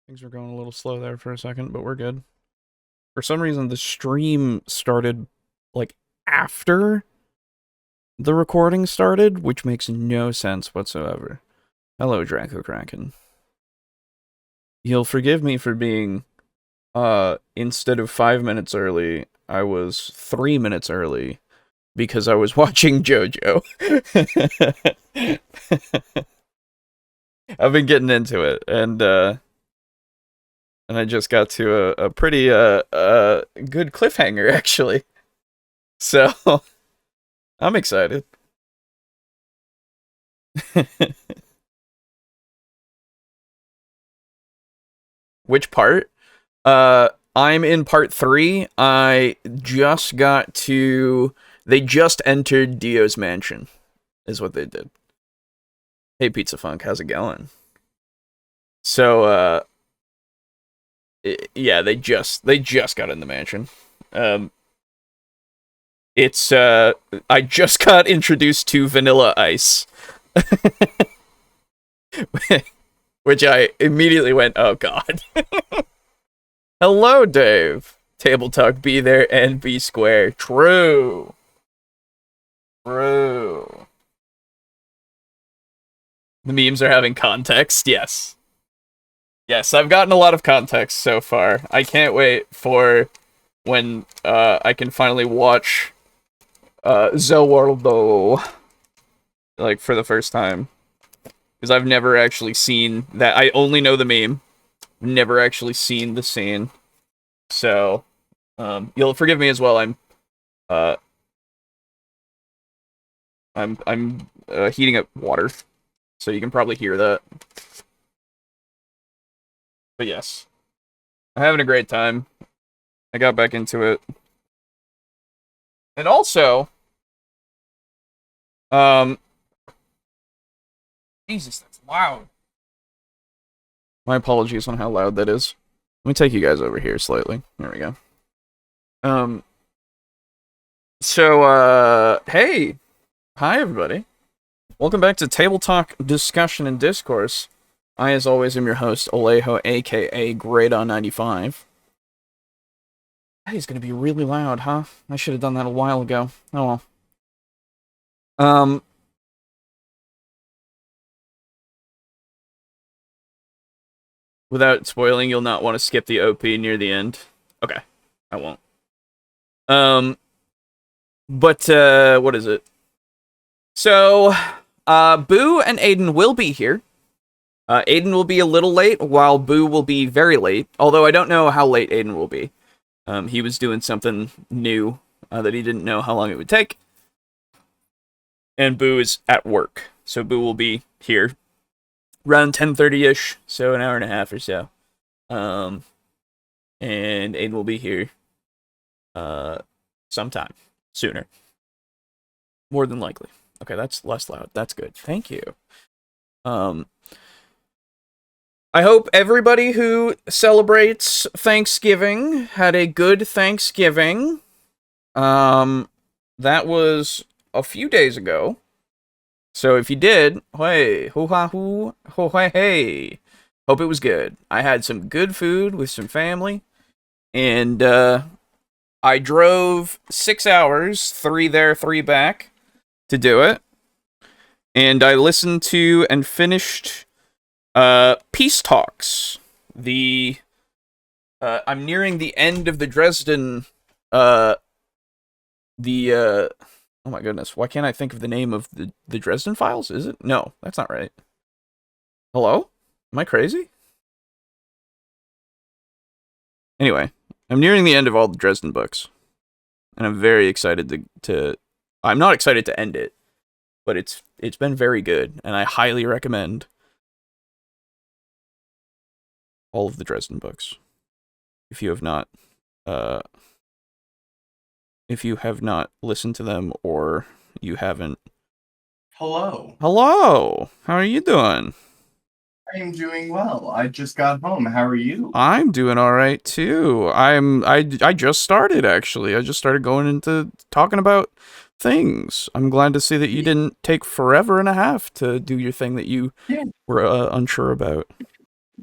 Things were going a little slow there for a second, but we're good. For some reason, the stream started, like, after the recording started, which makes no sense whatsoever. Hello, Draco Kraken. You'll forgive me for being, instead of 5 minutes early, I was 3 minutes early, because I was watching JoJo. I've been getting into it, and I just got to a pretty good cliffhanger, actually. So I'm excited. Which part? I'm in part 3. I just got to. They just entered Dio's mansion, is what they did. Hey, Pizza Funk, how's it going? So, yeah, they just got in the mansion. It's I just got introduced to Vanilla Ice, which I immediately went, oh god. Hello, Dave. TableTalk, be there and be square. True. True. The memes are having context, yes. Yes, I've gotten a lot of context so far. I can't wait for when I can finally watch Zowardo, like, for the first time. Because I've never actually seen that. I only know the meme. Never actually seen the scene. So, you'll forgive me as well. I'm heating up water, so you can probably hear that. But yes, I'm having a great time. I got back into it, and also, Jesus, that's loud. My apologies on how loud that is. Let me take you guys over here slightly. There we go. Hey. Hi, everybody. Welcome back to Table Talk Discussion and Discourse. I, as always, am your host, Alejo, aka Greydon95. That is going to be really loud, huh? I should have done that a while ago. Oh well. Without spoiling, you'll not want to skip the OP near the end. Okay, I won't. But, what is it? So, Boo and Aiden will be here. Aiden will be a little late, while Boo will be very late. Although I don't know how late Aiden will be. He was doing something new that he didn't know how long it would take. And Boo is at work. So Boo will be here around 10:30-ish, so an hour and a half or so. And Aiden will be here sometime sooner. More than likely. Okay, that's less loud. That's good. Thank you. I hope everybody who celebrates Thanksgiving had a good Thanksgiving. That was a few days ago. So if you did, hey, hoo-ha-hoo, ho-hey-hey. Hope it was good. I had some good food with some family. And, I drove 6 hours, 3 there, 3 back, to do it. And I listened to and finished Peace Talks. I'm nearing the end of the Dresden, oh my goodness, why can't I think of the name of the Dresden Files? Is it? No, that's not right. Hello? Am I crazy? Anyway, I'm nearing the end of all the Dresden books. And I'm very excited to I'm not excited to end it, but it's been very good, and I highly recommend all of the Dresden books. If you have not listened to them, or you haven't. Hello. Hello. How are you doing? I am doing well. I just got home. How are you? I'm doing all right too. I just started, actually. I just started going into talking about things. I'm glad to see that you didn't take forever and a half to do your thing that you Yeah. were unsure about.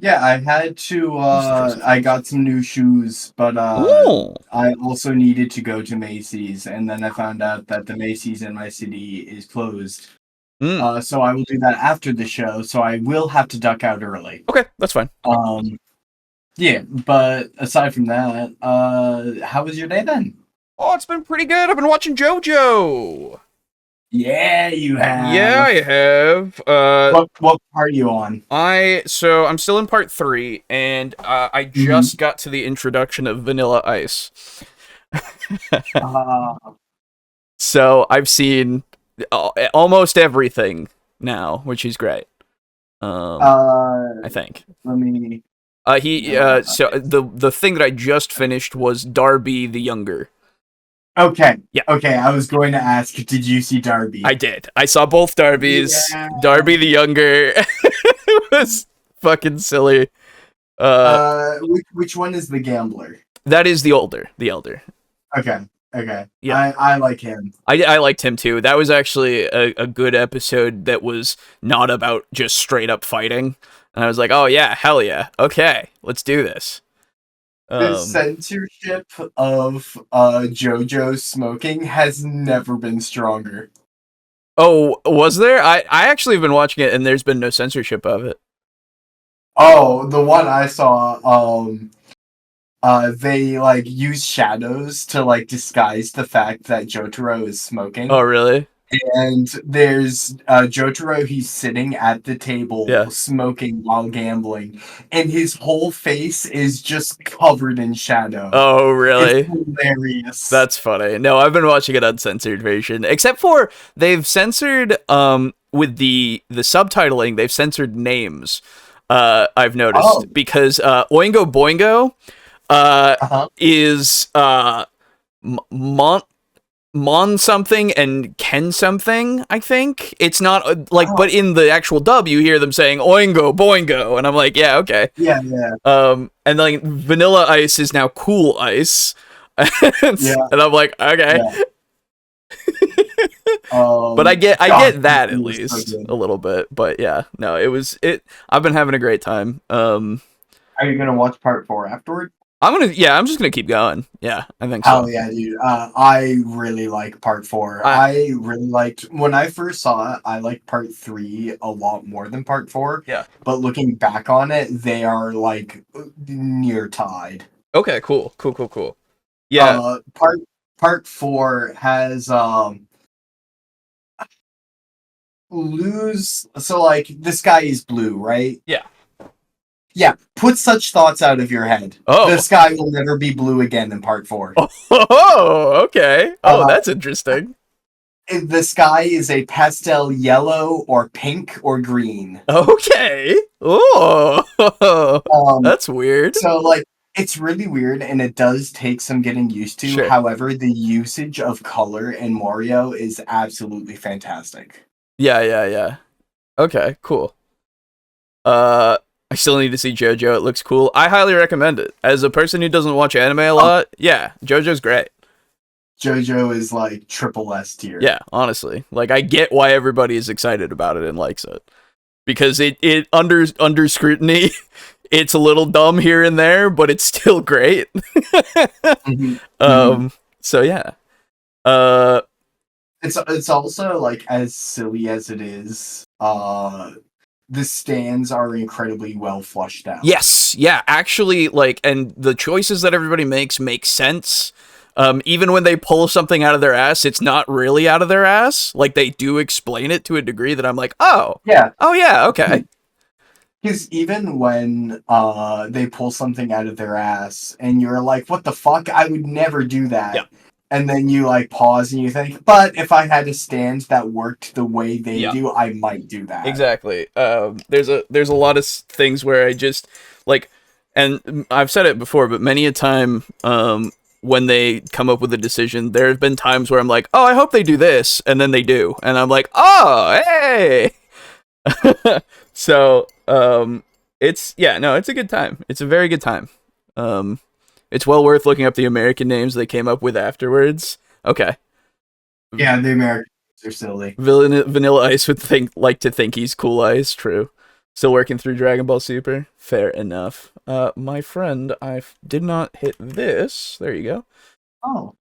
Yeah, I had to. I got some new shoes, but Ooh. I also needed to go to Macy's, and then I found out that the Macy's in my city is closed. Mm. So I will do that after the show. So I will have to duck out early. Okay, that's fine. Yeah, but aside from that, how was your day then? Oh, it's been pretty good. I've been watching JoJo. Yeah, you Yeah, have. I have. What part are you on? I'm still in part 3, and I Mm-hmm. just got to the introduction of Vanilla Ice. Uh, So I've seen almost everything now, which is great. I uh, think. let me. So the thing that I just finished was Darby the Younger. Okay, Yeah, okay. I was going to ask, did you see I Darby? did. I saw both Darbys. Yeah. Darby the Younger was fucking silly. Which one is the gambler? That is the elder. Okay, okay. Yeah. I like him. I liked him too. That was actually a good episode that was not about just straight up fighting. And I was like, oh yeah, hell yeah. Okay, let's do this. The Um, censorship of JoJo smoking has never been stronger. oh, was there? I actually have been watching it and there's been no censorship of it. Oh, the one I saw, they like use shadows to like disguise the fact that Jotaro is Oh, smoking. really? And there's Jotaro, he's sitting at the table Yeah. smoking while gambling, and his whole face is just covered in shadow. Oh, It's really? hilarious. That's funny. No, I've been watching an uncensored version. Except for they've censored with the subtitling, they've censored names. I've Oh, noticed because Oingo Boingo uh-huh. is Mon Mon something and Ken something. I think it's not Oh, but in the actual dub, you hear them saying Oingo Boingo, and I'm like, yeah, okay. yeah, yeah, And like Vanilla Ice is now Cool Ice, and yeah, I'm like, okay. yeah. But I God, get this that at thing is so least a good. little bit. But yeah, no, it was it. I've been having a great time. Are you gonna watch part 4 afterward? I'm just gonna keep going. Yeah, I think Hell so. yeah, dude. I really like part 4. I I really liked when I first saw it, I liked part 3 a lot more than part 4. Yeah. But looking back on it, they are like near tied. Okay, cool. Yeah. Part 4 has lose so like the sky is blue, right? Yeah. Yeah, put such thoughts out of your head. The Oh. sky will never be blue again in part 4. Oh, okay. Oh, Uh that's interesting. the sky is a pastel yellow or pink or green. Okay. Oh, Um, that's weird. so like it's really weird and it does take some getting used to. Sure. However, the usage of color in Mario is absolutely fantastic. Yeah. Okay, cool. I still need to see JoJo. It looks cool. I highly recommend it. As a person who doesn't watch anime a Oh, lot, yeah, JoJo's great. JoJo is like triple S tier. Yeah, honestly. Like I get why everybody is excited about it and likes it. Because it under scrutiny, it's a little dumb here and there, but it's still great. Mhm, mhm. So yeah. Uh It's also like as silly as it is. The stands are incredibly well flushed out. yes, yeah, actually like and the choices that everybody makes make sense. Even when they pull something out of their ass, it's not really out of their ass. Like they do explain it to a degree that I'm like, Yeah, oh yeah, okay, because even when they pull something out of their ass and you're like, what the fuck? I would never do yeah, that. And then you like pause and you think, but if I had a stand that worked the way they yeah, do, I might do that. exactly. There's a lot of things where I just like, and I've said it before, but many a time, when they come up with a decision, there have been times where I'm like, oh, I hope they do this, and then they do, and I'm like, oh, hey. So, it's yeah, no, it's a good time. It's a very good time. Um, it's well worth looking up the American names they came up with afterwards. Okay, Yeah, the Americans are silly. Vanilla Ice would like to think he's Cool Ice. True. Still working through Dragon Ball Super? Fair enough. My friend, I did not hit this. There you go. Oh.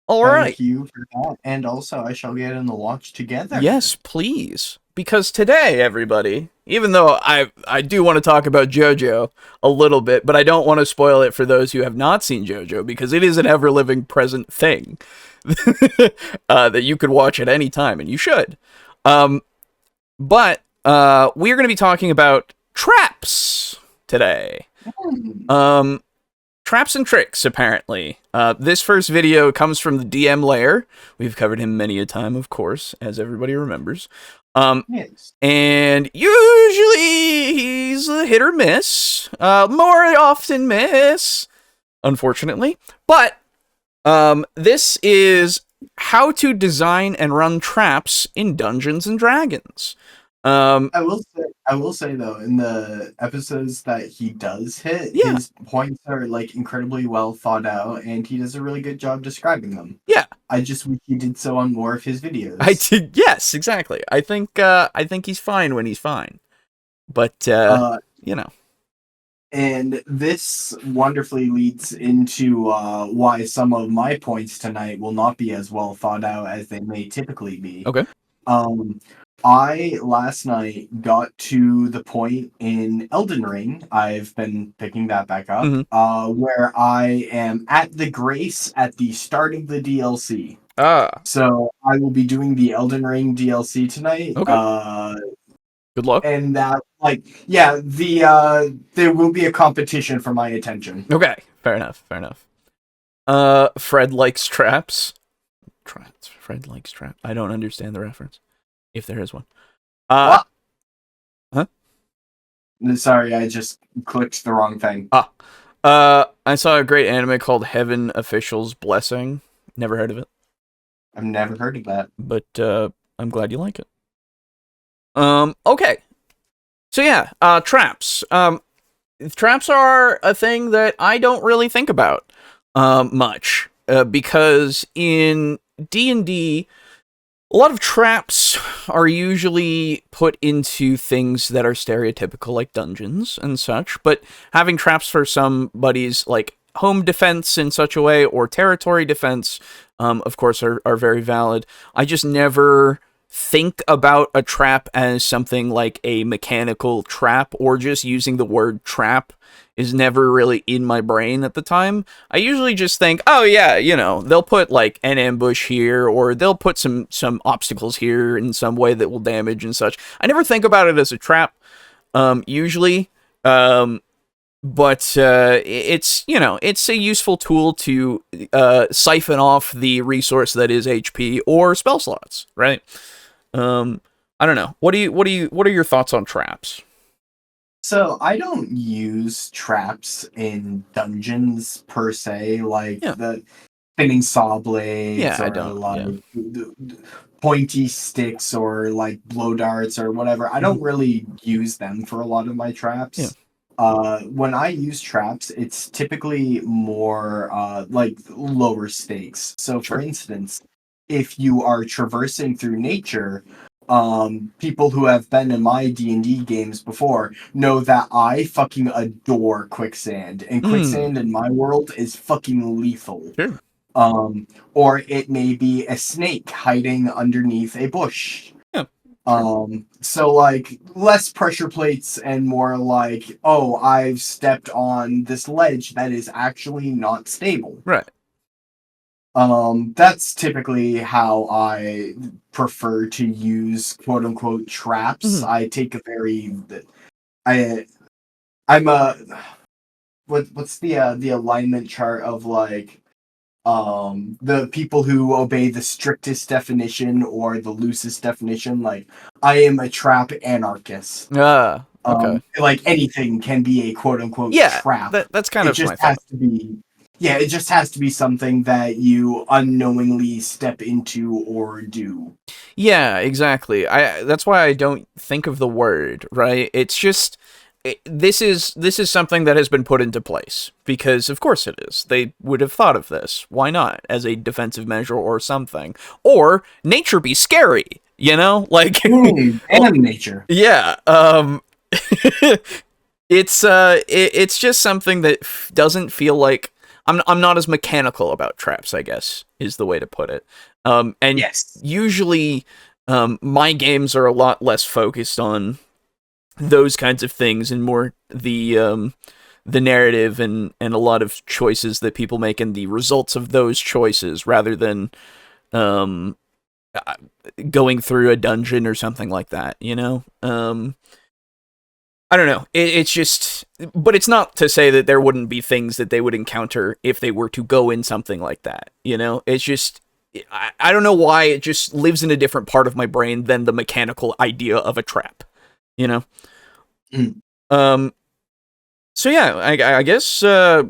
All right. Thank you for that. And also, I shall get in the watch together. Yes, please. Because today, everybody, even though I do want to talk about JoJo a little bit, but I don't want to spoil it for those who have not seen JoJo, because it is an ever-living present thing that you could watch at any time, and you should. But we are going to be talking about traps today. Traps and tricks, apparently. This first video comes from the DM layer. We've covered him many a time, of course, as everybody remembers. Yes. And usually he's a hit or miss. More often miss, unfortunately. But this is how to design and run traps in Dungeons and Dragons. I will say though, in the episodes that he does hit, his points are like incredibly well thought out, and he does a really good job describing them. Yeah, I just wish he did so on more of his videos. I did. Yes, exactly. I think he's fine when he's fine, but you know. And this wonderfully leads into why some of my points tonight will not be as well thought out as they may typically be. Okay. I last night got to the point in Elden Ring, I've been picking that back up, where I am at the Grace at the start of the DLC. So I will be doing the Elden Ring DLC tonight. Okay. Good luck. And that, there will be a competition for my attention. Okay, fair enough. Fred likes traps. Fred likes traps. I don't understand the reference. If there is one. What? Huh? Sorry, I just clicked the wrong thing. I saw a great anime called Heaven Official's Blessing. Never heard of it. I've never heard of that. But I'm glad you like it. Okay. So yeah, traps. Traps are a thing that I don't really think about much because in D&D, a lot of traps are usually put into things that are stereotypical, like dungeons and such, but having traps for somebody's, like, home defense in such a way, or territory defense, of course, are very valid. I just never think about a trap as something like a mechanical trap, or just using the word trap is never really in my brain at the time. I usually just think, oh yeah, you know, they'll put like an ambush here, or they'll put some obstacles here in some way that will damage and such. I never think about it as a trap, usually. But it's, you know, it's a useful tool to siphon off the resource that is HP or spell slots, right? I don't know. What are your thoughts on traps? So I don't use traps in dungeons per se, like the spinning saw blades the pointy sticks or like blow darts or whatever. I don't really use them for a lot of my traps. When I use traps, it's typically more like lower stakes. So for instance, if you are traversing through nature, people who have been in my D&D games before know that I fucking adore quicksand, and quicksand in my world is fucking lethal. Sure. Or it may be a snake hiding underneath a bush. So like less pressure plates and more like, oh, I've stepped on this ledge that is actually not stable. Right. That's typically how I prefer to use quote unquote traps. I take a very, I'm a, what's the alignment chart of like, the people who obey the strictest definition or the loosest definition. Like, I am a trap anarchist. Okay. Like anything can be a quote unquote trap. That's kind of my thought. Has to be. Yeah, it just has to be something that you unknowingly step into or do. Yeah, exactly. That's why I don't think of the word, right? It's just this is something that has been put into place because of course it is. They would have thought of this. Why not? As a defensive measure or something. Or nature be scary, you know? Like and nature. Yeah. It's just something that doesn't feel like I'm not as mechanical about traps, I guess, is the way to put it. And yes. Usually my games are a lot less focused on those kinds of things and more the narrative and a lot of choices that people make and the results of those choices rather than going through a dungeon or something like that, you know? I don't know. It's just, but it's not to say that there wouldn't be things that they would encounter if they were to go in something like that, you know? It's just, I don't know why it just lives in a different part of my brain than the mechanical idea of a trap, you know? So yeah, I guess I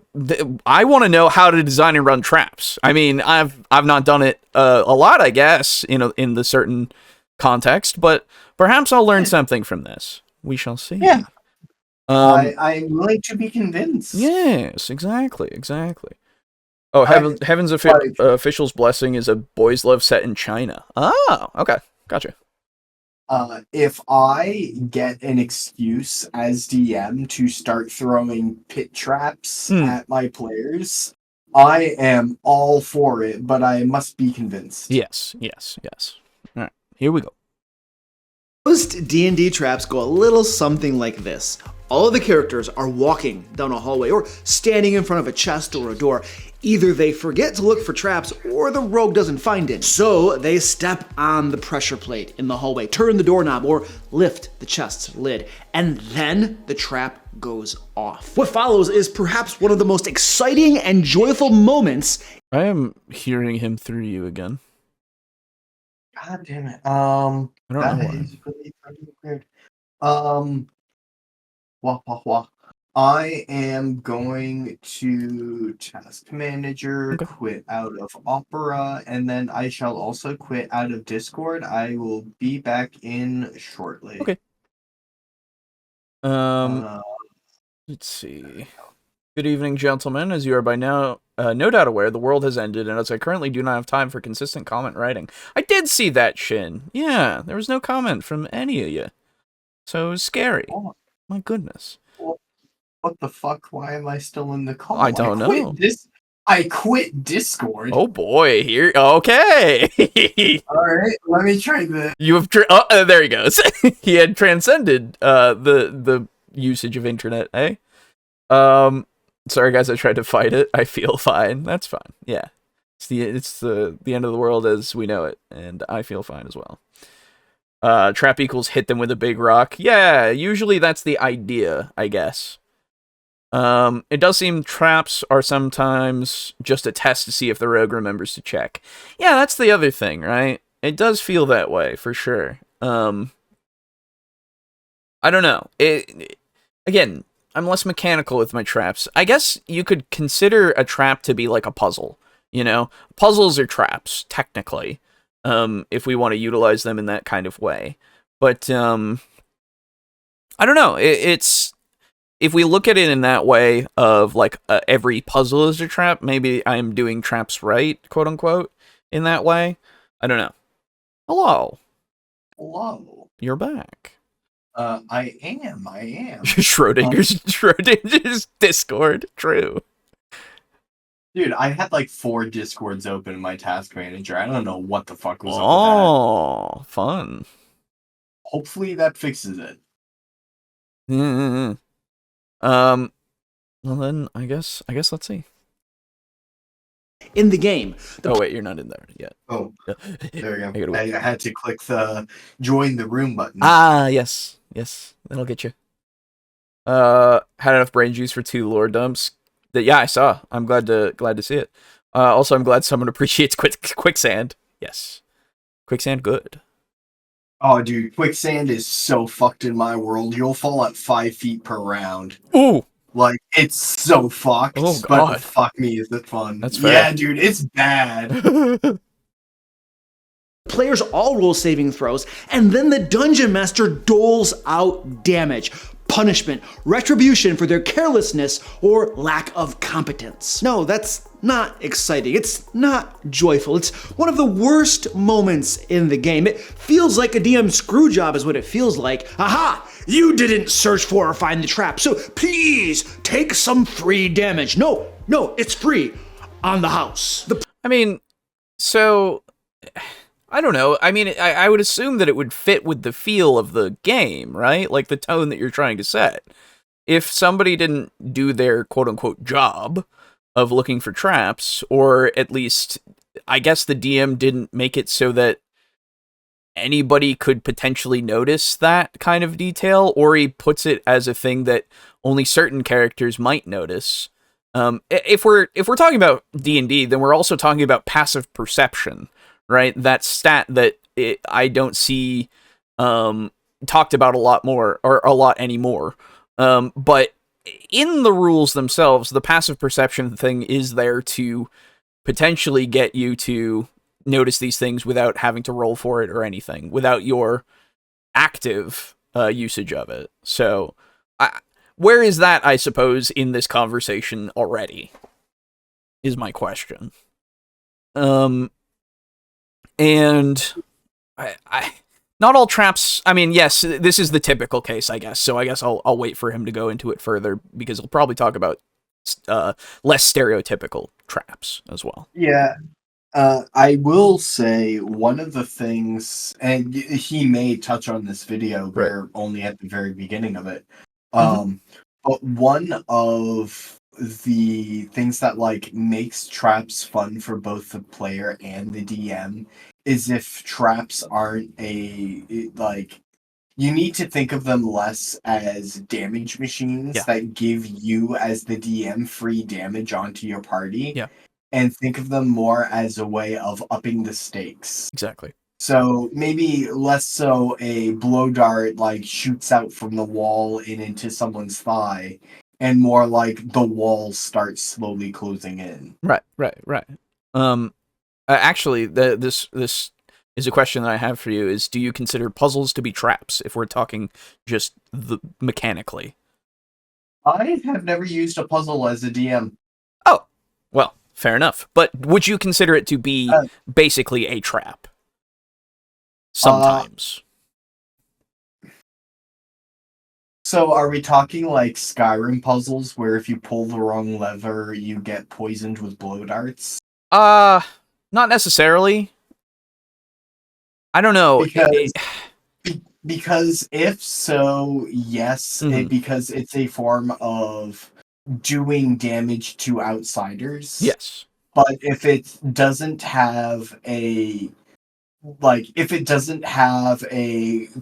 want to know how to design and run traps. I mean, I've not done it a lot, I guess, in the certain context, but perhaps I'll learn something from this. We shall see. Yeah. I'm willing to be convinced. Yes, exactly. Oh, Heaven's official's blessing is a boys' love set in China. Oh, okay. Gotcha. If I get an excuse as DM to start throwing pit traps at my players, I am all for it, but I must be convinced. Yes. All right, here we go. Most D&D traps go a little something like this. All of the characters are walking down a hallway or standing in front of a chest or a door. Either they forget to look for traps or the rogue doesn't find it. So they step on the pressure plate in the hallway, turn the doorknob, or lift the chest's lid, and then the trap goes off. What follows is perhaps one of the most exciting and joyful moments. I am hearing him through you again. God damn it. I don't know why. Is really weird. I am going to Task Manager, quit out of Opera, and then I shall also quit out of Discord. I will be back in shortly. Okay. Let's see. Good evening, gentlemen. As you are by now no doubt aware, the world has ended, and as I currently do not have time for consistent comment writing. I did see that, Shin. Yeah, there was no comment from any of you. So it was scary. Oh. My goodness. What the fuck? Why am I still in the call? I don't know. I quit Discord. Oh boy, here. Okay. All right, let me try this. You have. There he goes. He had transcended the usage of internet. Eh? Sorry guys, I tried to fight it. I feel fine. That's fine. Yeah, it's the end of the world as we know it, and I feel fine as well. Trap equals hit them with a big rock. Yeah, usually that's the idea, I guess. It does seem traps are sometimes just a test to see if the rogue remembers to check. Yeah, that's the other thing, right? It does feel that way, for sure. I don't know. Again, I'm less mechanical with my traps. I guess you could consider a trap to be like a puzzle, you know? Puzzles are traps, technically, if we want to utilize them in that kind of way. But, I don't know. It's... If we look at it in that way of, like, every puzzle is a trap, maybe I'm doing traps right, quote-unquote, in that way. I don't know. Hello. Hello. You're back. I am. Schrodinger's Discord. True. Dude, I had, like, 4 Discords open in my task manager. I don't know what the fuck was up with that. Oh, fun. Hopefully that fixes it. Mm-hmm. Well then, I guess let's see. In the game. Oh wait, you're not in there yet. Oh, there we go. I had to click the join the room button. Ah, yes, that'll get you. Had enough brain juice for 2 lore dumps. Yeah, I saw. I'm glad to see it. Also, I'm glad someone appreciates quicksand. Yes, quicksand, good. Oh, dude, quicksand is so fucked in my world. You'll fall at 5 feet per round. Ooh. Like, it's so fucked. Oh, God. But fuck me, is it fun? That's fair. Yeah, dude, it's bad. Players all roll saving throws, and then the Dungeon Master doles out damage, punishment, retribution for their carelessness or lack of competence. No, that's not exciting. It's not joyful. It's one of the worst moments in the game. It feels like a DM screw job is what it feels like. Aha! You didn't search for or find the trap, so please take some free damage. No, it's free on the house. I mean, so I don't know. I mean, I would assume that it would fit with the feel of the game, right? Like the tone that you're trying to set. If somebody didn't do their quote-unquote job of looking for traps, or at least, I guess the DM didn't make it so that anybody could potentially notice that kind of detail, or he puts it as a thing that only certain characters might notice. If we're talking about D&D, then we're also talking about passive perception, right? That stat that I don't see talked about a lot more, or a lot anymore. But in the rules themselves, the passive perception thing is there to potentially get you to notice these things without having to roll for it or anything, without your active usage of it. So, where is that, I suppose, in this conversation already, is my question. And I not all traps, I mean, yes, this is the typical case, I guess, so I guess I'll wait for him to go into it further, because he'll probably talk about less stereotypical traps as well. Yeah. I will say one of the things, and he may touch on this video, we're only at the very beginning of it, but one of the things that like makes traps fun for both the player and the DM is if traps aren't like, you need to think of them less as damage machines that give you as the DM free damage onto your party. Yeah. And think of them more as a way of upping the stakes. Exactly. So maybe less so a blow dart like shoots out from the wall and into someone's thigh, and more like the wall starts slowly closing in. Right. Actually, this is a question that I have for you: is do you consider puzzles to be traps? If we're talking just mechanically, I have never used a puzzle as a DM. Oh, well. Fair enough. But would you consider it to be basically a trap? Sometimes. So are we talking like Skyrim puzzles where if you pull the wrong lever, you get poisoned with blow darts? Not necessarily. I don't know. Because if so, yes, because it's a form of doing damage to outsiders. Yes. But if it doesn't have a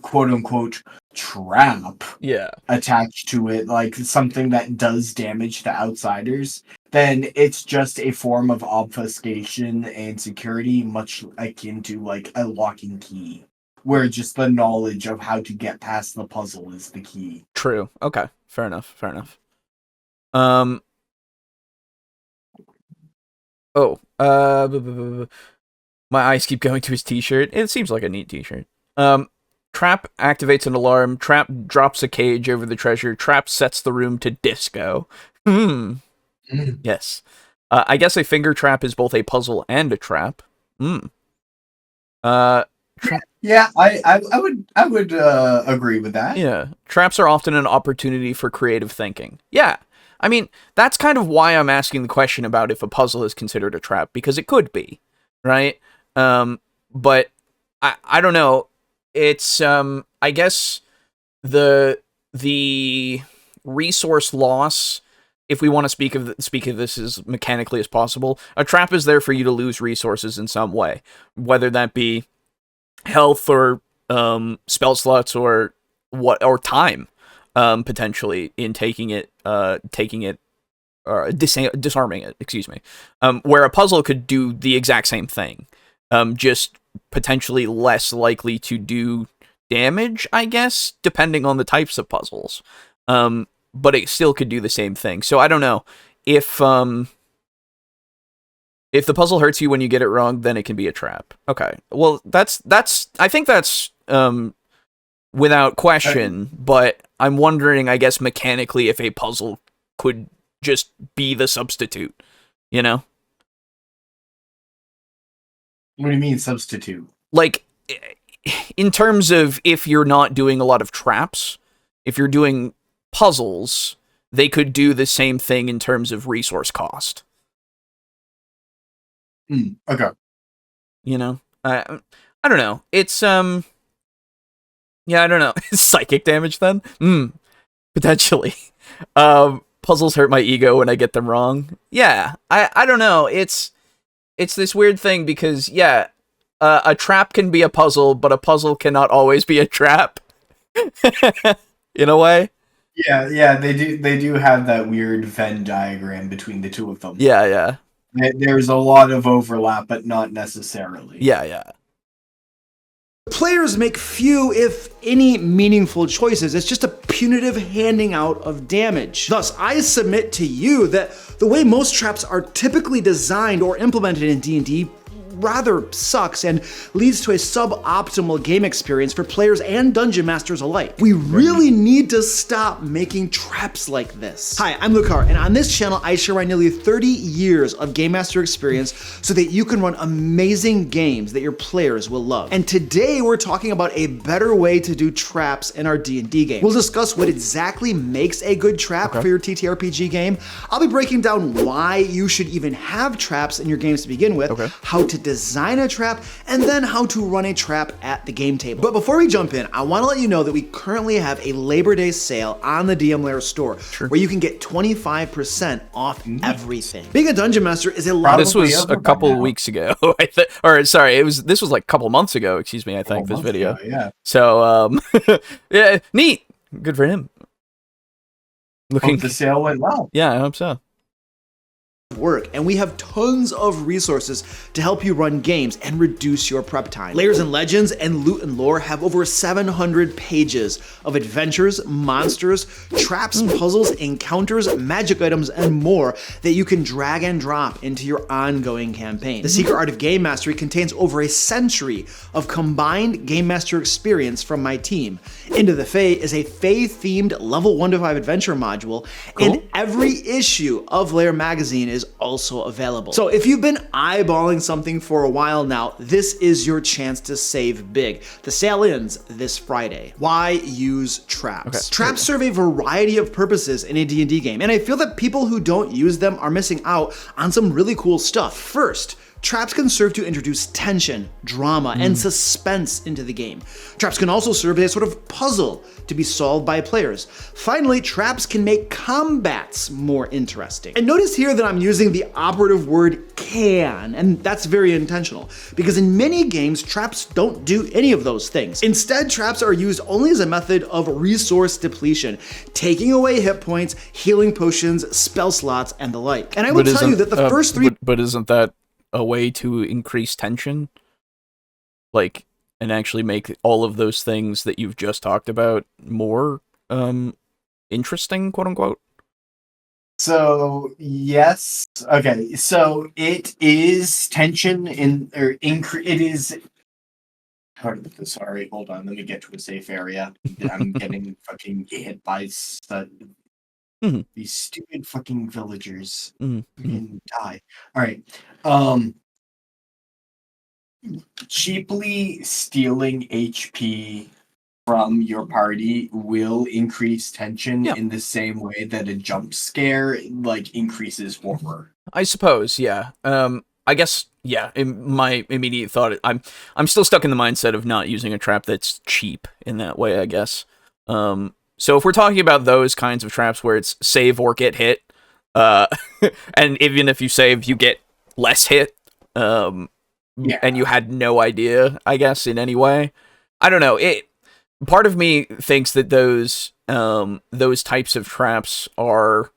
quote unquote trap attached to it, like something that does damage to outsiders, then it's just a form of obfuscation and security, much akin to like a locking key, where just the knowledge of how to get past the puzzle is the key. True. Okay. Fair enough. My eyes keep going to his t-shirt. It seems like a neat t-shirt. Trap activates an alarm. Trap drops a cage over the treasure. Trap sets the room to disco. Yes. I guess a finger trap is both a puzzle and a trap. Yeah, I would agree with that. Yeah. Traps are often an opportunity for creative thinking. Yeah. I mean, that's kind of why I'm asking the question about if a puzzle is considered a trap, because it could be, right? But I don't know. It's I guess the resource loss, if we want to speak of this as mechanically as possible, a trap is there for you to lose resources in some way, whether that be health or spell slots or time, potentially, in disarming it, excuse me. Where a puzzle could do the exact same thing, just potentially less likely to do damage, I guess, depending on the types of puzzles. But it still could do the same thing. So I don't know if the puzzle hurts you when you get it wrong, then it can be a trap. Okay. Well, that's I think that's without question, but I'm wondering, I guess, mechanically, if a puzzle could just be the substitute, you know? What do you mean substitute? Like, in terms of if you're not doing a lot of traps, if you're doing puzzles, they could do the same thing in terms of resource cost. Okay. You know, I don't know. It's yeah, I don't know. Psychic damage then? Potentially. Puzzles hurt my ego when I get them wrong. Yeah, I don't know. It's this weird thing because yeah, a trap can be a puzzle, but a puzzle cannot always be a trap. In a way. Yeah, they do have that weird Venn diagram between the two of them. Yeah. There's a lot of overlap, but not necessarily. Yeah. Players make few, if any, meaningful choices. It's just a punitive handing out of damage. Thus, I submit to you that the way most traps are typically designed or implemented in D&D rather sucks and leads to a suboptimal game experience for players and dungeon masters alike. We really need to stop making traps like this. Hi, I'm Lucar, and on this channel I share my nearly 30 years of game master experience so that you can run amazing games that your players will love. And today we're talking about a better way to do traps in our D&D game. We'll discuss what exactly makes a good trap for your TTRPG game. I'll be breaking down why you should even have traps in your games to begin with, how to design a trap, and then how to run a trap at the game table. But before we jump in, I want to let you know that we currently have a Labor Day sale on the DM Lair store where you can get 25% off everything. Being a dungeon master is a lot. This was a couple weeks ago. Sorry, this was like a couple months ago. Excuse me. I think this video. Ago, yeah. So yeah, neat. Good for him. Hope the sale went well. Yeah, I hope so. Work, and we have tons of resources to help you run games and reduce your prep time. Layers and Legends and Loot and Lore have over 700 pages of adventures, monsters, traps, puzzles, encounters, magic items, and more that you can drag and drop into your ongoing campaign. The Secret Art of Game Mastery contains over a century of combined Game Master experience from my team. Into the Fae is a Fae-themed level 1 to 5 adventure module, and every issue of Lair magazine is also available. So if you've been eyeballing something for a while now, this is your chance to save big. The sale ends this Friday. Why use traps? Traps serve a variety of purposes in a D&D game, and I feel that people who don't use them are missing out on some really cool stuff. First, traps can serve to introduce tension, drama, and suspense into the game. Traps can also serve as a sort of puzzle to be solved by players. Finally, traps can make combats more interesting. And notice here that I'm using the operative word can, and that's very intentional, because in many games, traps don't do any of those things. Instead, traps are used only as a method of resource depletion, taking away hit points, healing potions, spell slots, and the like. And I will tell you that the first three... But isn't that a way to increase tension, like, and actually make all of those things that you've just talked about more interesting, quote unquote? So yes, okay. So it is tension it is. How to put this? Sorry, hold on. Let me get to a safe area. I'm getting fucking hit by these stupid fucking villagers. Fucking die. All right. Cheaply stealing HP from your party will increase tension in the same way that a jump scare like increases horror. I suppose, yeah. I guess, yeah. In my immediate thought, I'm still stuck in the mindset of not using a trap that's cheap in that way, I guess. So if we're talking about those kinds of traps where it's save or get hit, and even if you save, you get less hit, and you had no idea, I guess, in any way. I don't know. Part of me thinks that those types of traps are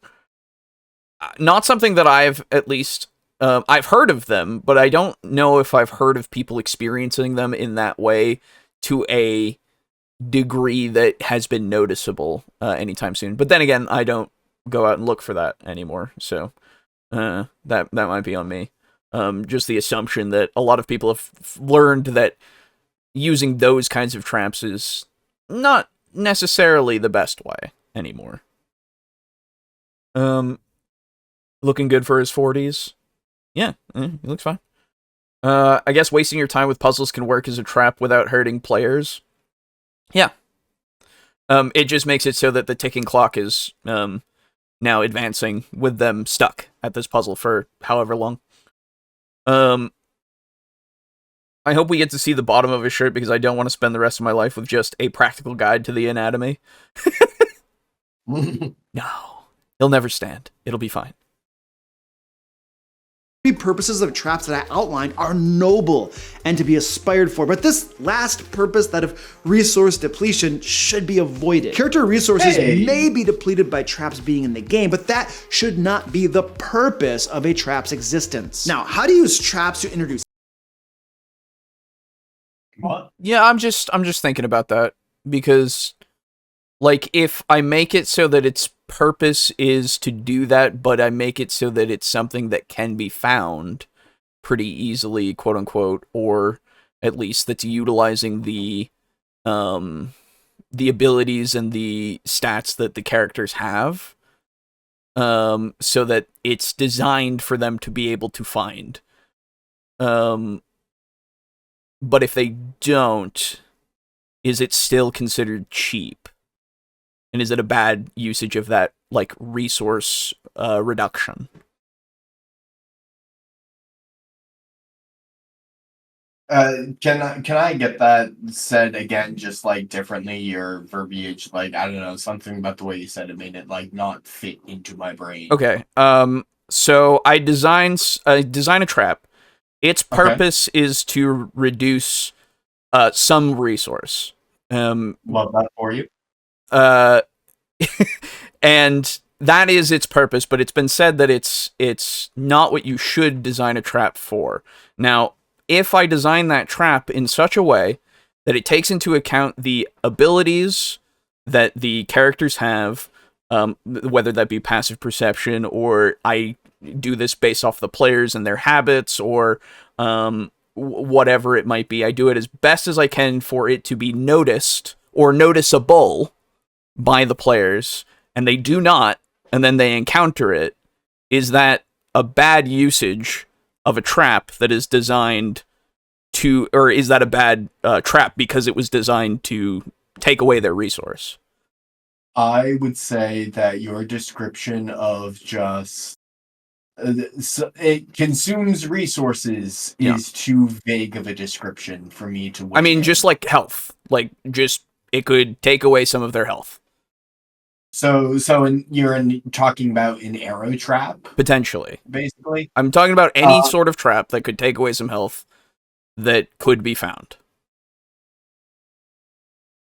not something that I've at least I've heard of them, but I don't know if I've heard of people experiencing them in that way to a degree that has been noticeable anytime soon. But then again, I don't go out and look for that anymore, so that might be on me. Just the assumption that a lot of people have learned that using those kinds of traps is not necessarily the best way anymore. Looking good for his 40s. Yeah, he looks fine. I guess wasting your time with puzzles can work as a trap without hurting players. Yeah. It just makes it so that the ticking clock is now advancing with them stuck at this puzzle for however long. I hope we get to see the bottom of his shirt because I don't want to spend the rest of my life with just a practical guide to the anatomy. No. He'll never stand. It'll be fine. The purposes of traps that I outlined are noble and to be aspired for, but this last purpose, that of resource depletion, should be avoided. Character resources may be depleted by traps being in the game, but that should not be the purpose of a trap's existence. Now, how to use traps to introduce... What? Yeah, I'm just thinking about that because, like, if I make it so that its purpose is to do that, but I make it so that it's something that can be found pretty easily, quote unquote, or at least that's utilizing the abilities and the stats that the characters have, so that it's designed for them to be able to find. But if they don't, is it still considered cheap? And is it a bad usage of that, like, resource reduction? Can I get that said again, just like differently, your verbiage? Like, I don't know, something about the way you said it made it like not fit into my brain. Okay. So I design a trap. Its purpose is to reduce some resource. Love that for you. And that is its purpose, but it's been said that it's not what you should design a trap for. Now, if I design that trap in such a way that it takes into account the abilities that the characters have, whether that be passive perception, or I do this based off the players and their habits, or whatever it might be, I do it as best as I can for it to be noticed or noticeable by the players, and they do not, and then they encounter it. Is that a bad usage of a trap that is designed to, or is that a bad trap because it was designed to take away their resource? I would say that your description of just it consumes resources is too vague of a description for me to. I mean, just like health, like just it could take away some of their health. So you're talking about an arrow trap? Potentially. Basically? I'm talking about any sort of trap that could take away some health that could be found.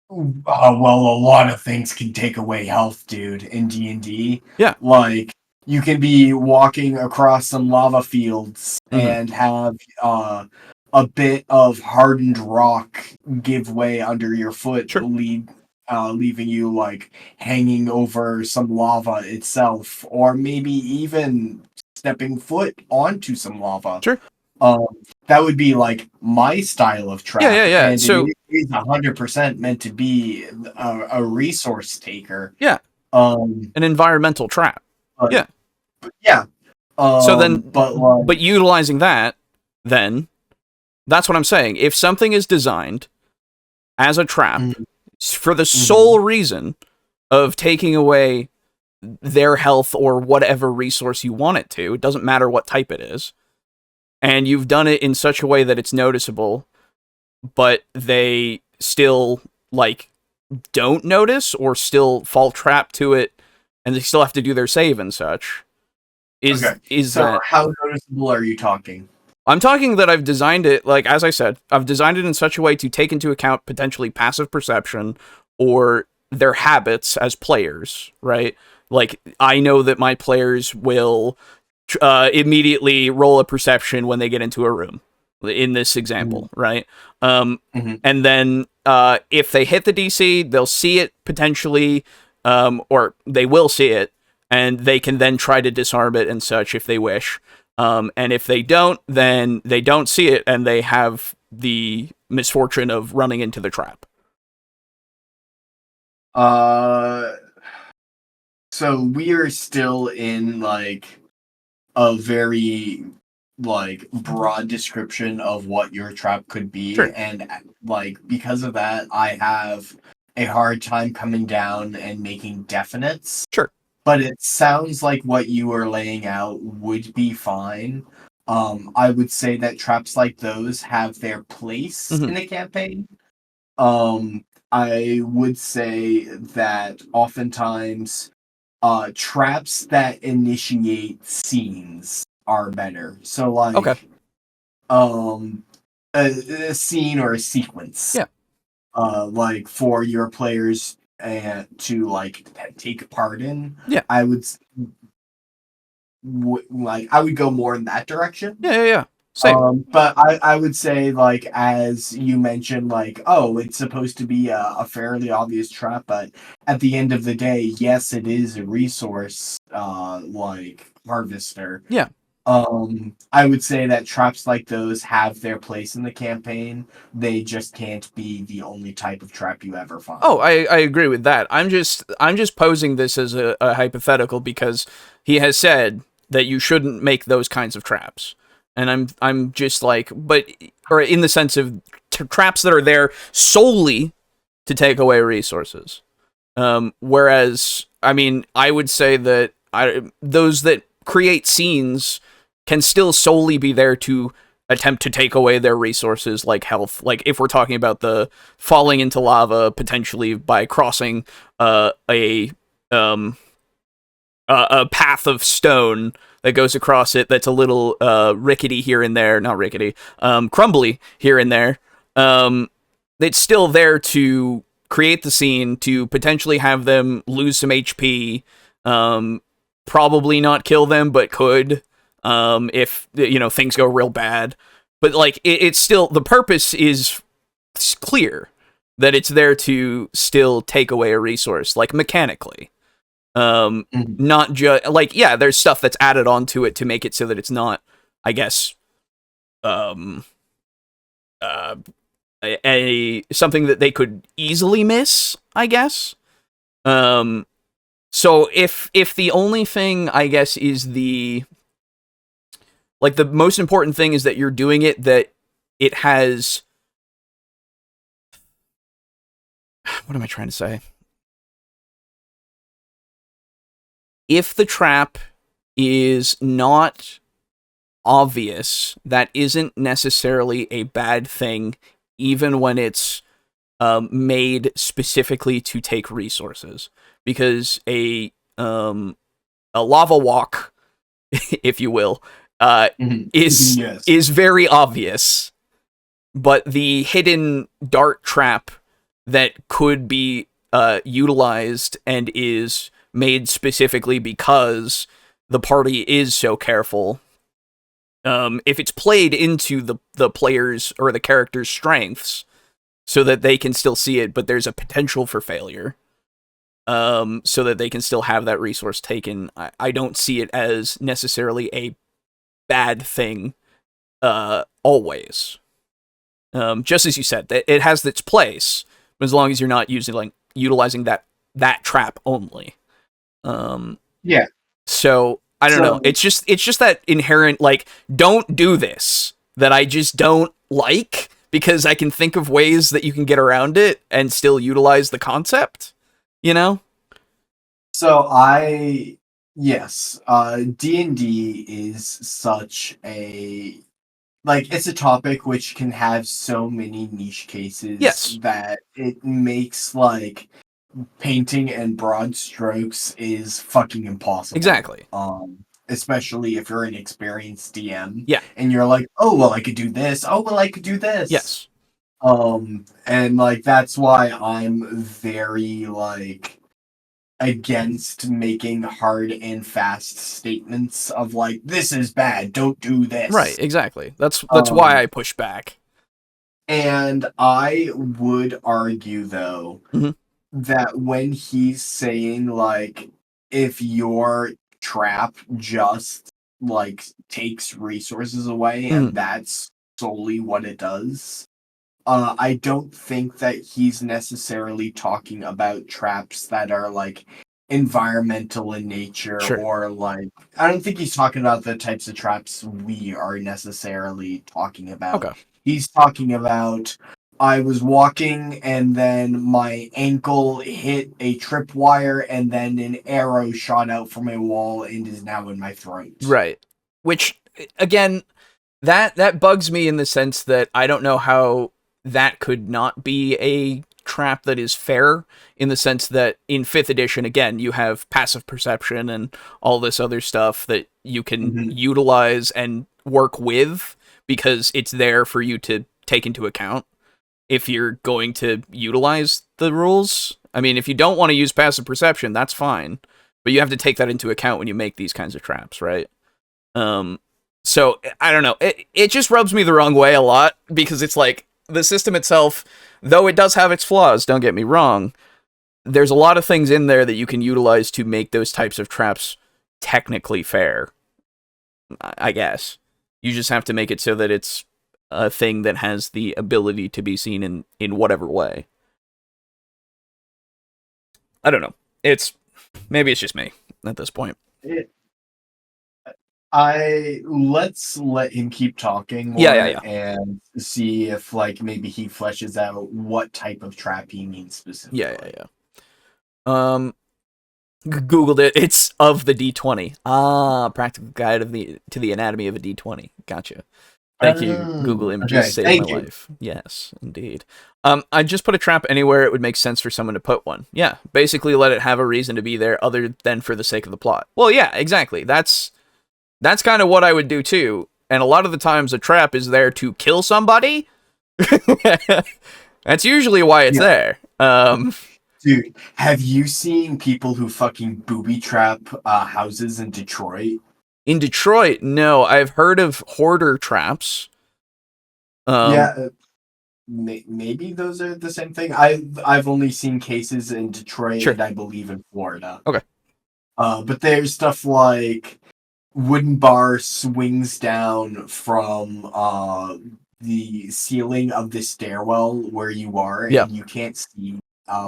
Well, a lot of things can take away health, dude, in D&D. Yeah. Like, you can be walking across some lava fields and have a bit of hardened rock give way under your foot, leaving you like hanging over some lava itself, or maybe even stepping foot onto some lava. Sure. That would be like my style of trap. Yeah. And so it is 100% meant to be a resource taker. Yeah. An environmental trap. Yeah. So then, but utilizing that, then that's what I'm saying. If something is designed as a trap for the sole reason of taking away their health or whatever resource you want it to, it doesn't matter what type it is, and you've done it in such a way that it's noticeable, but they still like don't notice or still fall trap to it, and they still have to do their save and such. Is that how noticeable are you talking? I'm talking that I've designed it, like, as I said, I've designed it in such a way to take into account potentially passive perception or their habits as players, right? Like, I know that my players will immediately roll a perception when they get into a room, in this example, right? And then if they hit the DC, they'll see it potentially, or they will see it, and they can then try to disarm it and such if they wish. And if they don't, then they don't see it, and they have the misfortune of running into the trap. So we are still in like a very like broad description of what your trap could be, and like because of that, I have a hard time coming down and making definites. Sure. But it sounds like what you are laying out would be fine. I would say that traps like those have their place in a campaign. I would say that oftentimes traps that initiate scenes are better. So like a scene or a sequence. Yeah. Like for your players to like take part in. Yeah. I would I would go more in that direction. Yeah. Same. But I would say, like, as you mentioned, like, oh, it's supposed to be a fairly obvious trap, but at the end of the day, yes, it is a resource, like, harvester. Yeah. I would say that traps like those have their place in the campaign. They just can't be the only type of trap you ever find. Oh, I agree with that. I'm just posing this as a hypothetical because he has said that you shouldn't make those kinds of traps. And I'm just like, or in the sense of traps that are there solely to take away resources. Whereas, I mean, I would say that those that create scenes can still solely be there to attempt to take away their resources, like health. Like if we're talking about the falling into lava potentially by crossing a path of stone that goes across it that's a little rickety here and there, not rickety, crumbly here and there. It's still there to create the scene, to potentially have them lose some HP, probably not kill them, but could, if, you know, things go real bad. But, like, it's still, the purpose is clear, that it's there to still take away a resource, like, mechanically. Not just, like, yeah, there's stuff that's added onto it to make it so that it's not, I guess, something that they could easily miss, I guess. So if the only thing, I guess, is the most important thing is that you're doing it, that it has, what am I trying to say? If the trap is not obvious, that isn't necessarily a bad thing, even when it's made specifically to take resources. Because a lava walk, if you will, is very obvious. But the hidden dart trap that could be utilized and is made specifically because the party is so careful, if it's played into the player's or the character's strengths so that they can still see it, but there's a potential for failure, so that they can still have that resource taken, I don't see it as necessarily a bad thing, always. Just as you said, that it has its place, but as long as you're not utilizing that trap only. Yeah. So I don't know. It's just that inherent, like, don't do this, that I just don't like, because I can think of ways that you can get around it and still utilize the concept, you know? So yes, D&D is such a, like, it's a topic which can have so many niche cases that it makes, like, painting in broad strokes is fucking impossible. Exactly. Especially if you're an experienced DM. Yeah. And you're like, oh, well, I could do this. Oh, well, I could do this. Yes. And, like, that's why I'm very, like, against making hard and fast statements of, like, this is bad, don't do this. Right, exactly. That's why I push back. And I would argue, though, that when he's saying, like, if your trap just, like, takes resources away and that's solely what it does, I don't think that he's necessarily talking about traps that are, like, environmental in nature, or, like, I don't think he's talking about the types of traps we are necessarily talking about. Okay. He's talking about I was walking and then my ankle hit a tripwire and then an arrow shot out from a wall and is now in my throat. Right. Which, again, that bugs me in the sense that I don't know how that could not be a trap that is fair, in the sense that in 5th edition, again, you have passive perception and all this other stuff that you can utilize and work with because it's there for you to take into account if you're going to utilize the rules. I mean, if you don't want to use passive perception, that's fine, but you have to take that into account when you make these kinds of traps, right? So, I don't know. It just rubs me the wrong way a lot, because it's like, the system itself, though it does have its flaws, don't get me wrong, there's a lot of things in there that you can utilize to make those types of traps technically fair, I guess. You just have to make it so that it's a thing that has the ability to be seen in whatever way. I don't know. Maybe it's just me at this point. Let's let him keep talking more and see if maybe he fleshes out what type of trap he means specifically. Yeah. Googled it. It's of the D20. Practical guide to the anatomy of a D20. Gotcha. Thank you, Google Images, saved my life. Yes, indeed. I just put a trap anywhere it would make sense for someone to put one. Yeah, basically let it have a reason to be there other than for the sake of the plot. Well, yeah, exactly. That's kind of what I would do too. And a lot of the times a trap is there to kill somebody. That's usually why it's there. Dude, have you seen people who fucking booby trap houses in Detroit? In Detroit, no. I've heard of hoarder traps. Maybe those are the same thing. I've only seen cases in Detroit and I believe in Florida. Okay. But there's stuff like wooden bar swings down from the ceiling of the stairwell where you are, and you can't see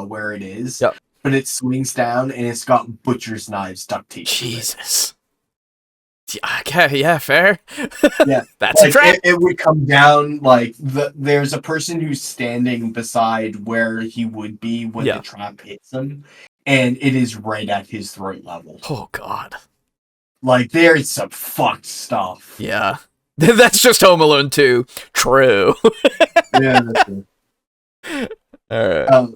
where it is. Yep. But it swings down and it's got butcher's knives duct taped. Jesus. Okay, yeah, fair. Yeah, that's a trap. It would come down there's a person who's standing beside where he would be when the trap hits him, and it is right at his throat level. Oh God. There's some fucked stuff. Yeah. That's just Home Alone 2. True. Yeah, that's true. All right.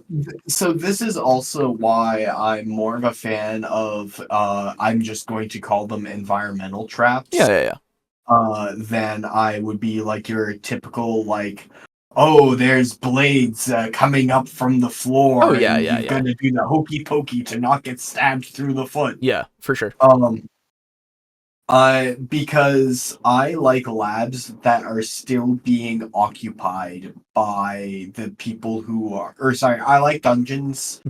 So this is also why I'm more of a fan of, I'm just going to call them environmental traps. Yeah. Than I would be your typical, oh, there's blades coming up from the floor. Oh, yeah. You're going to do the hokey pokey to not get stabbed through the foot. Yeah, for sure. Because I like labs that are still being occupied by the people who are, I like dungeons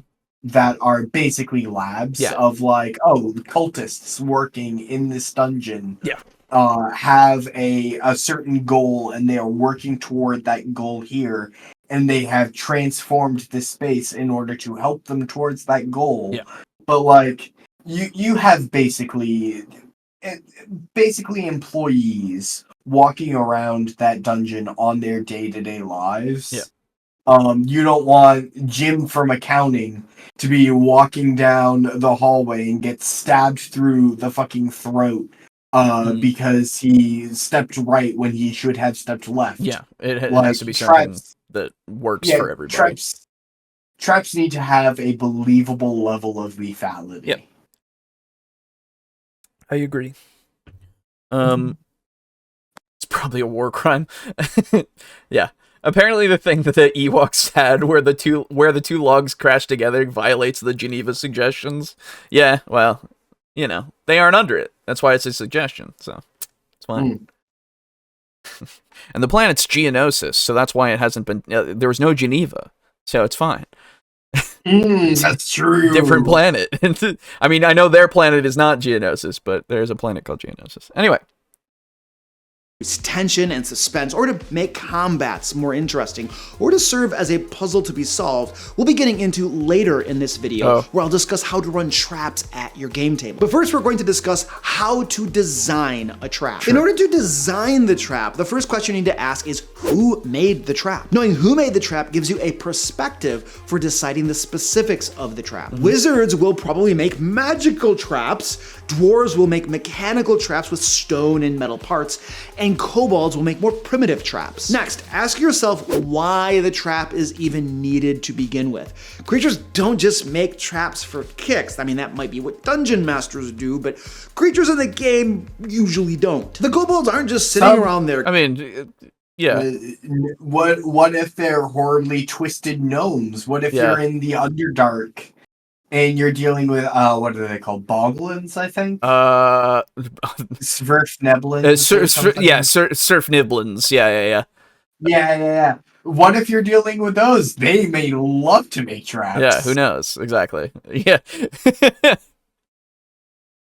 that are basically labs of cultists working in this dungeon. Yeah. Have a certain goal and they are working toward that goal here, and they have transformed this space in order to help them towards that goal. Yeah. But you have basically employees walking around that dungeon on their day-to-day lives. Yeah. You don't want Jim from accounting to be walking down the hallway and get stabbed through the fucking throat because he stepped right when he should have stepped left. Yeah, it has to be something that works for everybody. Traps need to have a believable level of lethality. Yep. I agree. It's probably a war crime. Yeah. Apparently the thing that the Ewoks had where the two logs crash together violates the Geneva suggestions. Yeah, well, they aren't under it. That's why it's a suggestion, so it's fine. And the planet's Geonosis, so that's why it hasn't been there was no Geneva, so it's fine. That's true. Different planet. I mean, I know their planet is not Geonosis, but there's a planet called Geonosis. Anyway. tension and suspense, or to make combats more interesting, or to serve as a puzzle to be solved, we'll be getting into later in this video, where I'll discuss how to run traps at your game table. But first, we're going to discuss how to design a trap. In order to design the trap, the first question you need to ask is, who made the trap? Knowing who made the trap gives you a perspective for deciding the specifics of the trap. Wizards will probably make magical traps, dwarves will make mechanical traps with stone and metal parts, and kobolds will make more primitive traps. Next, ask yourself why the trap is even needed to begin with. Creatures don't just make traps for kicks. I mean, that might be what dungeon masters do, but creatures in the game usually don't. The kobolds aren't just sitting around there. I mean, yeah. What if they're horribly twisted gnomes? What if you're in the Underdark and you're dealing with what are they called? Boglins, I think. Svirfneblins. Surfniblins. Yeah. What if you're dealing with those? They may love to make traps. Yeah, who knows? Exactly. Yeah.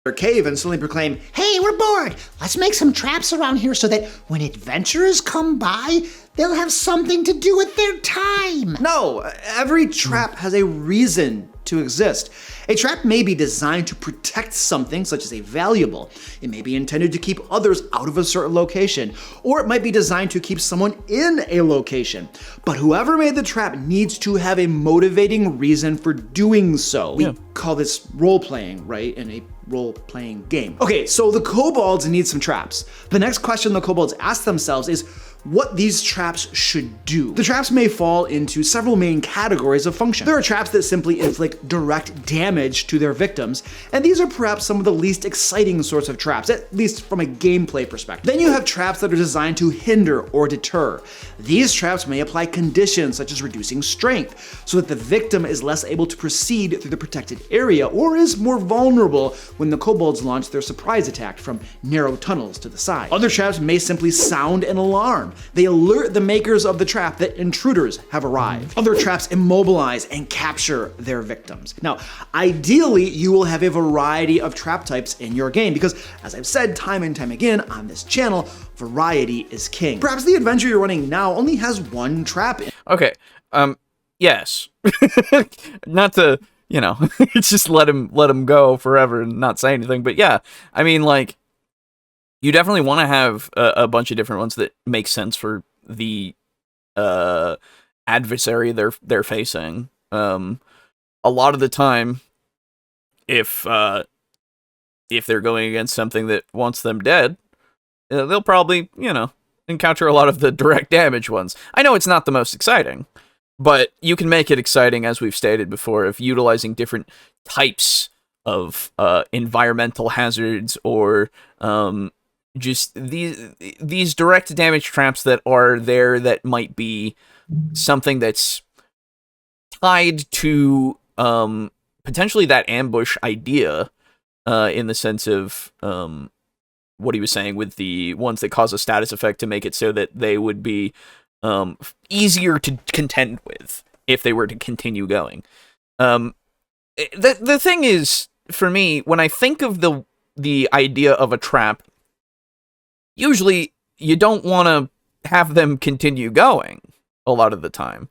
Their cave and suddenly proclaim, "Hey, we're bored. Let's make some traps around here so that when adventurers come by, they'll have something to do with their time." No, every trap has a reason to exist. A trap may be designed to protect something, such as a valuable. It may be intended to keep others out of a certain location, or it might be designed to keep someone in a location. But whoever made the trap needs to have a motivating reason for doing so. We call this role-playing, right? In a role-playing game. Okay, so the kobolds need some traps. The next question the kobolds ask themselves is what these traps should do. The traps may fall into several main categories of function. There are traps that simply inflict direct damage to their victims, and these are perhaps some of the least exciting sorts of traps, at least from a gameplay perspective. Then you have traps that are designed to hinder or deter. These traps may apply conditions such as reducing strength, so that the victim is less able to proceed through the protected area, or is more vulnerable when the kobolds launch their surprise attack from narrow tunnels to the side. Other traps may simply sound an alarm. They alert the makers of the trap that intruders have arrived. Other traps immobilize and capture their victims. Now, ideally, you will have a variety of trap types in your game because, as I've said time and time again on this channel, variety is king. Perhaps the adventure you're running now only has one trap in. Okay, yes. Not to, just let him go forever and not say anything, but yeah, I mean, like, you definitely want to have a bunch of different ones that make sense for the adversary they're facing. A lot of the time, if they're going against something that wants them dead, they'll probably, encounter a lot of the direct damage ones. I know it's not the most exciting, but you can make it exciting, as we've stated before, of utilizing different types of environmental hazards or just these direct damage traps that are there that might be something that's tied to potentially that ambush idea in the sense of what he was saying with the ones that cause a status effect to make it so that they would be easier to contend with if they were to continue going. The thing is, for me, when I think of the idea of a trap, usually you don't want to have them continue going a lot of the time.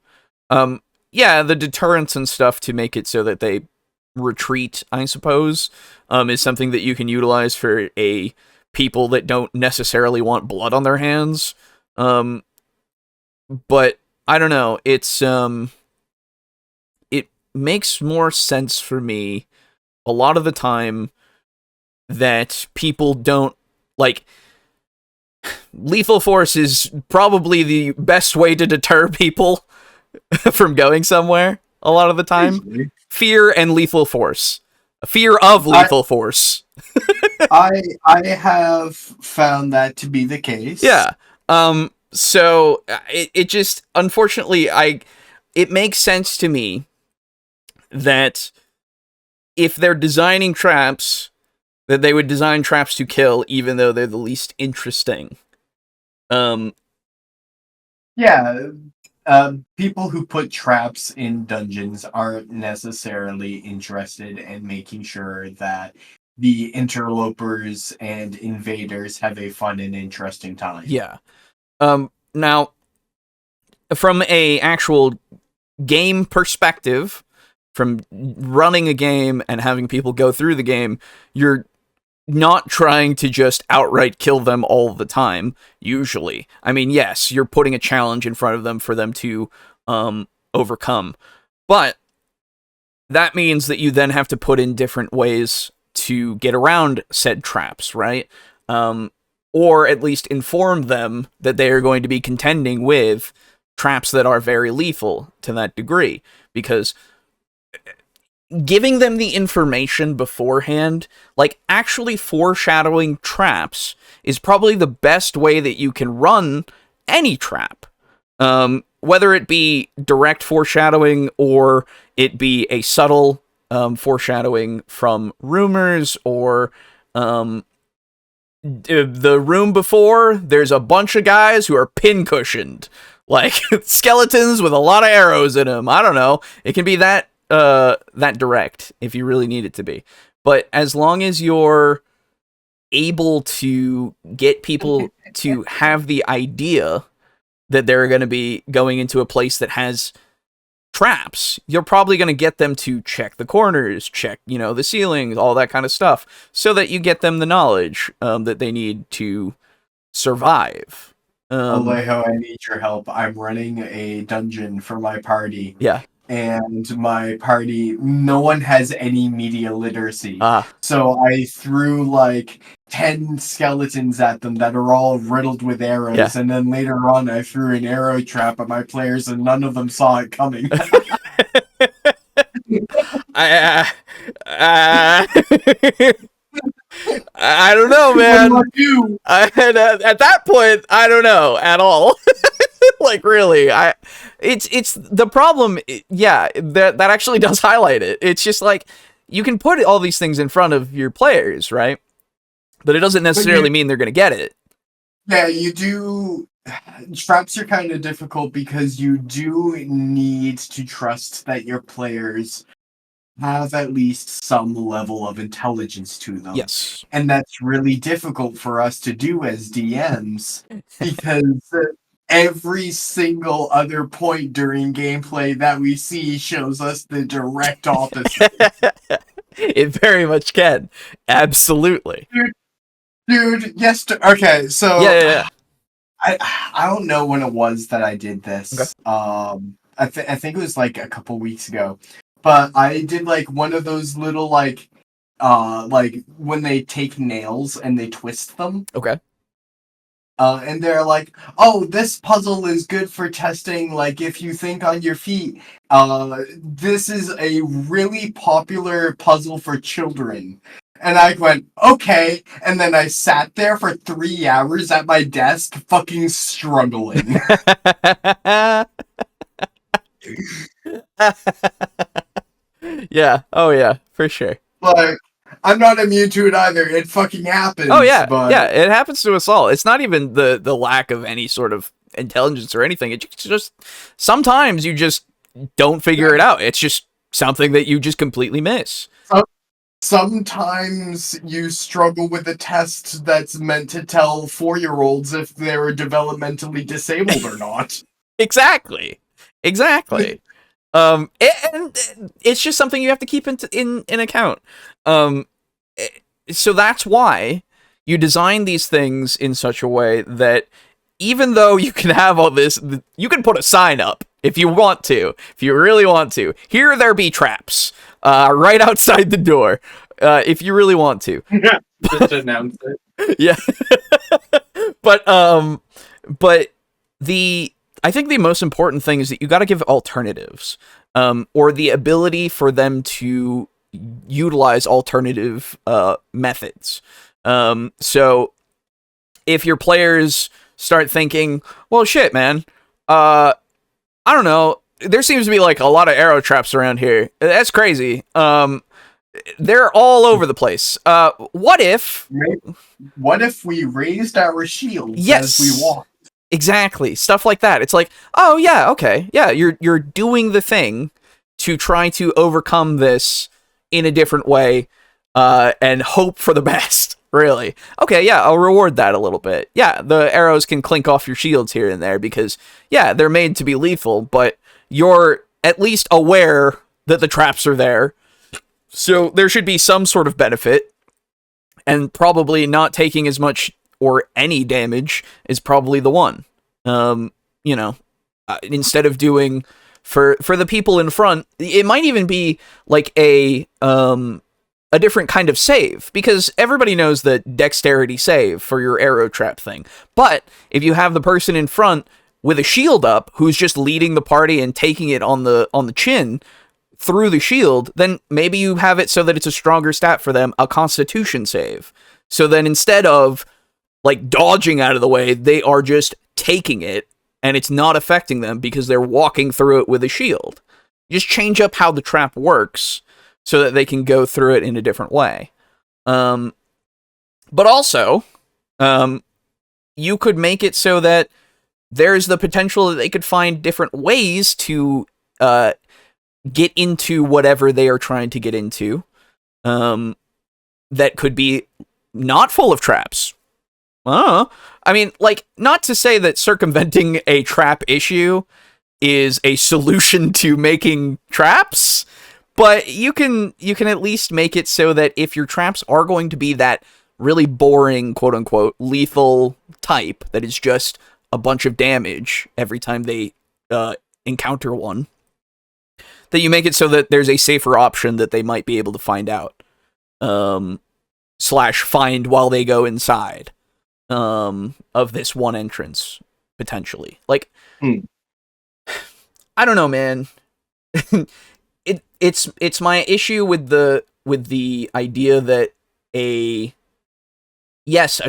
Yeah, the deterrence and stuff to make it so that they retreat, I suppose, is something that you can utilize for people that don't necessarily want blood on their hands. But I don't know, it makes more sense for me a lot of the time that people don't like. Lethal force is probably the best way to deter people from going somewhere a lot of the time. Fear and lethal force. Fear of lethal force. I have found that to be the case. Yeah. So it just, unfortunately, it makes sense to me that if they're designing traps, that they would design traps to kill, even though they're the least interesting. People who put traps in dungeons aren't necessarily interested in making sure that the interlopers and invaders have a fun and interesting time. Yeah. Now, from a actual game perspective, from running a game and having people go through the game, you're not trying to just outright kill them all the time, usually. I mean, yes, you're putting a challenge in front of them for them to overcome. But that means that you then have to put in different ways to get around said traps, right? Or at least inform them that they are going to be contending with traps that are very lethal to that degree. Because giving them the information beforehand, like actually foreshadowing traps, is probably the best way that you can run any trap. Whether it be direct foreshadowing or it be a subtle foreshadowing from rumors, or the room before, there's a bunch of guys who are pin-cushioned, like skeletons with a lot of arrows in them. I don't know. It can be that direct if you really need it to be. But as long as you're able to get people to have the idea that they're going to be going into a place that has traps, you're probably going to get them to check the corners, check, the ceilings, all that kind of stuff, so that you get them the knowledge that they need to survive. Alejo, I need your help. I'm running a dungeon for my party. Yeah. And my party, no one has any media literacy. So I threw like 10 skeletons at them that are all riddled with arrows. Yeah. And then later on, I threw an arrow trap at my players and none of them saw it coming. I don't know, man. At that point, I don't know at all. Like, really, it's the problem. Yeah, that actually does highlight it. It's just like, you can put all these things in front of your players, right? But it doesn't necessarily mean they're going to get it. Yeah, you do. Traps are kind of difficult because you do need to trust that your players have at least some level of intelligence to them. Yes. And that's really difficult for us to do as DMs because every single other point during gameplay that we see shows us the direct opposite. It very much can. Absolutely. Dude, yes. Okay, so yeah. I don't know when it was that I did this. Okay. I think it was like a couple weeks ago. But I did like one of those little like when they take nails and they twist them. Okay. And they're like, oh, this puzzle is good for testing, like, if you think on your feet. This is a really popular puzzle for children. And I went, okay. And then I sat there for 3 hours at my desk, fucking struggling. Yeah. Oh, yeah. For sure. Like, I'm not immune to it either. It fucking happens. Oh, yeah. But... Yeah, it happens to us all. It's not even the lack of any sort of intelligence or anything. It's just sometimes you just don't figure it out. It's just something that you just completely miss. Sometimes you struggle with a test that's meant to tell 4-year-olds if they're developmentally disabled or not. Exactly. And it's just something you have to keep in account. So that's why you design these things in such a way that even though you can have all this, you can put a sign up if you want to, if you really want to. Here there be traps, right outside the door, if you really want to. Just announce it. Yeah. But I think the most important thing is that you got to give alternatives, or the ability for them to utilize alternative methods. So if your players start thinking, well, shit, man, I don't know, there seems to be like a lot of arrow traps around here. That's crazy. They're all over the place. What if we raised our shields as we walked? Exactly. Stuff like that. It's like, oh yeah, okay. Yeah, you're doing the thing to try to overcome this in a different way. and hope for the best. Really? Okay, yeah, I'll reward that a little bit. Yeah, the arrows can clink off your shields here and there because, yeah, they're made to be lethal, but you're at least aware that the traps are there. So there should be some sort of benefit, and probably not taking as much or any damage is probably the one. Instead of doing for the people in front, it might even be like a different kind of save, because everybody knows that dexterity save for your arrow trap thing. But if you have the person in front with a shield up who's just leading the party and taking it on the chin through the shield, then maybe you have it so that it's a stronger stat for them, a constitution save. So then instead of like dodging out of the way, they are just taking it and it's not affecting them because they're walking through it with a shield. Just change up how the trap works so that they can go through it in a different way. But also, you could make it so that there's the potential that they could find different ways to get into whatever they are trying to get into. That could be not full of traps. I mean, like, not to say that circumventing a trap issue is a solution to making traps, but you can at least make it so that if your traps are going to be that really boring, quote unquote, lethal type that is just a bunch of damage every time they encounter one, that you make it so that there's a safer option that they might be able to find out, / find while they go inside of this one entrance, potentially. Like, I don't know, man. It's my issue with the idea that a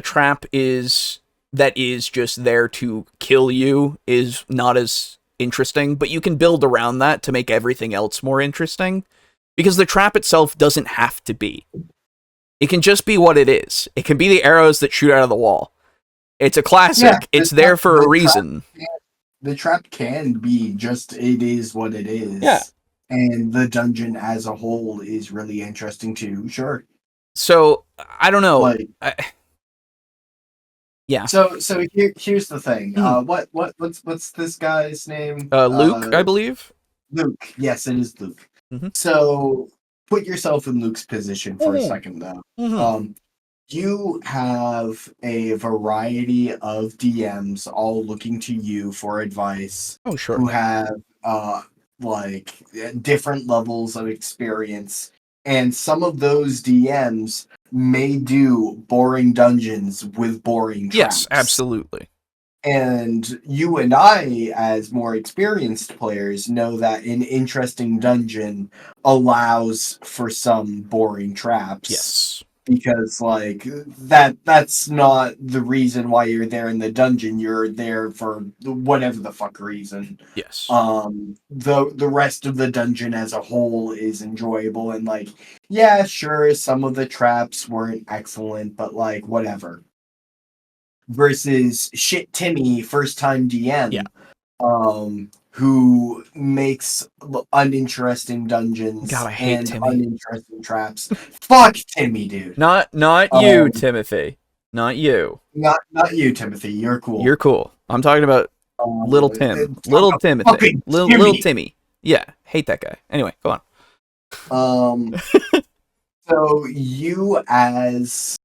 trap is just there to kill you is not as interesting, but you can build around that to make everything else more interesting, because the trap itself doesn't have to be. It can just be what it is. It can be the arrows that shoot out of the wall. It's a classic. Yeah, it's there for a reason. The trap can be just, it is what it is. Yeah. And the dungeon as a whole is really interesting too. Sure. So, I don't know. Yeah. So here's the thing. What's this guy's name? Luke, I believe. Luke. Yes, it is Luke. Mm-hmm. So put yourself in Luke's position for a second, though. Mm-hmm. You have a variety of DMs all looking to you for advice. Oh, sure. Who have different levels of experience, and some of those DMs may do boring dungeons with boring traps. Yes, absolutely. And you and I, as more experienced players, know that an interesting dungeon allows for some boring traps. Yes. Because, that's not the reason why you're there in the dungeon. You're there for whatever the fuck reason. Yes. The rest of the dungeon as a whole is enjoyable, and, yeah, sure, some of the traps weren't excellent, but, whatever. Versus Shit Timmy, first-time DM. Yeah. Who makes uninteresting dungeons God, I hate and Timmy. uninteresting traps. Fuck Timmy, dude. Not you, Timothy. Not you. Not you, Timothy. You're cool. You're cool. I'm talking about little Tim. Little Timothy. Little Timmy. Yeah, hate that guy. Anyway, go on. So you as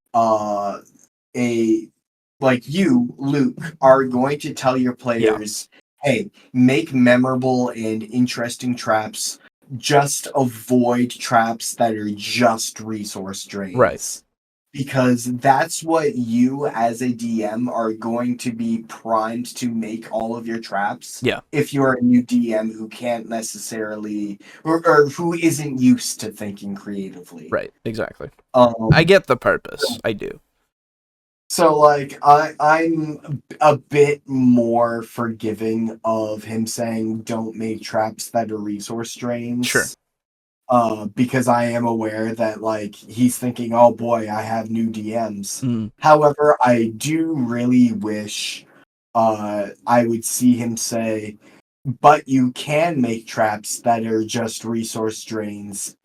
you, Luke, are going to tell your players, hey, make memorable and interesting traps. Just avoid traps that are just resource drains. Right. Because that's what you, as a DM, are going to be primed to make all of your traps. Yeah. If you're a new DM who can't necessarily, or who isn't used to thinking creatively. Right, exactly. I get the purpose. I do. So, I'm a bit more forgiving of him saying don't make traps that are resource drains. Sure. Because I am aware that, he's thinking, oh boy, I have new DMs. Mm. However, I do really wish I would see him say, but you can make traps that are just resource drains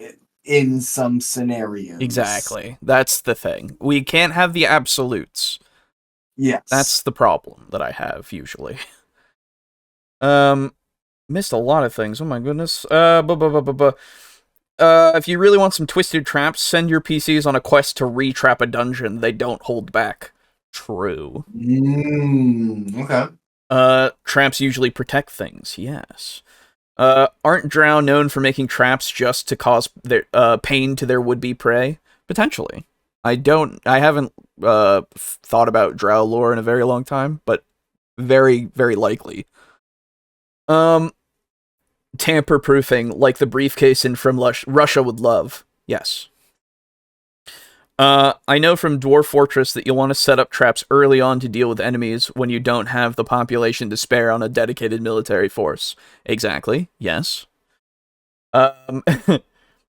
in some scenarios. Exactly. That's the thing. We can't have the absolutes. Yes. That's the problem that I have usually. Missed a lot of things. Oh my goodness. If you really want some twisted traps, send your PCs on a quest to re-trap a dungeon. They don't hold back. True. Okay. Traps usually protect things, yes. Aren't drow known for making traps just to cause their pain to their would-be prey? Potentially. I haven't thought about drow lore in a very long time, but very, very likely. Tamper-proofing, like the briefcase in From Russia Would Love. Yes. I know from Dwarf Fortress that you'll want to set up traps early on to deal with enemies when you don't have the population to spare on a dedicated military force. Exactly, yes.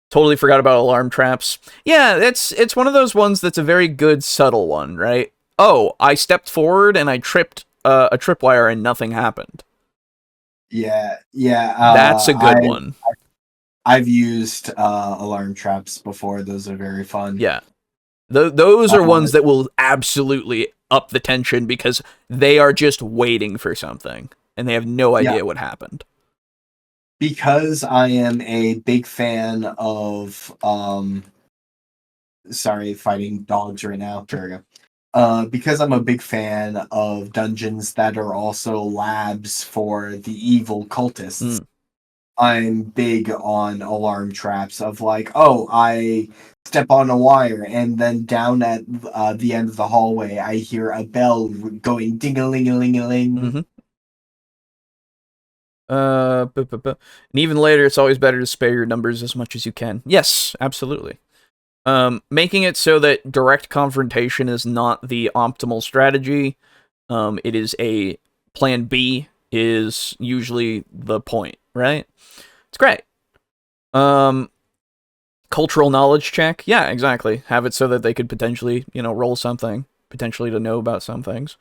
Totally forgot about alarm traps. Yeah, it's one of those ones that's a very good subtle one, right? Oh, I stepped forward and I tripped a tripwire and nothing happened. Yeah. That's a good one. I've used alarm traps before. Those are very fun. Yeah. Those are ones that will absolutely up the tension because they are just waiting for something and they have no idea what happened. Because I am a big fan of fighting dogs right now. There we go. Because I'm a big fan of dungeons that are also labs for the evil cultists. I'm big on alarm traps of like, oh, I step on a wire and then down at the end of the hallway I hear a bell going ding-a-ling-a-ling-a-ling. And even later, it's always better to spare your numbers as much as you can. Yes, absolutely. Making it so that direct confrontation is not the optimal strategy. It is a plan B is usually the point, right? It's great. Cultural knowledge check. Yeah, exactly. Have it so that they could potentially, roll something, potentially to know about some things.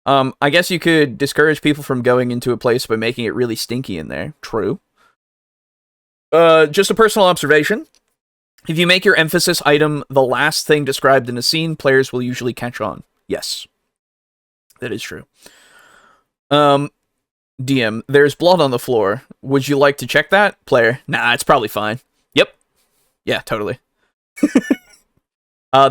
I guess you could discourage people from going into a place by making it really stinky in there. True. Just a personal observation. If you make your emphasis item the last thing described in a scene, players will usually catch on. Yes. That is true. DM, there's blood on the floor. Would you like to check that? Player, nah, it's probably fine. Yep. Yeah, totally. I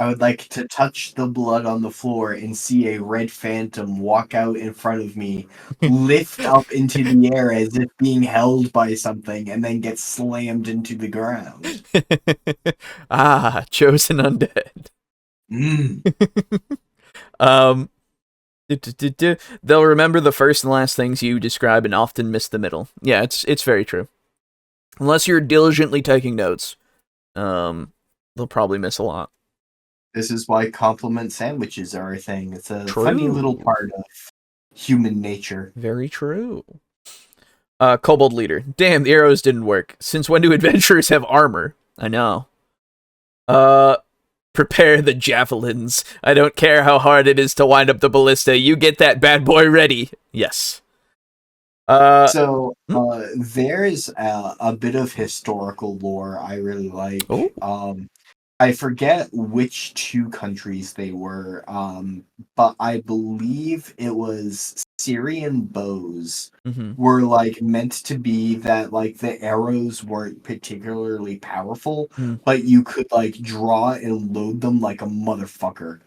would like to touch the blood on the floor and see a red phantom walk out in front of me, lift up into the air as if being held by something, and then get slammed into the ground. Chosen undead. They'll remember the first and last things you describe and often miss the middle. Yeah, it's very true. Unless you're diligently taking notes, they'll probably miss a lot. This is why compliment sandwiches are a thing. It's a funny little part of human nature. Very true. Kobold leader. Damn, the arrows didn't work. Since when do adventurers have armor? I know. Prepare the javelins. I don't care how hard it is to wind up the ballista. You get that bad boy ready. Yes. There's a bit of historical lore I really like. I forget which two countries they were, but I believe it was Syrian bows were meant to be that the arrows weren't particularly powerful, but you could draw and load them like a motherfucker.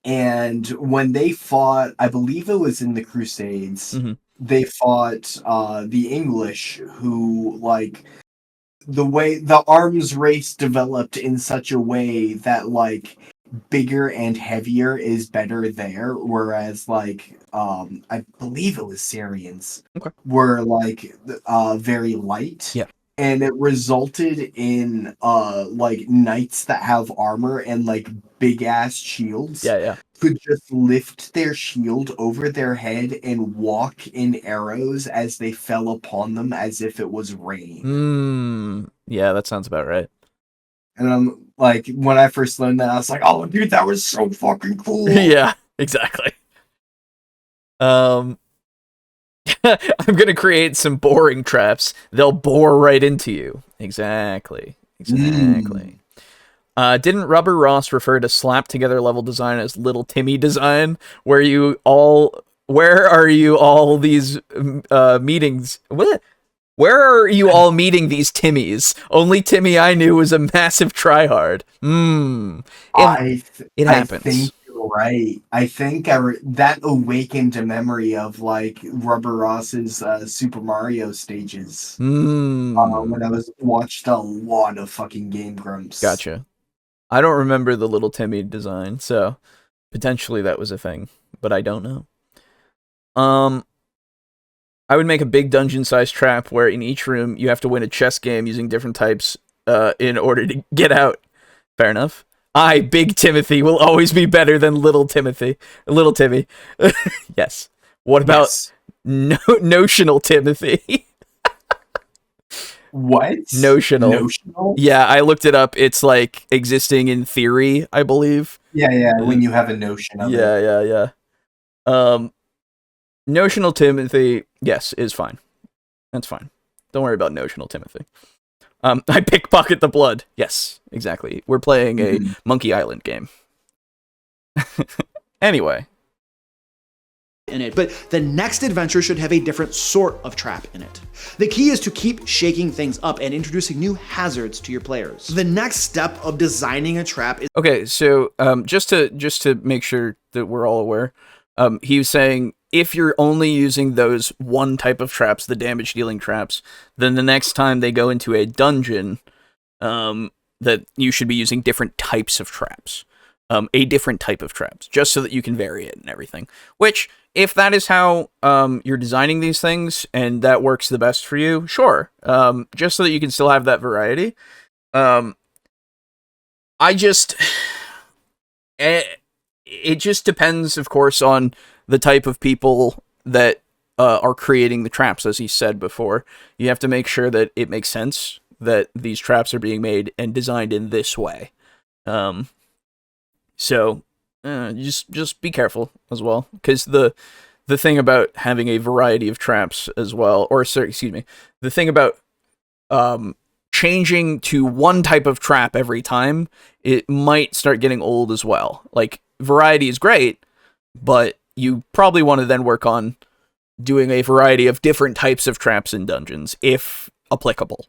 And when they fought, I believe it was in the Crusades, they fought the English, who the way the arms race developed in such a way that bigger and heavier is better there, whereas I believe it was Syrians were very light. Yeah. And it resulted in knights that have armor and big ass shields. Yeah. Could just lift their shield over their head and walk in arrows as they fell upon them as if it was rain. Yeah, that sounds about right. And I'm when I first learned that, I was like, oh, dude, that was so fucking cool. Yeah, exactly. I'm gonna create some boring traps. They'll bore right into you. Exactly. Didn't Rubber Ross refer to slap together level design as Little Timmy design? Where are you all these meetings? What? Where are you all meeting these Timmies? Only Timmy I knew was a massive tryhard. It happens. I think you're right. I think that awakened a memory of like Rubber Ross's Super Mario stages. When I watched a lot of fucking Game Grumps. Gotcha. I don't remember the Little Timmy design, so potentially that was a thing, but I don't know. I would make a big dungeon-sized trap where in each room you have to win a chess game using different types in order to get out. Fair enough. Big Timothy will always be better than Little Timothy. Little Timmy. Yes. What about Notional Timothy? What? Notional? Yeah, I looked it up. It's like existing in theory, I believe. Yeah, when you have a notion of it. Yeah. Notional Timothy, yes, is fine. That's fine. Don't worry about Notional Timothy. I pickpocket the blood. Yes, exactly. We're playing a Monkey Island game. Anyway. In it, but the next adventure should have a different sort of trap in it. The key is to keep shaking things up and introducing new hazards to your players. The next step of designing a trap is... Okay, so just to make sure that we're all aware, he was saying if you're only using those one type of traps, the damage dealing traps, then the next time they go into a dungeon, that you should be using different types of traps. A different type of traps, just so that you can vary it and everything. Which, if that is how you're designing these things, and that works the best for you, sure. Just so that you can still have that variety. It just depends, of course, on the type of people that are creating the traps, as he said before. You have to make sure that it makes sense that these traps are being made and designed in this way. So, just be careful as well, because the thing about having a variety of traps as well, the thing about changing to one type of trap every time, it might start getting old as well. Like, variety is great, but you probably want to then work on doing a variety of different types of traps in dungeons, if applicable.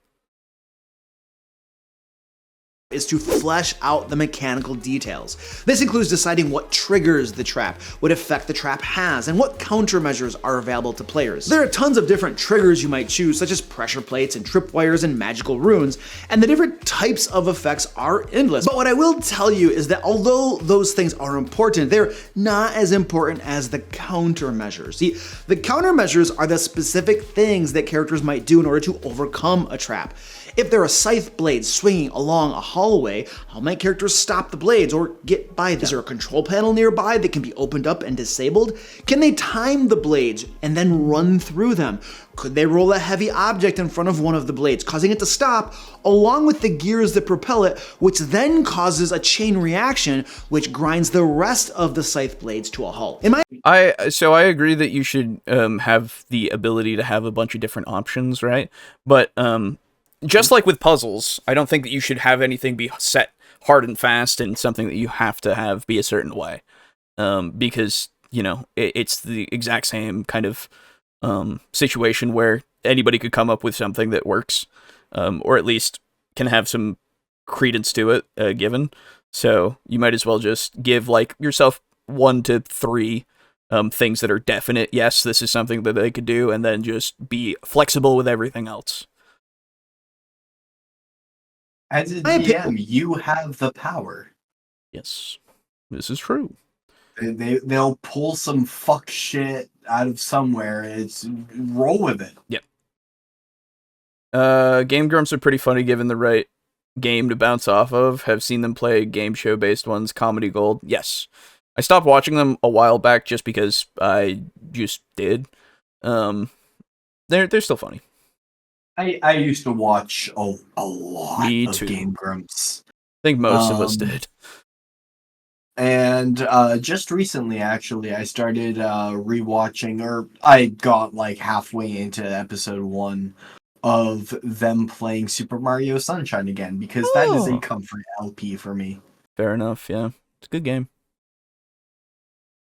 Is to flesh out the mechanical details. This includes deciding what triggers the trap, what effect the trap has, and what countermeasures are available to players. There are tons of different triggers you might choose, such as pressure plates and tripwires and magical runes, and the different types of effects are endless. But what I will tell you is that although those things are important, they're not as important as the countermeasures. See, the countermeasures are the specific things that characters might do in order to overcome a trap. If there are scythe blades swinging along a hallway, how might characters stop the blades or get by them? Is there a control panel nearby that can be opened up and disabled? Can they time the blades and then run through them? Could they roll a heavy object in front of one of the blades, causing it to stop, along with the gears that propel it, which then causes a chain reaction, which grinds the rest of the scythe blades to a halt? I agree that you should have the ability to have a bunch of different options, right? But just like with puzzles, I don't think that you should have anything be set hard and fast and something that you have to have be a certain way. Because, it's the exact same kind of situation where anybody could come up with something that works, or at least can have some credence to it given. So you might as well just give yourself 1 to 3 things that are definite. Yes, this is something that they could do, and then just be flexible with everything else. As a DM, you have the power. Yes, this is true. They'll pull some fuck shit out of somewhere. It's roll with it. Yep. Game Grumps are pretty funny given the right game to bounce off of. Have seen them play game show based ones, Comedy Gold. Yes. I stopped watching them a while back just because I just did. They're still funny. I used to watch a lot Me of too. Game Grumps. I think most of us did. And And just recently, actually, I started rewatching, or I got like halfway into episode 1 of them playing Super Mario Sunshine again, because that is a comfort LP for me. Fair enough, yeah. It's a good game.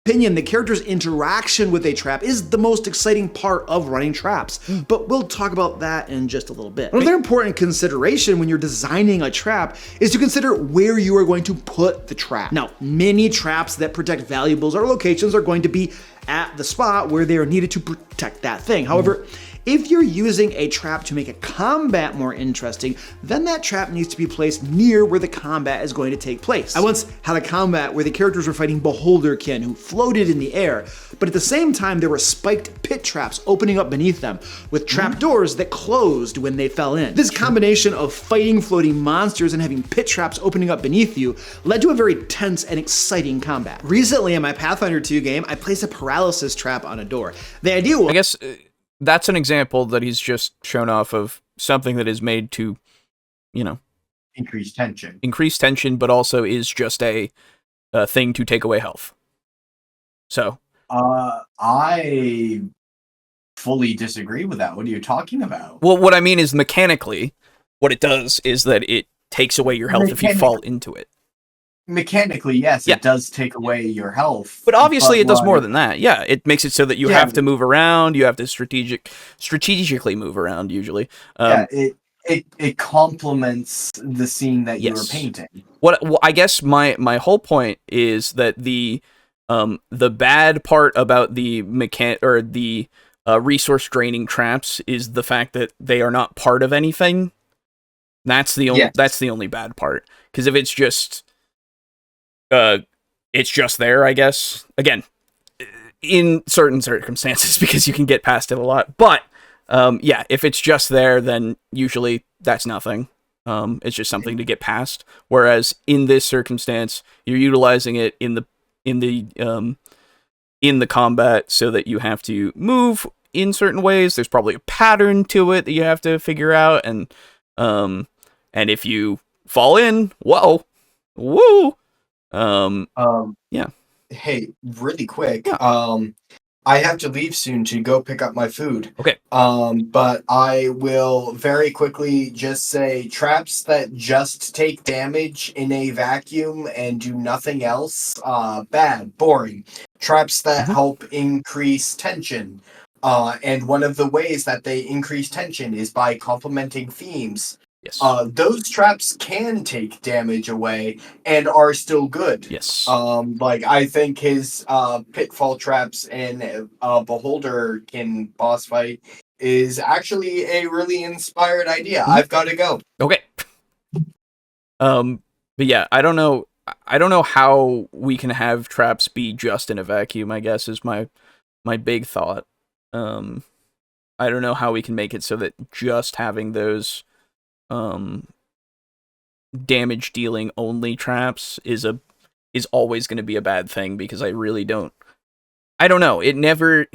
Opinion, the character's interaction with a trap is the most exciting part of running traps, but we'll talk about that in just a little bit. Another important consideration when you're designing a trap is to consider where you are going to put the trap. Now, many traps that protect valuables or locations are going to be at the spot where they are needed to protect that thing. However, if you're using a trap to make a combat more interesting, then that trap needs to be placed near where the combat is going to take place. I once had a combat where the characters were fighting Beholderkin, who floated in the air, but at the same time there were spiked pit traps opening up beneath them, with trap doors that closed when they fell in. This combination of fighting floating monsters and having pit traps opening up beneath you led to a very tense and exciting combat. Recently in my Pathfinder 2 game, I placed a paralysis trap on a door. The idea was— I guess that's an example that he's just shown off of something that is made to, you know, increase tension. Increase tension, but also is just a thing to take away health. So, I fully disagree with that. What are you talking about? Well, what I mean is mechanically, what it does is that it takes away your health if you fall into it. Mechanically, yes, it does take away your health. But obviously it does more than that. Yeah, it makes it so that you have to move around, you have to strategically move around usually. It complements the scene that you were painting. Well, I guess my whole point is that the bad part about the resource draining traps is the fact that they are not part of anything. That's the only bad part. Because if it's just there, I guess. Again, in certain circumstances, because you can get past it a lot. But, yeah, if it's just there, then usually that's nothing. It's just something to get past. Whereas in this circumstance, you're utilizing it in the combat so that you have to move in certain ways. There's probably a pattern to it that you have to figure out. And if you fall in, whoa, woo. Yeah. Hey, really quick. Yeah. I have to leave soon to go pick up my food. Okay. But I will very quickly just say traps that just take damage in a vacuum and do nothing else, bad, boring. Traps that help increase tension. And one of the ways that they increase tension is by complementing themes. Yes. Those traps can take damage away and are still good. Yes. Like I think his pitfall traps in Beholderkin boss fight is actually a really inspired idea. I've got to go. Okay. But yeah, I don't know how we can have traps be just in a vacuum, I guess, is my big thought. I don't know how we can make it so that just having those damage dealing only traps is always going to be a bad thing, because I don't know. It never,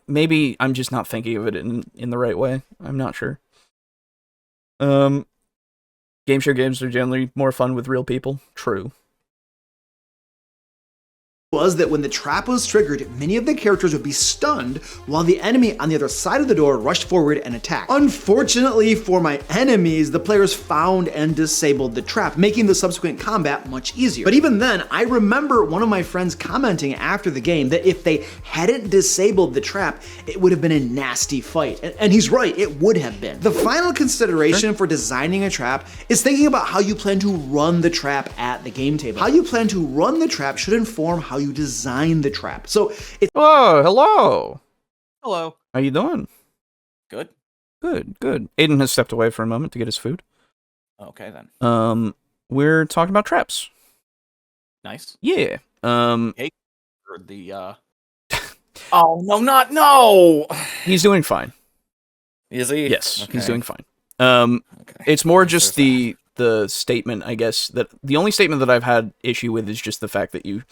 maybe I'm just not thinking of it in the right way. I'm not sure. Game show games are generally more fun with real people. True. Was that when the trap was triggered, many of the characters would be stunned while the enemy on the other side of the door rushed forward and attacked. Unfortunately for my enemies, the players found and disabled the trap, making the subsequent combat much easier. But even then, I remember one of my friends commenting after the game that if they hadn't disabled the trap, it would have been a nasty fight. And he's right, it would have been. The final consideration for designing a trap is thinking about how you plan to run the trap at the game table. How you plan to run the trap should inform how you design the trap. So it's— Oh, hello. Hello. How you doing? Good. Good. Aiden has stepped away for a moment to get his food. Okay then. We're talking about traps. Nice. Yeah. Hey, for the Oh no! He's doing fine. Is he? Yes, okay. He's doing fine. Okay. It's more just the statement, I guess, that the only statement that I've had issue with is just the fact that you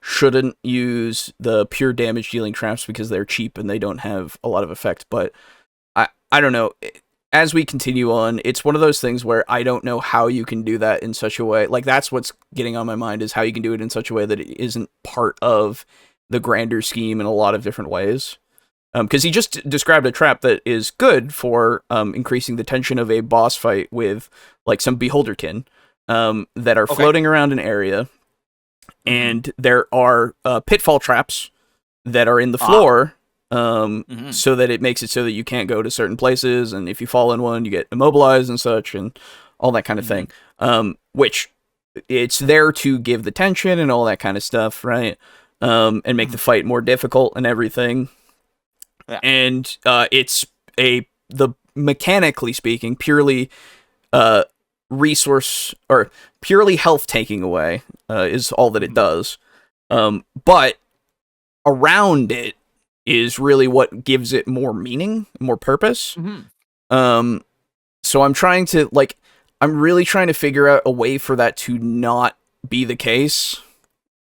shouldn't use the pure damage dealing traps because they're cheap and they don't have a lot of effect. But I don't know. as we continue on, it's one of those things where I don't know how you can do that in such a way. Like, that's what's getting on my mind, is how you can do it in such a way that it isn't part of the grander scheme in a lot of different ways. Because he just described a trap that is good for increasing the tension of a boss fight with, like, some beholderkin that are floating around an area. And there are pitfall traps that are in the floor, so that it makes it so that you can't go to certain places, and if you fall in one, you get immobilized and such, and all that kind of thing. Which, it's there to give the tension and all that kind of stuff, right? And make the fight more difficult and everything. Yeah. And it's mechanically speaking, purely resource, or purely health taking away, is all that it does. But around it is really what gives it more meaning, more purpose. So I'm trying to, like, I'm really trying to figure out a way for that to not be the case,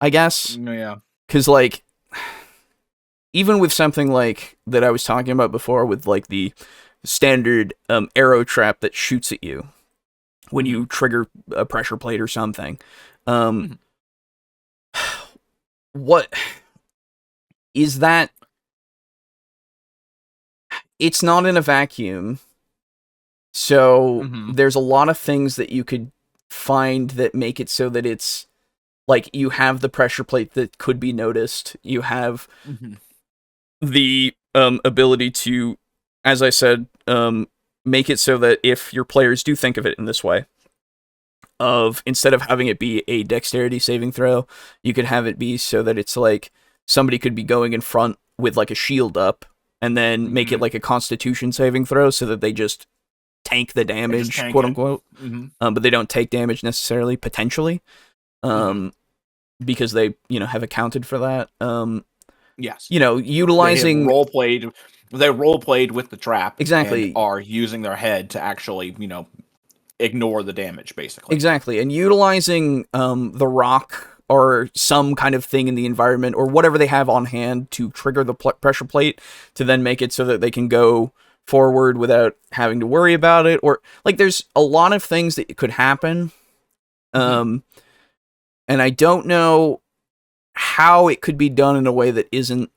I guess. Yeah. Because, like, even with something like that I was talking about before, with, like, the standard arrow trap that shoots at you when you trigger a pressure plate or something. What is that? It's not in a vacuum. So there's a lot of things that you could find that make it so that it's like you have the pressure plate that could be noticed. You have the ability to, as I said, make it so that if your players do think of it in this way, of instead of having it be a dexterity saving throw, you could have it be so that it's like somebody could be going in front with like a shield up, and then make it like a constitution saving throw so that they just tank the damage, quote unquote. But they don't take damage necessarily, potentially. Because they, have accounted for that. Yes. Utilizing they role played with the trap. Exactly. And are using their head to actually, ignore the damage, basically. Exactly. And utilizing the rock or some kind of thing in the environment, or whatever they have on hand to trigger the pressure plate, to then make it so that they can go forward without having to worry about it. Or, like, there's a lot of things that could happen. And I don't know how it could be done in a way that isn't,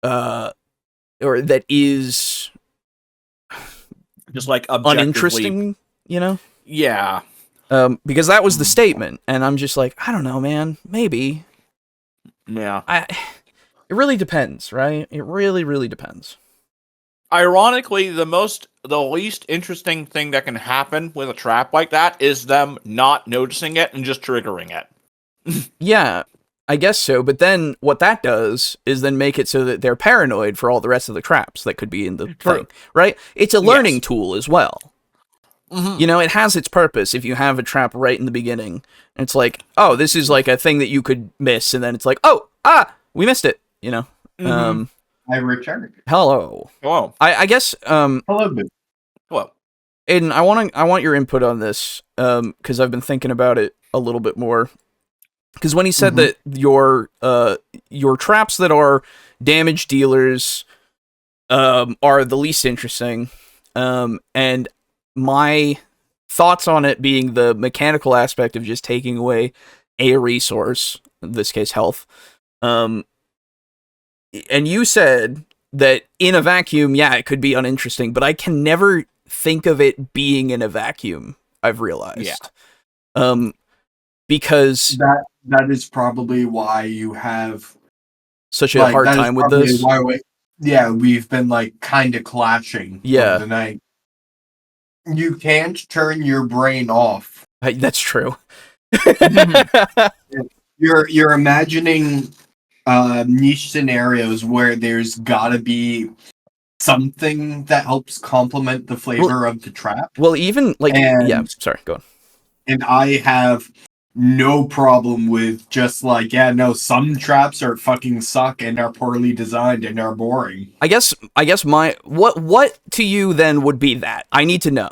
or that is just like uninteresting, Yeah. Because that was the statement, and I'm just like, I don't know, man. Maybe. Yeah. It really depends, right? It really, really depends. Ironically, the least interesting thing that can happen with a trap like that is them not noticing it and just triggering it. Yeah, I guess so. But then what that does is then make it so that they're paranoid for all the rest of the traps that could be in the thing, right? It's a learning tool as well. It has its purpose. If you have a trap right in the beginning, and it's like, oh, this is like a thing that you could miss, and then it's like, we missed it, Hi, Richard. Hello. Hello. I guess, Hello, Boo. Hello. Aiden, I want your input on this, because I've been thinking about it a little bit more. Because when he said that your traps that are damage dealers are the least interesting, and my thoughts on it being the mechanical aspect of just taking away a resource, in this case health, and you said that in a vacuum, yeah, it could be uninteresting, but I can never think of it being in a vacuum, I've realized. Yeah. Because that is probably why you have such a hard time with this. We've been like kind of clashing over the night. You can't turn your brain off. That's true. You're imagining niche scenarios where there's gotta be something that helps complement the flavor of the trap. Well, even like, sorry, go on. And I have no problem with just like, some traps are fucking suck and are poorly designed and are boring. I guess my what to you then would be that? I need to know.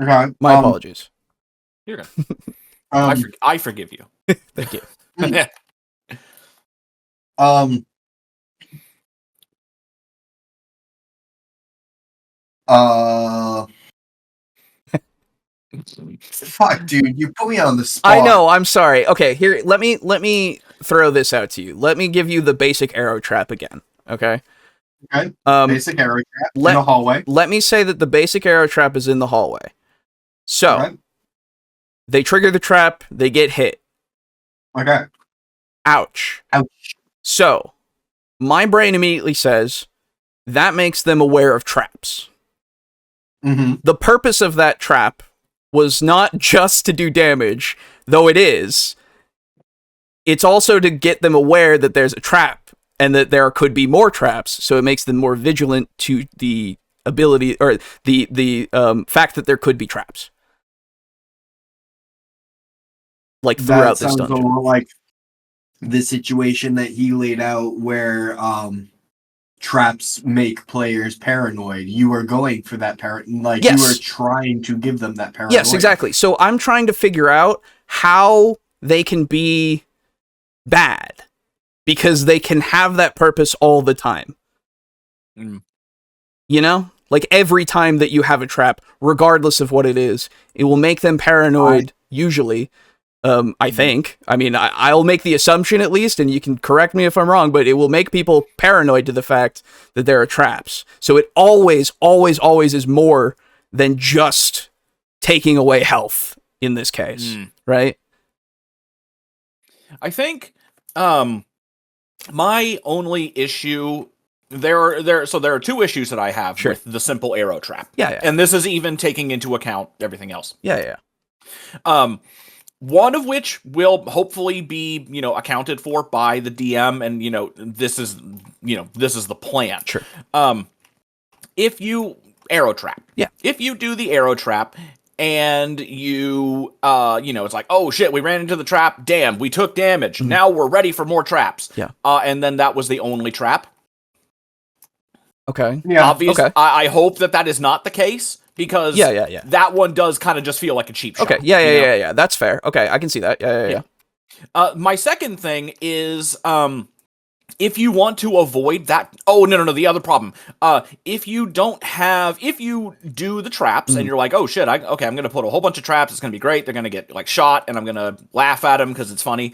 Okay. My apologies. You're good. I forgive you. Thank you. Fuck, dude, you put me on the spot. I know, I'm sorry. Okay, here, let me throw this out to you. Let me give you the basic arrow trap again, okay? Okay, basic arrow trap in the hallway. Let me say that the basic arrow trap is in the hallway. So, they trigger the trap, they get hit. Okay. Ouch. Ouch. So, my brain immediately says, that makes them aware of traps. Mm-hmm. The purpose of that trap was not just to do damage, though it is. It's also to get them aware that there's a trap and that there could be more traps, so it makes them more vigilant to the ability or the fact that there could be traps. Like throughout this dungeon. More like the situation that he laid out where traps make players paranoid. You are going for that you are trying to give them that paranoia. Yes, exactly. So I'm trying to figure out how they can be bad because they can have that purpose all the time. Mm. You know? Like every time that you have a trap, regardless of what it is, it will make them paranoid, usually. I think. I mean, I'll make the assumption at least, and you can correct me if I'm wrong, but it will make people paranoid to the fact that there are traps. So it always, always, always is more than just taking away health in this case, right? I think my only issue there are two issues that I have with the simple arrow trap. Yeah. And this is even taking into account everything else. Yeah. One of which will hopefully be, accounted for by the DM, and this is the plan. Sure. If you arrow trap. Yeah. If you do the arrow trap and you it's like, oh shit, we ran into the trap, damn, we took damage. Mm-hmm. Now we're ready for more traps. Yeah. And then that was the only trap. Okay. Yeah. Obviously, okay. I hope that is not the case. Because that one does kind of just feel like a cheap shot. Okay, yeah. That's fair. Okay, I can see that. Yeah. My second thing is, if you want to avoid that... Oh, no, the other problem. If you do the traps, and you're like, oh shit, I'm going to put a whole bunch of traps, it's going to be great, they're going to get, shot, and I'm going to laugh at them because it's funny.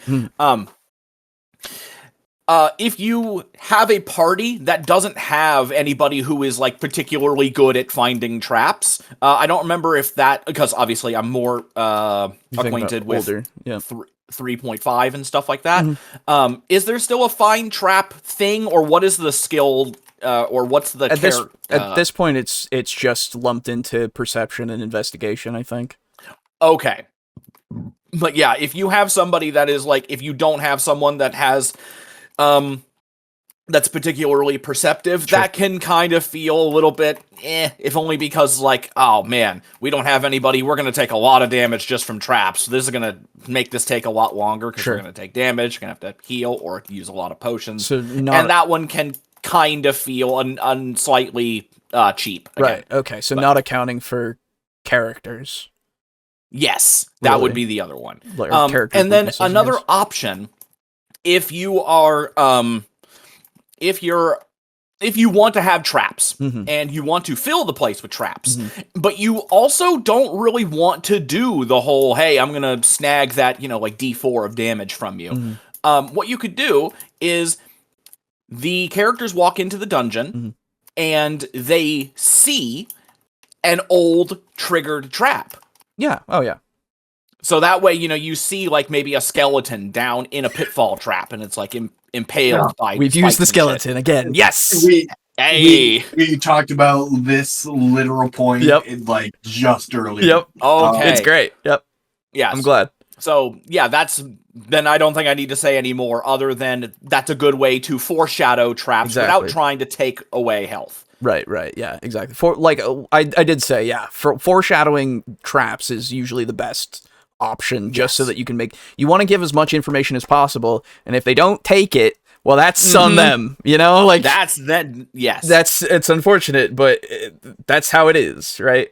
If you have a party that doesn't have anybody who is particularly good at finding traps, I don't remember if that, because obviously I'm more acquainted with 3.5 and stuff like that. Is there still a find trap thing, or what is the skill, or what's the at this point? It's just lumped into perception and investigation, I think. Okay, but yeah, if you have somebody that is if you don't have someone that has that's particularly perceptive, that can kind of feel a little bit if only because oh man, we don't have anybody, we're going to take a lot of damage just from traps. This is going to make this take a lot longer because we're going to take damage, going to have to heal or use a lot of potions. So and that one can kind of feel slightly cheap. Again. Right, okay, so not accounting for characters. That would be the other one. And then another option, if you are, if you want to have traps and you want to fill the place with traps, but you also don't really want to do the whole, hey, I'm going to snag that, D4 of damage from you. What you could do is the characters walk into the dungeon and they see an old triggered trap. Yeah. Oh, yeah. So that way, you see maybe a skeleton down in a pitfall trap, and it's impaled by. We've used the skeleton again. Yes. We talked about this literal point just earlier. Yep. Okay. It's great. Yep. Yeah. I'm glad. So yeah, then I don't think I need to say any more other than that's a good way to foreshadow traps without trying to take away health. Right, yeah, exactly. I did say, foreshadowing traps is usually the best option, just so that you want to give as much information as possible, and if they don't take it, well, that's on them, that's that. Yes, it's unfortunate, but that's how it is, right?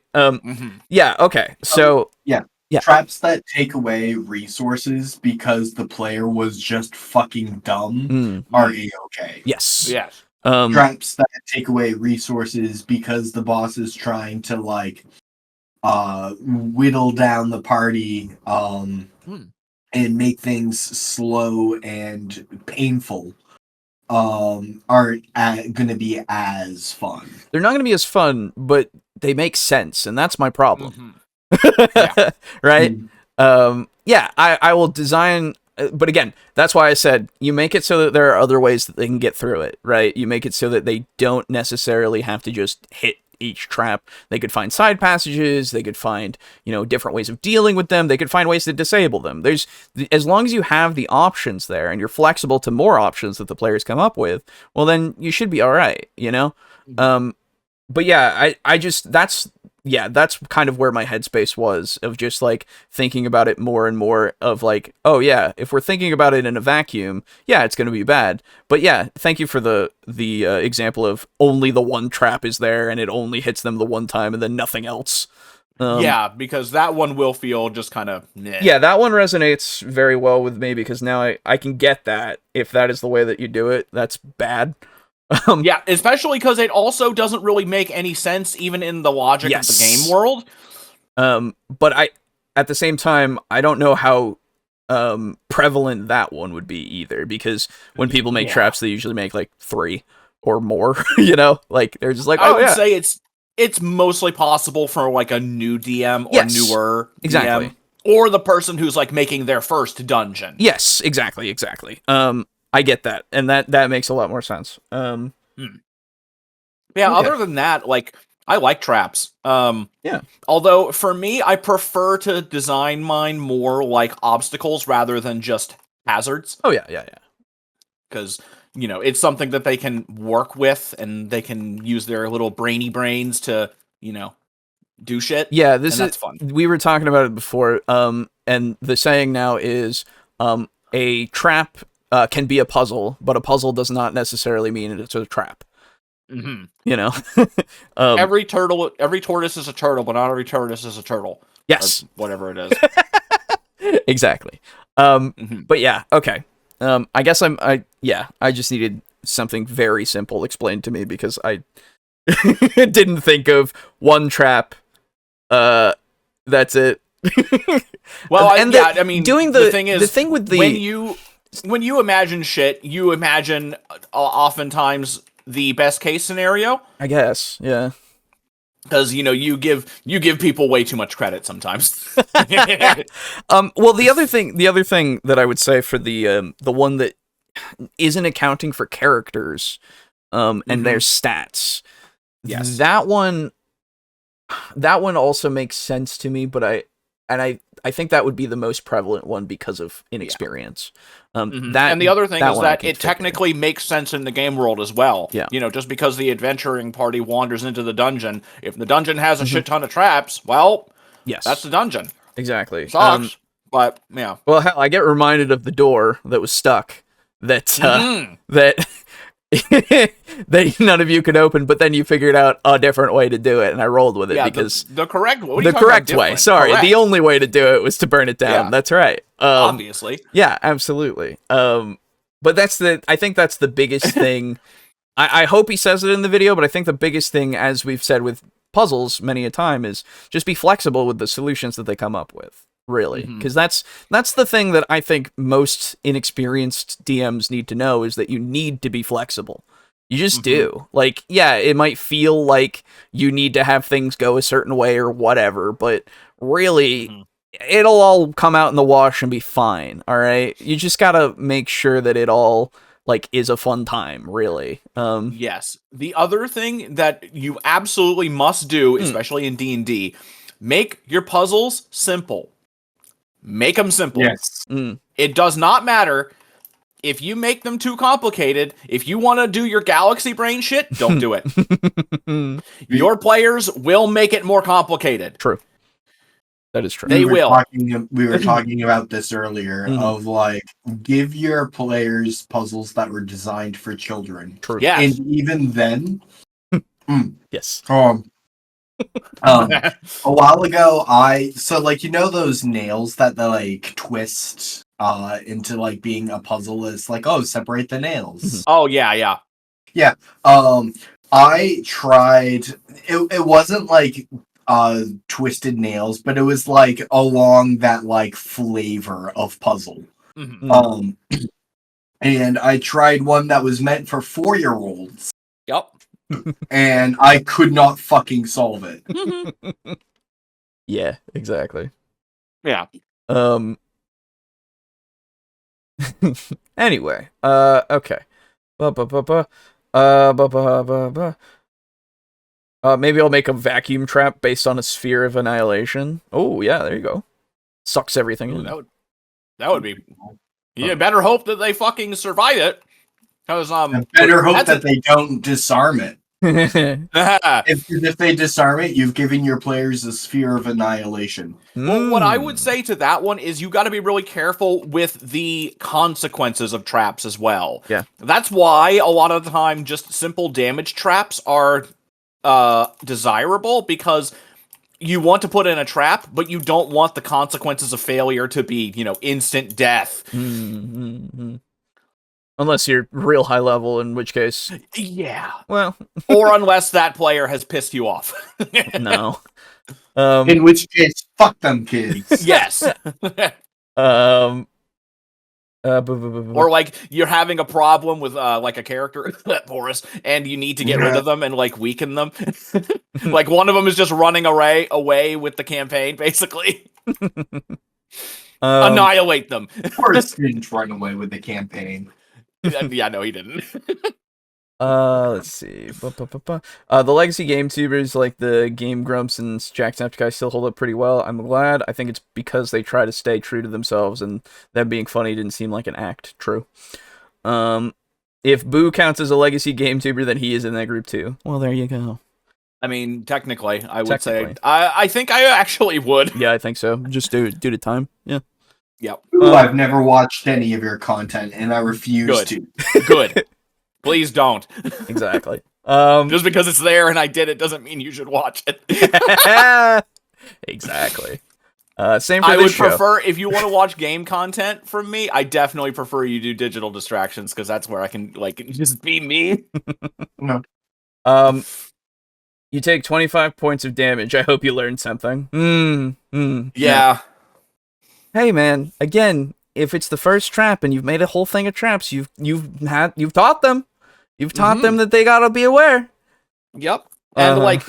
Yeah, okay, so yeah, traps that take away resources because the player was just fucking dumb are A-okay. Yes. Traps that take away resources because the boss is trying to like whittle down the party and make things slow and painful aren't going to be as fun. They're not going to be as fun, but they make sense, and that's my problem. Yeah. Right? I will design, but again, that's why I said you make it so that there are other ways that they can get through it, right? You make it so that they don't necessarily have to just hit each trap. They could find side passages, they could find, different ways of dealing with them, they could find ways to disable them. As long as you have the options there and you're flexible to more options that the players come up with, well then you should be all right, But yeah, that's kind of where my headspace was, of just like thinking about it more and more of like, oh yeah, if we're thinking about it in a vacuum, yeah, it's going to be bad. But yeah, thank you for the example of only the one trap is there and it only hits them the one time and then nothing else. Because that one will feel just kind of meh. Yeah, that one resonates very well with me because now I can get that if that is the way that you do it, that's bad. Yeah, especially because it also doesn't really make any sense even in the logic of the game world. But at the same time, I don't know how prevalent that one would be either, because when people make traps, they usually make like 3 or more, like they're just like, I would say it's mostly possible for like a new DM or newer DM, or the person who's like making their first dungeon. Yes, exactly. I get that, and that makes a lot more sense. Yeah, other than that, like, I like traps. Although, for me, I prefer to design mine more like obstacles rather than just hazards. Oh, yeah. Because, it's something that they can work with, and they can use their little brainy brains to, do shit. Yeah, that's fun. We were talking about it before, and the saying now is, a trap can be a puzzle, but a puzzle does not necessarily mean it's a trap. Mm-hmm. Every tortoise is a turtle, but not every tortoise is a turtle. Yes. Or whatever it is. Exactly. But yeah, okay. I guess I just needed something very simple explained to me because I didn't think of one trap. That's it. Well, doing the thing is, the thing with the when you imagine shit, you imagine oftentimes the best case scenario. I guess, yeah. Because you give people way too much credit sometimes. Well, the other thing that I would say for the one that isn't accounting for characters, and their stats, that one also makes sense to me, but I think that would be the most prevalent one because of inexperience. And the other thing is that it technically makes sense in the game world as well. Yeah. Just because the adventuring party wanders into the dungeon, if the dungeon has a shit ton of traps, well, that's the dungeon. Exactly. Sucks, but yeah. Well, hell, I get reminded of the door that was stuck that that none of you could open, but then you figured out a different way to do it, and I rolled with it because the correct way. The correct way. Sorry, the only way to do it was to burn it down. Yeah. That's right. Obviously. Yeah, absolutely. But I think that's the biggest thing. I hope he says it in the video, but I think the biggest thing, as we've said with puzzles many a time, is just be flexible with the solutions that they come up with. Really, because that's the thing that I think most inexperienced DMs need to know, is that you need to be flexible. You just do. Like, yeah, it might feel like you need to have things go a certain way or whatever, but really, it'll all come out in the wash and be fine. All right, you just gotta make sure that it all like is a fun time. Really. Yes. The other thing that you absolutely must do, especially in D&D, make your puzzles simple. Make them simple. Yes. It does not matter if you make them too complicated. If you want to do your galaxy brain shit, don't do it. Your players will make it more complicated. True. That is true. They will. We were talking about this earlier, of like, give your players puzzles that were designed for children. True. Yeah. And even then, yes. A while ago, those nails that they like twist into like being a puzzle is like, oh, separate the nails. Oh yeah. Yeah. I tried. It wasn't like Twisted Nails, but it was like along that like flavor of puzzle. Mm-hmm. And I tried one that was meant for 4-year-olds. Yep. And I could not fucking solve it. Yeah, exactly. Yeah. Anyway, okay. Maybe I'll make a vacuum trap based on a sphere of annihilation. Oh, yeah, there you go. Sucks everything in. That would be. You better hope that they fucking survive it. Because I better hope that they don't disarm it. Well, If they disarm it, you've given your players a sphere of annihilation. what I would say to that one is you got to be really careful with the consequences of traps as well. Yeah. That's why a lot of the time just simple damage traps are desirable, because you want to put in a trap, but you don't want the consequences of failure to be, instant death. Mm-hmm. Unless you're real high level, in which case... Yeah. Well... or unless that player has pissed you off. No. In which case, fuck them kids. Yes. Or like you're having a problem with like a character, Boris, and you need to get rid of them and like weaken them. Like one of them is just running away with the campaign, basically. Annihilate them. Boris didn't run away with the campaign. Yeah, no, he didn't. Let's see. The legacy game tubers like the Game Grumps and Jacksepticeye still hold up pretty well. I'm glad. I think it's because they try to stay true to themselves, and them being funny didn't seem like an act. True. If Boo counts as a legacy game tuber, then he is in that group too. Well, there you go. I mean, technically, I would say I think I actually would. Yeah, I think so. Just due to time. Yeah. Yep. Ooh, I've never watched any of your content, and I refuse to. Good. Please don't. Exactly. Just because it's there and I did it doesn't mean you should watch it. Exactly. Same for I this would show. prefer, if you want to watch game content from me, I definitely prefer you do digital distractions, because that's where I can like just be me. No. You take 25 points of damage. I hope you learned something. Yeah. Hey man, again, if it's the first trap and you've made a whole thing of traps, you've taught them. You've taught them that they gotta be aware. Yep. And like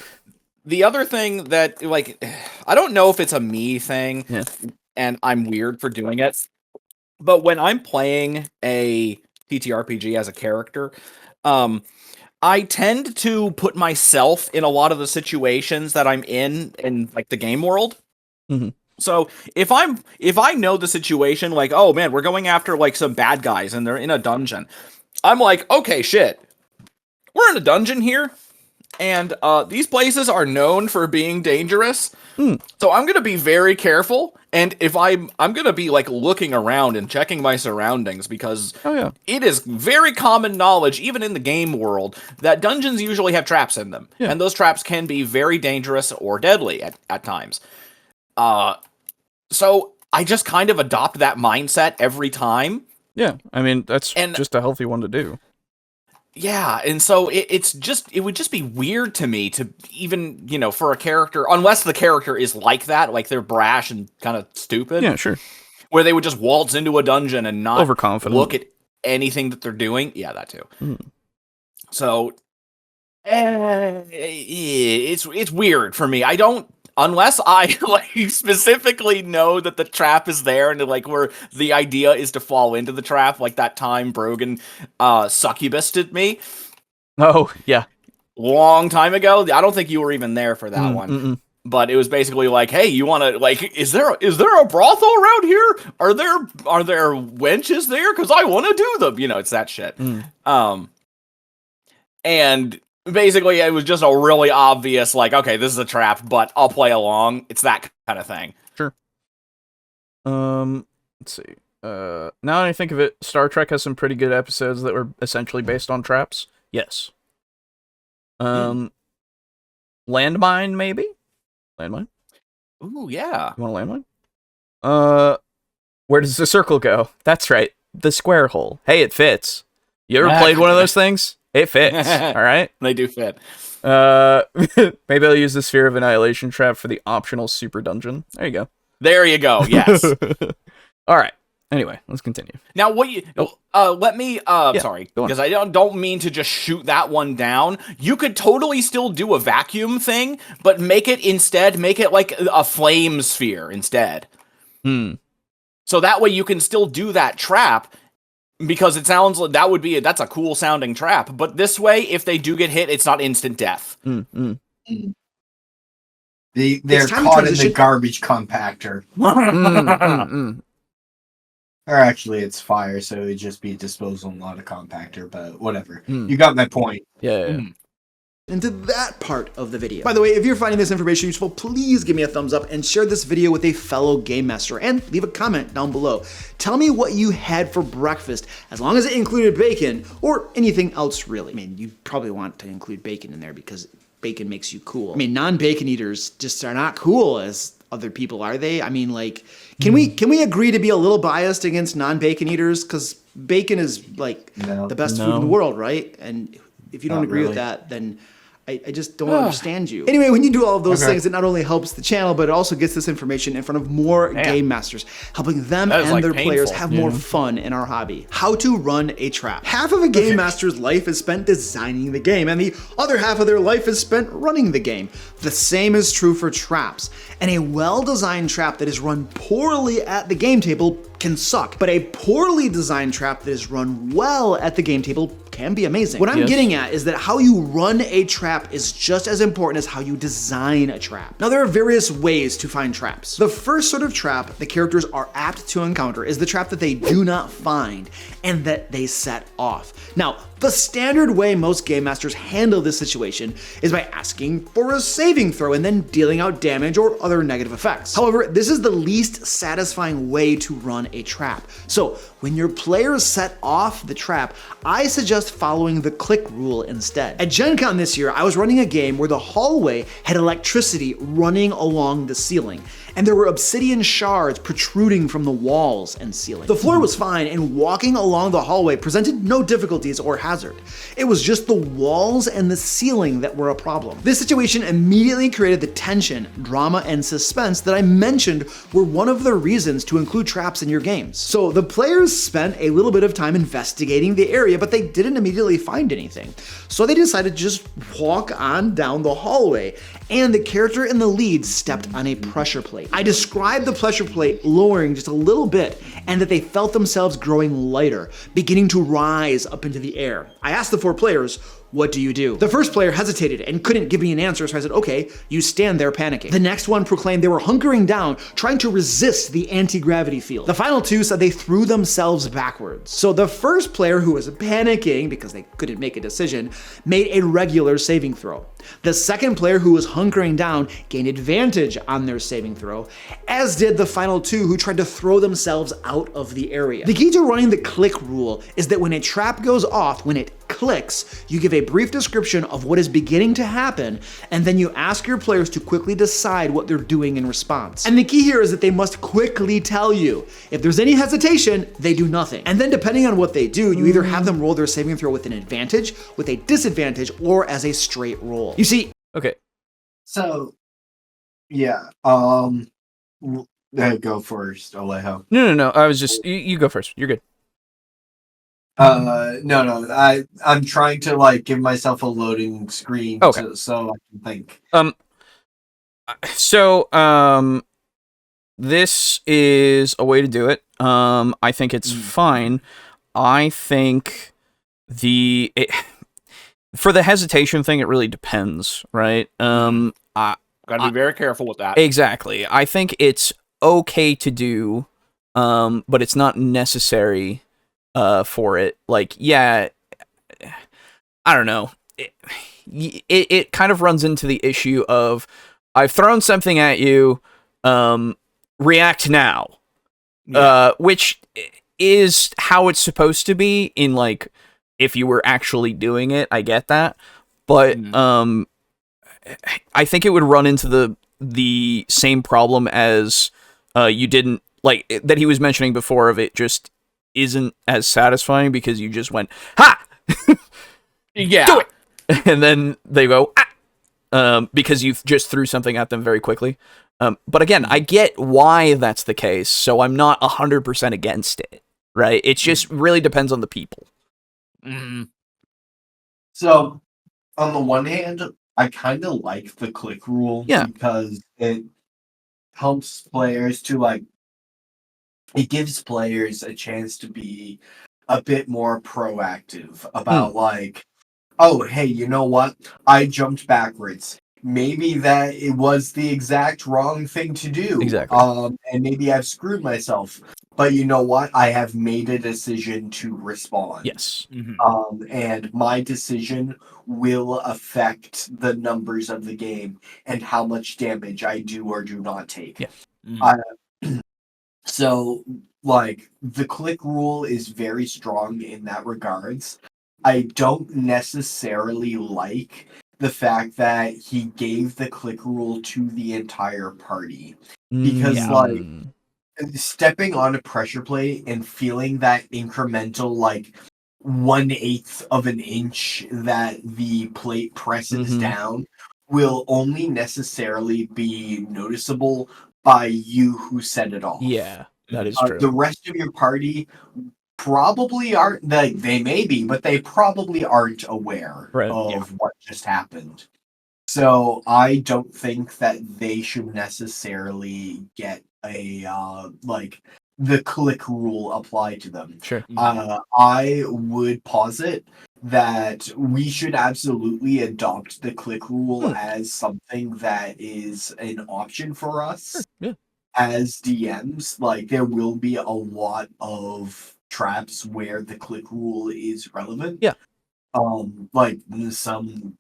the other thing that like I don't know if it's a me thing, and I'm weird for doing it, but when I'm playing a TTRPG as a character, I tend to put myself in a lot of the situations that I'm in like the game world. Mm-hmm. So if I know the situation, like, oh man, we're going after like some bad guys and they're in a dungeon, I'm like, okay, shit, we're in a dungeon here, and these places are known for being dangerous. So I'm gonna be very careful, and if I'm gonna be like looking around and checking my surroundings, because it is very common knowledge, even in the game world, that dungeons usually have traps in them, and those traps can be very dangerous or deadly at times. So I just kind of adopt that mindset every time. Yeah, I mean, that's just a healthy one to do. Yeah, and so it would just be weird to me to even, for a character, unless the character is like that, like they're brash and kind of stupid. Yeah, sure. Where they would just waltz into a dungeon and not overconfident, look at anything that they're doing. Yeah, that too. So it's weird for me. I don't, unless I like specifically know that the trap is there, and like where the idea is to fall into the trap, like that time Brogan succubused me. Oh yeah, long time ago. I don't think you were even there for that one. But it was basically like, hey, you want to like, is there a brothel around here? Are there wenches there? Because I want to do them. It's that shit. And basically, it was just a really obvious, like, okay, this is a trap, but I'll play along. It's that kind of thing. Sure. Let's see. Now that I think of it, Star Trek has some pretty good episodes that were essentially based on traps. Yes. Landmine, maybe? Landmine? Ooh, yeah. You want a landmine? Where does the circle go? That's right. The square hole. Hey, it fits. You ever played one of those things? It fits. All right. They do fit. Maybe I'll use the Sphere of Annihilation trap for the optional super dungeon. There you go. There you go. Yes. All right. Anyway, let's continue. Now, what you let me sorry, because I don't mean to just shoot that one down. You could totally still do a vacuum thing, but make it like a flame sphere instead. So that way you can still do that trap, because it sounds like that's a cool sounding trap. But this way, if they do get hit, it's not instant death. They're caught in the garbage compactor. Or actually, it's fire, so it'd just be disposal, not a compactor, but whatever. You got my point. Yeah. Into that part of the video. By the way, if you're finding this information useful, please give me a thumbs up and share this video with a fellow game master, and leave a comment down below. Tell me what you had for breakfast, as long as it included bacon, or anything else really. I mean, you probably want to include bacon in there because bacon makes you cool. I mean, non-bacon eaters just are not cool as other people, are they? I mean, like, can we agree to be a little biased against non-bacon eaters? Because bacon is like the best food in the world, right? And if you don't agree with that, then I just don't understand you. Anyway, when you do all of those things, it not only helps the channel, but it also gets this information in front of more game masters, helping them and their players have more fun in our hobby. How to run a trap. Half of a game master's life is spent designing the game, and the other half of their life is spent running the game. The same is true for traps. And a well-designed trap that is run poorly at the game table can suck, but a poorly designed trap that is run well at the game table can be amazing. What I'm getting at is that how you run a trap is just as important as how you design a trap. Now, there are various ways to find traps. The first sort of trap the characters are apt to encounter is the trap that they do not find and that they set off. Now, the standard way most game masters handle this situation is by asking for a saving throw and then dealing out damage or other negative effects. However, this is the least satisfying way to run a trap. So when your players set off the trap, I suggest following the click rule instead. At Gen Con this year, I was running a game where the hallway had electricity running along the ceiling, and there were obsidian shards protruding from the walls and ceiling. The floor was fine, and walking along the hallway presented no difficulties or hazard. It was just the walls and the ceiling that were a problem. This situation immediately created the tension, drama, and suspense that I mentioned were one of the reasons to include traps in your games. So the players spent a little bit of time investigating the area, but they didn't immediately find anything. So they decided to just walk on down the hallway, and the character in the lead stepped on a pressure plate. I described the pressure plate lowering just a little bit, and that they felt themselves growing lighter, beginning to rise up into the air. I asked the 4 players, what do you do? The first player hesitated and couldn't give me an answer, so I said, okay, you stand there panicking. The next one proclaimed they were hunkering down, trying to resist the anti-gravity field. The final 2 said they threw themselves backwards. So the first player, who was panicking because they couldn't make a decision, made a regular saving throw. The second player, who was hunkering down, gained advantage on their saving throw, as did the final 2 who tried to throw themselves out of the area. The key to running the click rule is that when a trap goes off, when it clicks, you give a brief description of what is beginning to happen, and then you ask your players to quickly decide what they're doing in response. And the key here is that they must quickly tell you. If there's any hesitation, they do nothing. And then depending on what they do, you either have them roll their saving throw with an advantage, with a disadvantage, or as a straight roll. You see, okay. So, yeah, go first, Alejo. No. I was just you go first. You're good. No. I'm trying to give myself a loading screen so I can think. This is a way to do it. I think it's fine. I think for the hesitation thing, it really depends, right? Gotta be very careful with that. Exactly. I think it's okay to do, but it's not necessary for it. I don't know. It kind of runs into the issue of, I've thrown something at you, react now. Which is how it's supposed to be in, if you were actually doing it. I get that. But I think it would run into the same problem as you didn't, that he was mentioning before, of it just isn't as satisfying because you just went, ha! Yeah. Do it! And then they go, because you just threw something at them very quickly. But again, I get why that's the case, so I'm not 100% against it, right? It just really depends on the people. Mm-hmm. So, on the one hand, I kind of like the click rule because it helps players to, like, it gives players a chance to be a bit more proactive about, like, oh, hey, you know what? I jumped backwards. Maybe that it was the exact wrong thing to do. Exactly. And maybe I've screwed myself. But you know what? I have made a decision to respond. Yes. Mm-hmm. And my decision will affect the numbers of the game and how much damage I do or do not take. Yeah. Mm-hmm. So, like, the click rule is very strong in that regards. I don't necessarily like the fact that he gave the click rule to the entire party. Because, like, stepping on a pressure plate and feeling that incremental, like, 1/8 of an inch that the plate presses down will only necessarily be noticeable by you who set it off. Yeah, that is true. The rest of your party probably aren't, they may be, but they probably aren't aware of what just happened. So I don't think that they should necessarily get a like the click rule applied to them. Sure. I would posit that we should absolutely adopt the click rule as something that is an option for us. Yeah. As DMs. Like, there will be a lot of traps where the click rule is relevant. Yeah. Like some,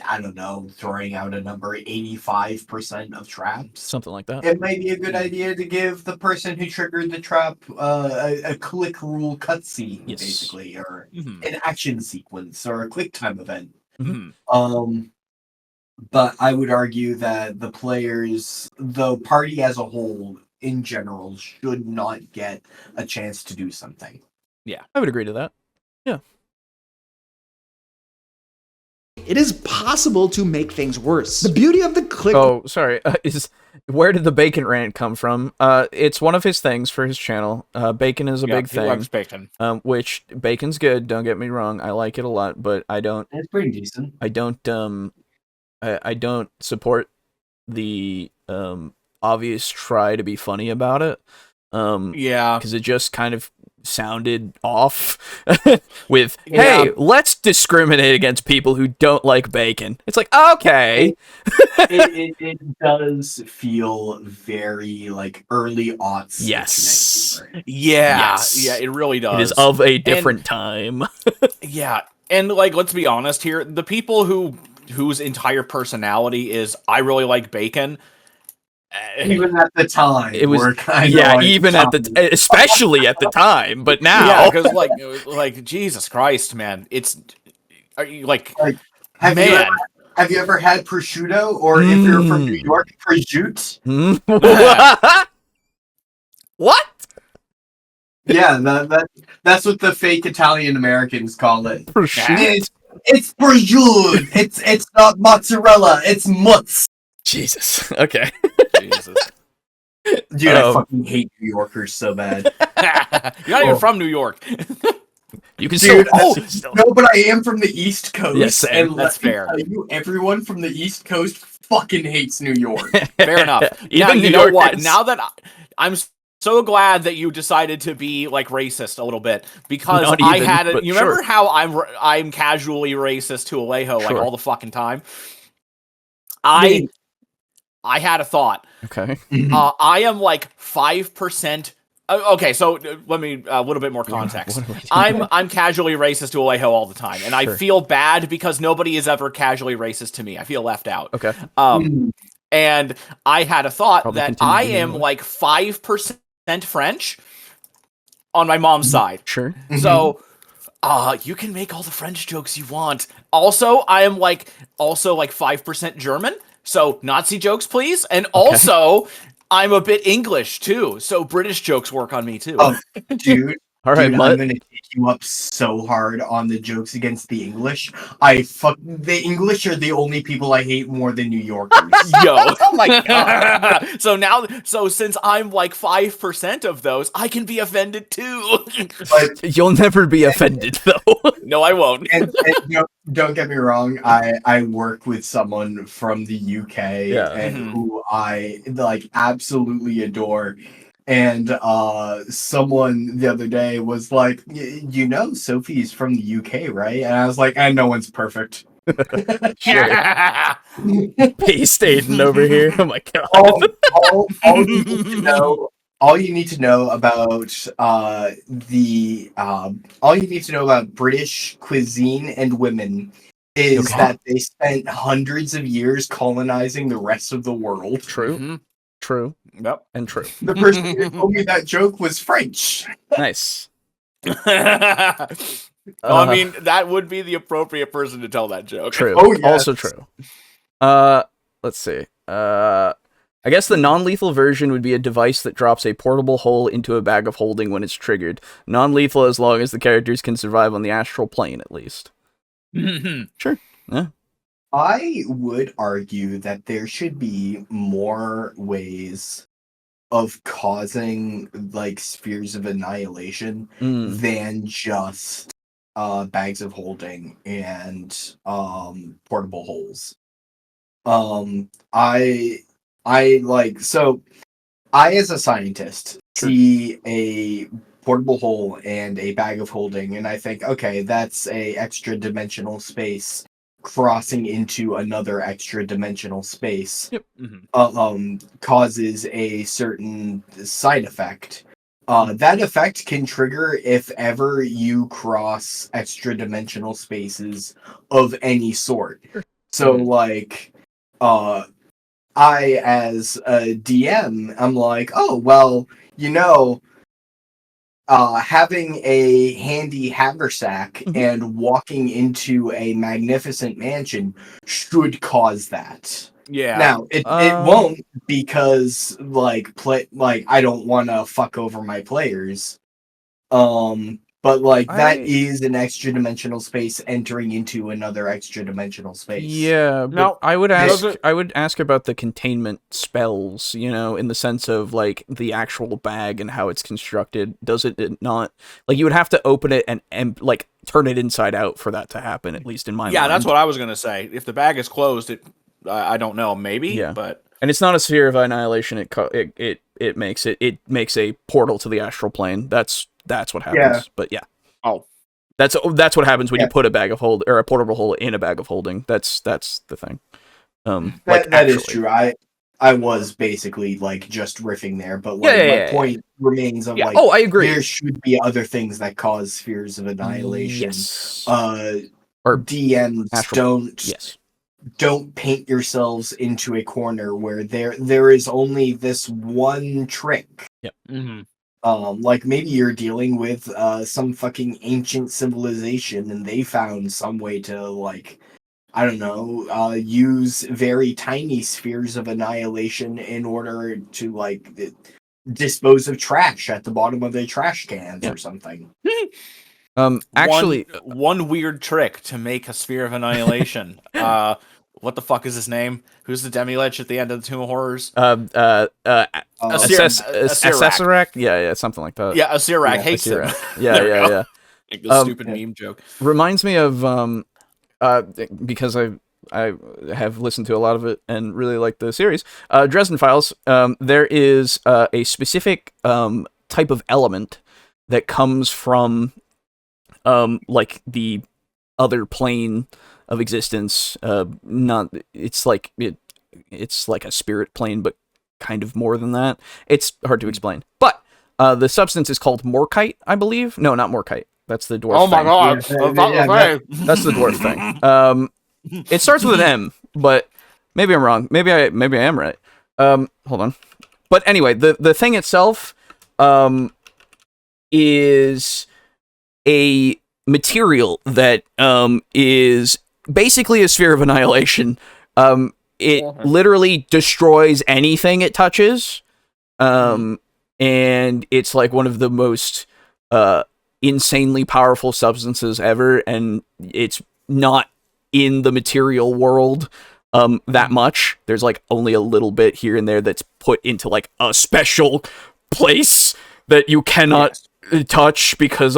I don't know, throwing out a number, 85% of traps. Something like that. It might be a good idea to give the person who triggered the trap a click rule cutscene, basically, or an action sequence, or a quick time event. But I would argue that the players, the party as a whole, in general, should not get a chance to do something. Yeah, I would agree to that. Yeah. It is possible to make things worse. The beauty of the click... Oh, sorry. Where did the bacon rant come from? It's one of his things for his channel. Bacon is a big thing. He likes bacon. Which, bacon's good, don't get me wrong. I like it a lot, but I don't... It's pretty decent. I don't support the obvious try to be funny about it. Because it just kind of sounded off with, hey, let's discriminate against people who don't like bacon. It's like, okay. It does feel very, like, early aughts. Yes. Yeah, it really does. It is of a different time. Yeah, and, like, let's be honest here, the people whose entire personality is, I really like bacon... Even at the time, it was kind of even at the especially at the time, but now, yeah, because like Jesus Christ, man, are you like have you ever had prosciutto, or if you're from New York, prosciutto? What? Yeah, that's what the fake Italian Americans call it. Prosciutto. It's prosciutto. It's not mozzarella. It's mutz. Jesus. Okay. Jesus. Dude, I fucking hate New Yorkers so bad. You're not even from New York. You can still... still... No, but I am from the East Coast. Yes, and that's fair. Everyone from the East Coast fucking hates New York. Fair enough. Even you know what? Now that I'm so glad that you decided to be, like, racist a little bit, because you remember how I'm casually racist to Alejo, like, all the fucking time? I had a thought. Okay. I am like 5%. Okay, so let me a little bit more context. I'm casually racist to Alejo all the time, and I feel bad because nobody is ever casually racist to me. I feel left out. Okay. And I had a thought that I am like 5% French on my mom's side. Sure. So you can make all the French jokes you want. Also, I am like 5% German. So Nazi jokes, please. And also, I'm a bit English too. So British jokes work on me too. Oh, dude, All right, Dude, Mutt. I'm gonna kick you up so hard on the jokes against the English. The English are the only people I hate more than New Yorkers. Yo. Oh my god. So since I'm like 5% of those, I can be offended too. But You'll never be offended though. No, I won't. and don't get me wrong, I work with someone from the UK and who I like absolutely adore. And someone the other day was like, you know Sophie's from the UK, right? And I was like, no one's perfect. Yeah. Paste Aiden over here. Oh my god. All you need to know, all you need to know about all you need to know about British cuisine and women is that they spent hundreds of years colonizing the rest of the world. True. True. Yep. And true. The person who told me that joke was French. Nice. I mean, that would be the appropriate person to tell that joke. True. Oh, yes. Also true. Let's see. I guess the non-lethal version would be a device that drops a portable hole into a bag of holding when it's triggered. Non-lethal as long as the characters can survive on the astral plane, at least. Sure. Yeah. I would argue that there should be more ways of causing like spheres of annihilation than just bags of holding and portable holes. I as a scientist see a portable hole and a bag of holding and I think, okay, that's a extra dimensional space crossing into another extra dimensional space. Yep. Causes a certain side effect. That effect can trigger if ever you cross extra dimensional spaces of any sort. So like I as a DM, I'm like, oh well, you know, having a handy haversack and walking into a magnificent mansion should cause that. Yeah. Now it won't because I don't want to fuck over my players. But like that is an extra dimensional space entering into another extra dimensional space. Yeah, but No, I would ask about the containment spells, you know, in the sense of like the actual bag and how it's constructed. Does it not like you would have to open it and like turn it inside out for that to happen, at least in my mind. Yeah, that's what I was gonna say. If the bag is closed, I don't know, maybe, but and it's not a sphere of annihilation. It makes a portal to the astral plane. That's what happens. Yeah. But yeah. Oh. That's what happens when you put a bag of hold or a portable hole in a bag of holding. That's the thing. That is true. I was basically like just riffing there, but like my point remains of like I agree. There should be other things that cause spheres of annihilation. Yes. Or DMs don't paint yourselves into a corner where there is only this one trick. Yep. Like maybe you're dealing with some fucking ancient civilization and they found some way to like, I don't know, use very tiny spheres of annihilation in order to like dispose of trash at the bottom of their trash cans or something. Actually, one weird trick to make a sphere of annihilation. What the fuck is his name? Who's the demi-lich at the end of the Tomb of Horrors? Assesserac? Yeah, something like that. Yeah, Asserac hates him. Yeah. Like the stupid meme joke. Reminds me of because I have listened to a lot of it and really like the series. Dresden Files. There is a specific type of element that comes from like the other plane of existence. It's like a spirit plane, but kind of more than that. It's hard to explain. But the substance is called morkite, I believe. No, not morkite. That's the dwarf thing. My god. That's the dwarf thing. It starts with an M, but maybe I'm wrong. Maybe I am right. Hold on. But anyway, the thing itself is a material that is basically a sphere of annihilation. It literally destroys anything it touches. And it's like one of the most insanely powerful substances ever, and it's not in the material world that much. There's like only a little bit here and there that's put into like a special place that you cannot touch because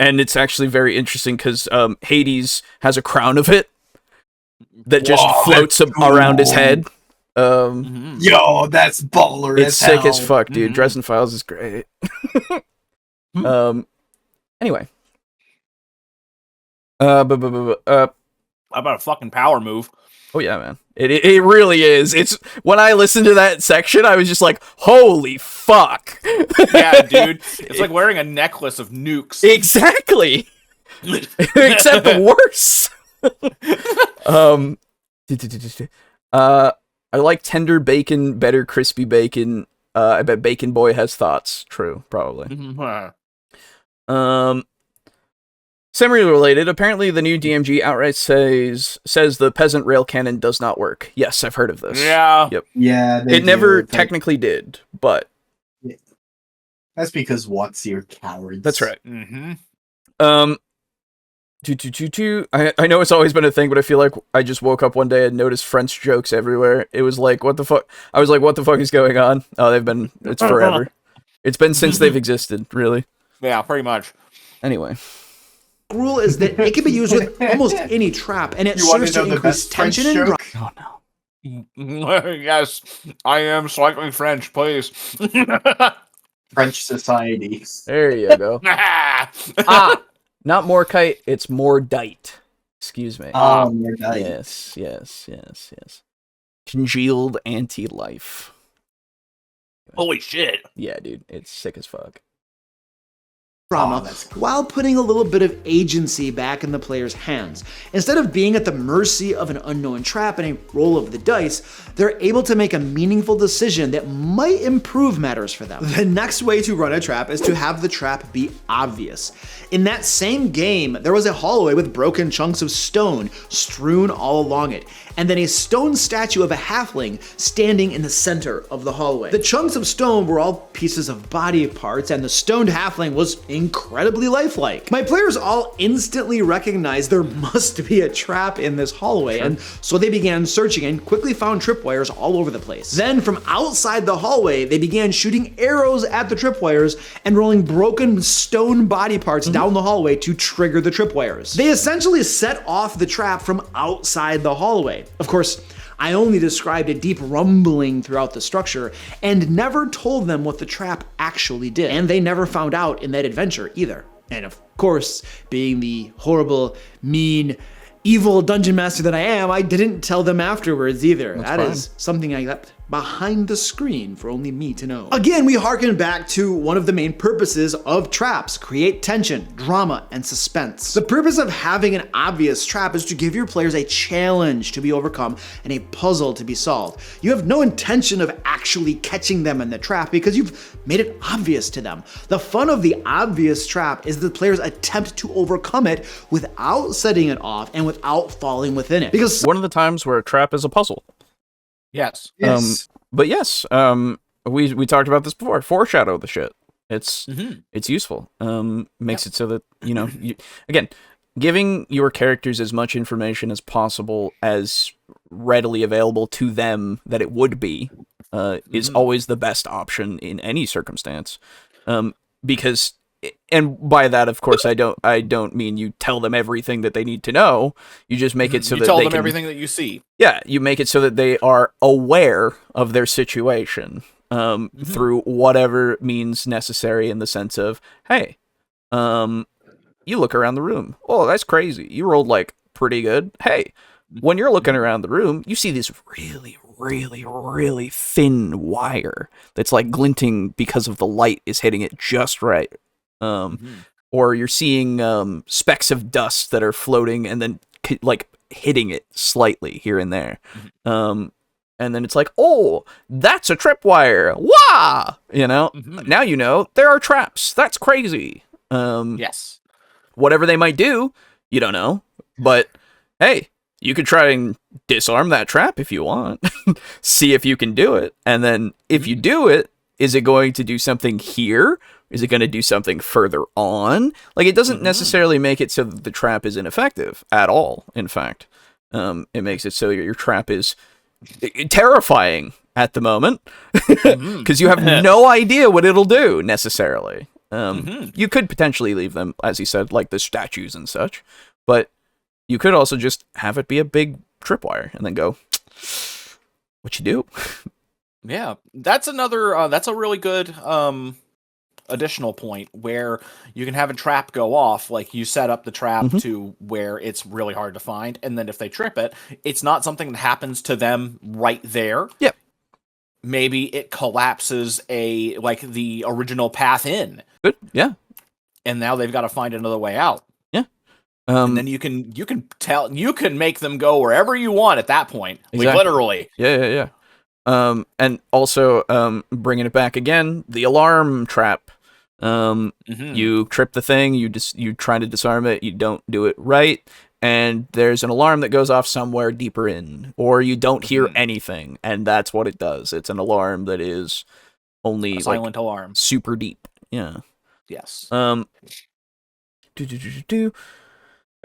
and it's actually very interesting because Hades has a crown of it that just floats around his head. Yo, that's baller. It's sick as fuck, dude. Dresden Files is great. Anyway. How about a fucking power move? Oh yeah, man. It really is. It's when I listened to that section, I was just like, holy fuck. Yeah, dude. It's like wearing a necklace of nukes. Exactly. Except worse. I like tender bacon, better crispy bacon. I bet Bacon Boy has thoughts. True, probably. Semi-related, apparently the new DMG outright says the peasant rail cannon does not work. Yes, I've heard of this. Yeah. Yep. Yeah. It never technically did, but... That's because what's your cowards. That's right. I know it's always been a thing, but I feel like I just woke up one day and noticed French jokes everywhere. It was like, what the fuck? I was like, what the fuck is going on? Oh, it's forever. It's been since they've existed, really. Yeah, pretty much. Anyway. Rule is that it can be used with almost any trap, and it serves to increase tension and drama. Oh no. Yes, I am slightly French, please. French society. There you go. Not more kite, it's more dite. Excuse me. More dite. Yes. Congealed anti-life. Holy shit. Yeah, dude, it's sick as fuck. Drama, while putting a little bit of agency back in the player's hands. Instead of being at the mercy of an unknown trap and a roll of the dice, they're able to make a meaningful decision that might improve matters for them. The next way to run a trap is to have the trap be obvious. In that same game, there was a hallway with broken chunks of stone strewn all along it, and then a stone statue of a halfling standing in the center of the hallway. The chunks of stone were all pieces of body parts, and the stoned halfling was incredibly lifelike. My players all instantly recognized there must be a trap in this hallway, and so they began searching and quickly found tripwires all over the place. Then from outside the hallway, they began shooting arrows at the tripwires and rolling broken stone body parts down the hallway to trigger the tripwires. They essentially set off the trap from outside the hallway. Of course, I only described a deep rumbling throughout the structure and never told them what the trap actually did. And they never found out in that adventure either. And of course, being the horrible, mean, evil dungeon master that I am, I didn't tell them afterwards either. That is something I left behind the screen for only me to know. Again, we harken back to one of the main purposes of traps: create tension, drama, and suspense. The purpose of having an obvious trap is to give your players a challenge to be overcome and a puzzle to be solved. You have no intention of actually catching them in the trap because you've made it obvious to them. The fun of the obvious trap is the players attempt to overcome it without setting it off and without falling within it. Because one of the times where a trap is a puzzle. Yes. But yes, we talked about this before. Foreshadow the shit. It's useful. Makes it so that, again, giving your characters as much information as possible, as readily available to them that it would be, is always the best option in any circumstance. Because, and by that, of course, I don't mean you tell them everything that they need to know. You just make it so that they tell them can, everything that you see. Yeah, you make it so that they are aware of their situation through whatever means necessary, in the sense of, hey, you look around the room. Oh, that's crazy. You rolled like pretty good. Hey, when you're looking around the room, you see this really, really, really thin wire that's like glinting because of the light is hitting it just right. Or you're seeing specks of dust that are floating and then like hitting it slightly here and there. And then it's like, oh, that's a tripwire. Wah! Now you know there are traps. That's crazy. Yes. Whatever they might do, you don't know. But hey, you could try and disarm that trap if you want. See if you can do it. And then if you do it, is it going to do something here Is it going to do something further on? Like, it doesn't necessarily make it so that the trap is ineffective at all, in fact. It makes it so your trap is terrifying at the moment, because you have no idea what it'll do, necessarily. You could potentially leave them, as he said, like the statues and such, but you could also just have it be a big tripwire, and then go, what you do? Yeah, that's another, that's a really good, additional point where you can have a trap go off. Like, you set up the trap to where it's really hard to find, and then if they trip it, it's not something that happens to them right there. Yep. Maybe it collapses the original path in. Good. Yeah. And now they've got to find another way out. Yeah. And then you can make them go wherever you want at that point. Exactly. Like, literally. Yeah. And also, bringing it back again, the alarm trap. You trip the thing, you try to disarm it, you don't do it right, and there's an alarm that goes off somewhere deeper in, or you don't hear anything, and that's what it does. It's an alarm that is only a silent alarm, super deep. Yeah. Yes. I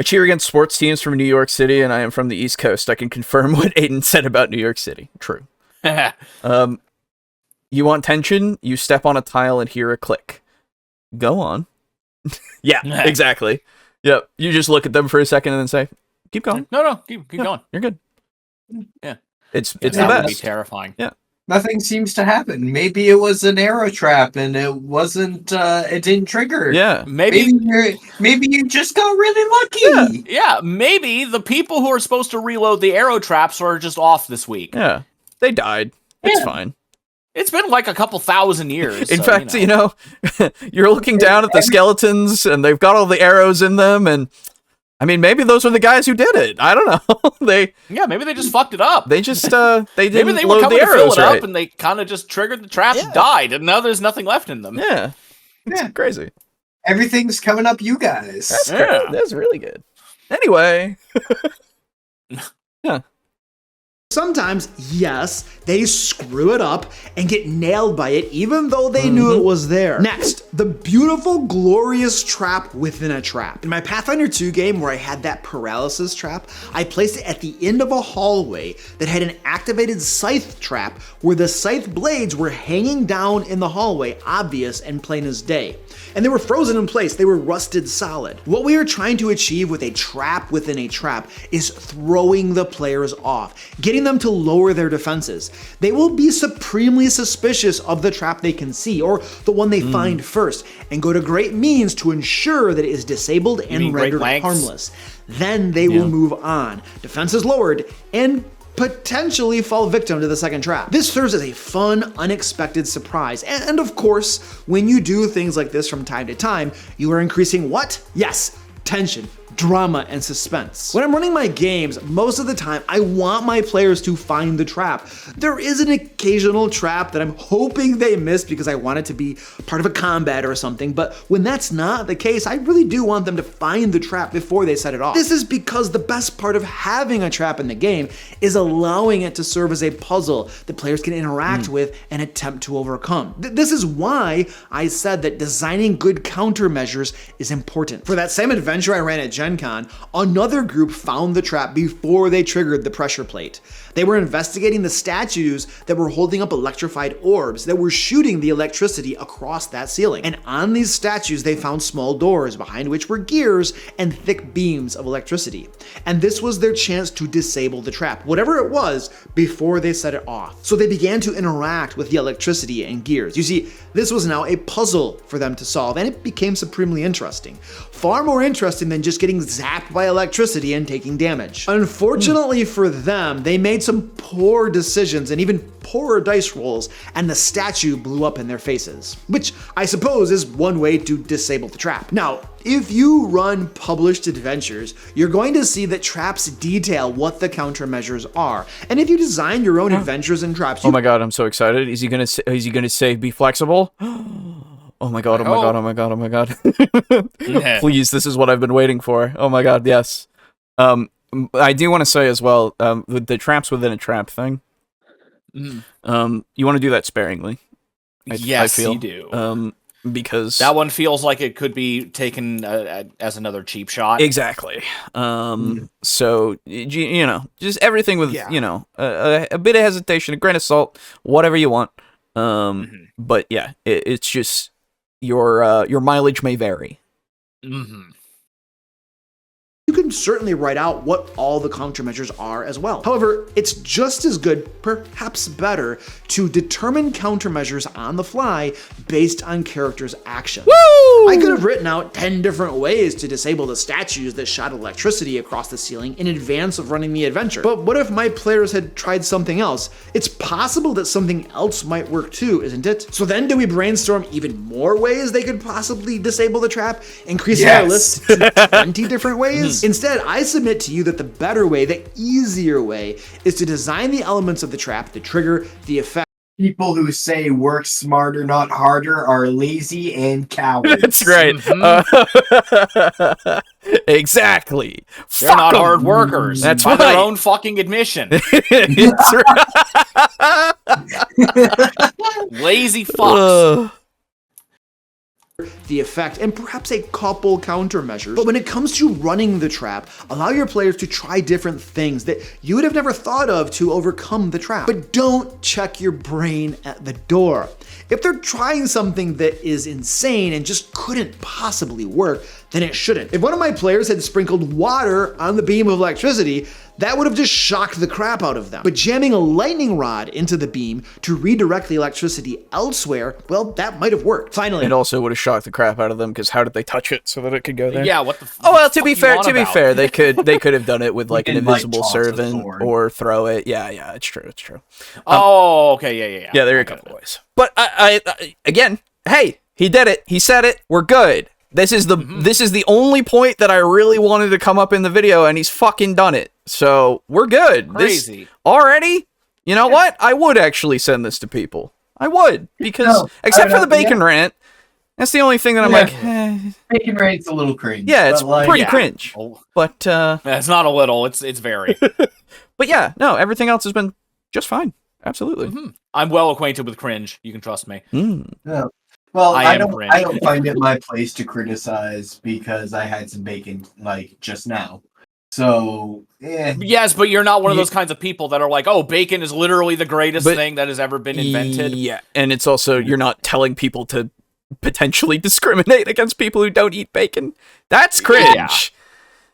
cheer against sports teams from New York City, and I am from the East Coast. I can confirm what Aiden said about New York City. True. You want tension? You step on a tile and hear a click. Go on. Yeah, exactly. Yep. You just look at them for a second and then say, keep going. No, keep going. You're good. Yeah. It's the that best. Would be terrifying. Yeah. Nothing seems to happen. Maybe it was an arrow trap and it wasn't, it didn't trigger. Yeah. Maybe you just got really lucky. Yeah. Maybe the people who are supposed to reload the arrow traps are just off this week. Yeah. They died. It's fine. It's been like a couple thousand years. In fact, you're looking down at the skeletons and they've got all the arrows in them, and I mean, maybe those are the guys who did it. I don't know. Maybe they just fucked it up. They just they didn't maybe they load were coming the to fill arrows it right. up and they kind of just triggered the traps, died, and now there's nothing left in them. Yeah. It's crazy. Everything's coming up you guys. That's great. That's really good. Anyway. Yeah. Sometimes, yes, they screw it up and get nailed by it even though they knew it was there. Next, the beautiful, glorious trap within a trap. In my Pathfinder 2 game where I had that paralysis trap, I placed it at the end of a hallway that had an activated scythe trap where the scythe blades were hanging down in the hallway, obvious and plain as day. And they were frozen in place, they were rusted solid. What we are trying to achieve with a trap within a trap is throwing the players off, getting them to lower their defenses. They will be supremely suspicious of the trap they can see, or the one they find first, and go to great means to ensure that it is disabled and rendered harmless. Then they will move on, defenses lowered, and potentially fall victim to the second trap. This serves as a fun, unexpected surprise. And of course, when you do things like this from time to time, you are increasing what? Yes, tension, drama, and suspense. When I'm running my games, most of the time, I want my players to find the trap. There is an occasional trap that I'm hoping they miss because I want it to be part of a combat or something, but when that's not the case, I really do want them to find the trap before they set it off. This is because the best part of having a trap in the game is allowing it to serve as a puzzle that players can interact with and attempt to overcome. This is why I said that designing good countermeasures is important. For that same adventure I ran at Gen Con, another group found the trap before they triggered the pressure plate. They were investigating the statues that were holding up electrified orbs that were shooting the electricity across that ceiling. And on these statues, they found small doors behind which were gears and thick beams of electricity. And this was their chance to disable the trap, whatever it was, before they set it off. So they began to interact with the electricity and gears. You see, this was now a puzzle for them to solve, and it became supremely interesting. Far more interesting than just getting zapped by electricity and taking damage. Unfortunately for them, they made some poor decisions and even poorer dice rolls, and the statue blew up in their faces, which I suppose is one way to disable the trap. Now, if you run published adventures, you're going to see that traps detail what the countermeasures are, and if you design your own adventures and traps, oh my god, I'm so excited! Is he gonna say be flexible? Oh my god! Oh my god! Oh my god! Oh my god! Please, this is what I've been waiting for. Oh my god, yes. I do want to say as well, with the traps within a trap thing. You want to do that sparingly. I feel. You do. because that one feels like it could be taken as another cheap shot. Exactly. So just everything with a bit of hesitation, a grain of salt, whatever you want. But yeah, it's just your mileage may vary. You can certainly write out what all the countermeasures are as well. However, it's just as good, perhaps better, to determine countermeasures on the fly based on characters' actions. Woo! I could have written out 10 different ways to disable the statues that shot electricity across the ceiling in advance of running the adventure. But what if my players had tried something else? It's possible that something else might work too, isn't it? So then do we brainstorm even more ways they could possibly disable the trap, increasing our list to 20 different ways? Instead, I submit to you that the better way, the easier way, is to design the elements of the trap, the trigger, the effect. People who say work smarter, not harder, are lazy and cowards. That's right. Exactly. They're not hard workers. That's by right. their own fucking admission. It's right. Lazy fucks. The effect, and perhaps a couple countermeasures. But when it comes to running the trap, allow your players to try different things that you would have never thought of to overcome the trap. But don't check your brain at the door. If they're trying something that is insane and just couldn't possibly work, then it shouldn't. If one of my players had sprinkled water on the beam of electricity, that would have just shocked the crap out of them. But jamming a lightning rod into the beam to redirect the electricity elsewhere, well, that might have worked. Finally, it also would have shocked the crap out of them, because how did they touch it so that it could go there? Yeah, what the Oh well, to be fair, they could have done it with like an invisible servant or throw it. Yeah, it's true. Okay, yeah. Yeah, there are a couple ways. But I again, hey, he did it. He said it. We're good. This is the only point that I really wanted to come up in the video, and he's fucking done it. So we're good. Crazy. This already. You know what? I would actually send this to people. I would, because except for the bacon rant, that's the only thing that I'm like. Bacon rant's a little cringe. Yeah, it's pretty cringe. But it's not a little. It's very. But yeah, no, everything else has been just fine. Absolutely. I'm well acquainted with cringe. You can trust me. Yeah. Well, I don't cringe. find it my place to criticize because I had some bacon like just now. So, Yes, but you're not one of those kinds of people that are like, oh, bacon is literally the greatest thing that has ever been invented. Yeah, and it's also, you're not telling people to potentially discriminate against people who don't eat bacon. That's cringe.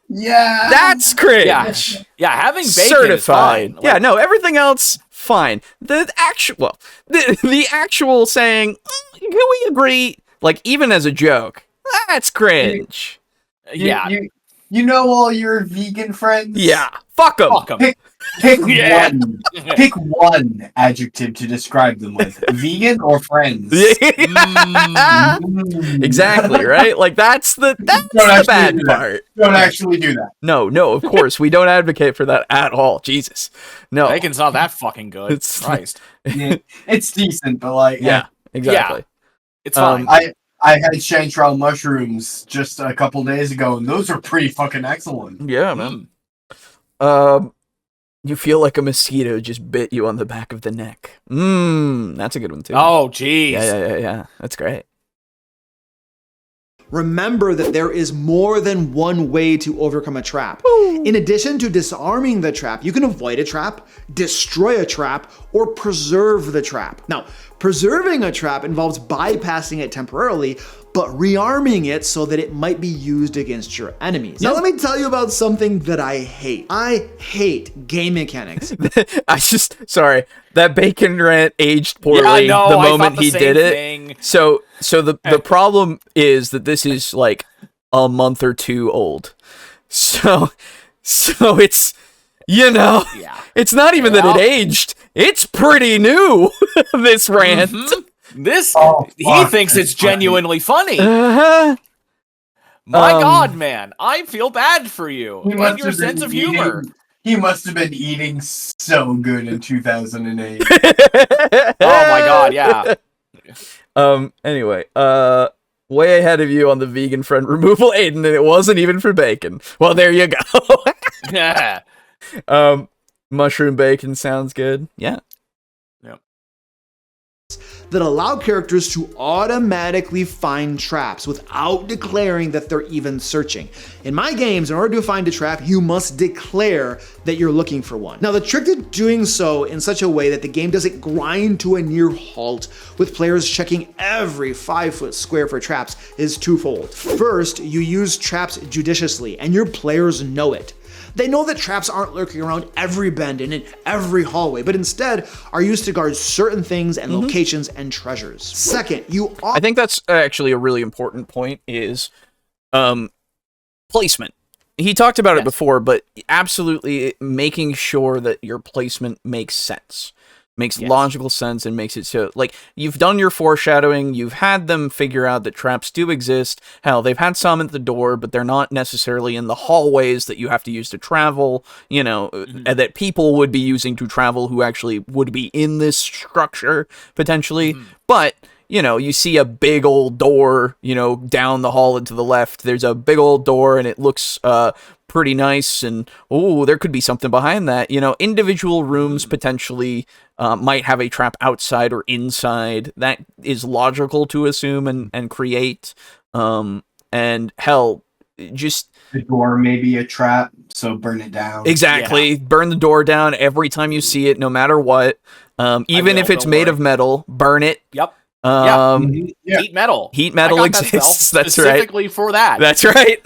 Yeah. That's cringe. Yeah, having bacon certified. is fine. Yeah, no, everything else, fine. The actual saying, can we agree, like, even as a joke, that's cringe. You know all your vegan friends? Yeah. Fuck them. Pick one adjective to describe them with. Vegan or friends? Exactly, right? Like, that's the bad part. Don't actually do that. No, of course. We don't advocate for that at all. Jesus. No. Bacon's not that fucking good. Christ. It's decent, but like... Yeah, exactly. Yeah. It's fine. I had Chiral mushrooms just a couple days ago, and those are pretty fucking excellent. Yeah, man. You feel like a mosquito just bit you on the back of the neck. That's a good one, too. Oh, jeez. Yeah. That's great. Remember that there is more than one way to overcome a trap. In addition to disarming the trap, you can avoid a trap, destroy a trap, or preserve the trap. Now, preserving a trap involves bypassing it temporarily, but rearming it so that it might be used against your enemies. Now let me tell you about something that I hate. I hate game mechanics. Sorry, that bacon rant aged poorly the moment he did it. So the problem is that this is like a month or two old. So it's, it's not even that it aged. It's pretty new, this rant. He thinks it's genuinely funny. My God, man, I feel bad for you and your sense of humor. He must have been eating so good in 2008. Oh my God, yeah. Anyway, way ahead of you on the vegan friend removal, Aiden, and it wasn't even for bacon. Well, there you go. Yeah. Mushroom bacon sounds good. Yeah. that allow characters to automatically find traps without declaring that they're even searching. In my games, in order to find a trap, you must declare that you're looking for one. Now, the trick to doing so in such a way that the game doesn't grind to a near halt with players checking every 5-foot square for traps is twofold. First, you use traps judiciously, and your players know it. They know that traps aren't lurking around every bend and in every hallway, but instead are used to guard certain things and locations and treasures. Second, I think that's actually a really important point is placement. He talked about it before, but absolutely making sure that your placement makes sense. Makes logical sense and makes it so, like, you've done your foreshadowing, you've had them figure out that traps do exist. Hell, they've had some at the door, but they're not necessarily in the hallways that you have to use to travel, you know, and that people would be using to travel who actually would be in this structure, potentially. But, you know, you see a big old door, you know, down the hall and to the left. There's a big old door, and it looks pretty nice, and oh, there could be something behind that. You know, individual rooms potentially might have a trap outside or inside. That is logical to assume and create. And hell, just the door may be a trap, so burn it down. Exactly, burn the door down every time you see it, no matter what. Even if it's made of metal, burn it. Yep. Heat metal. Heat metal exists. That's right. Specifically for that. That's right.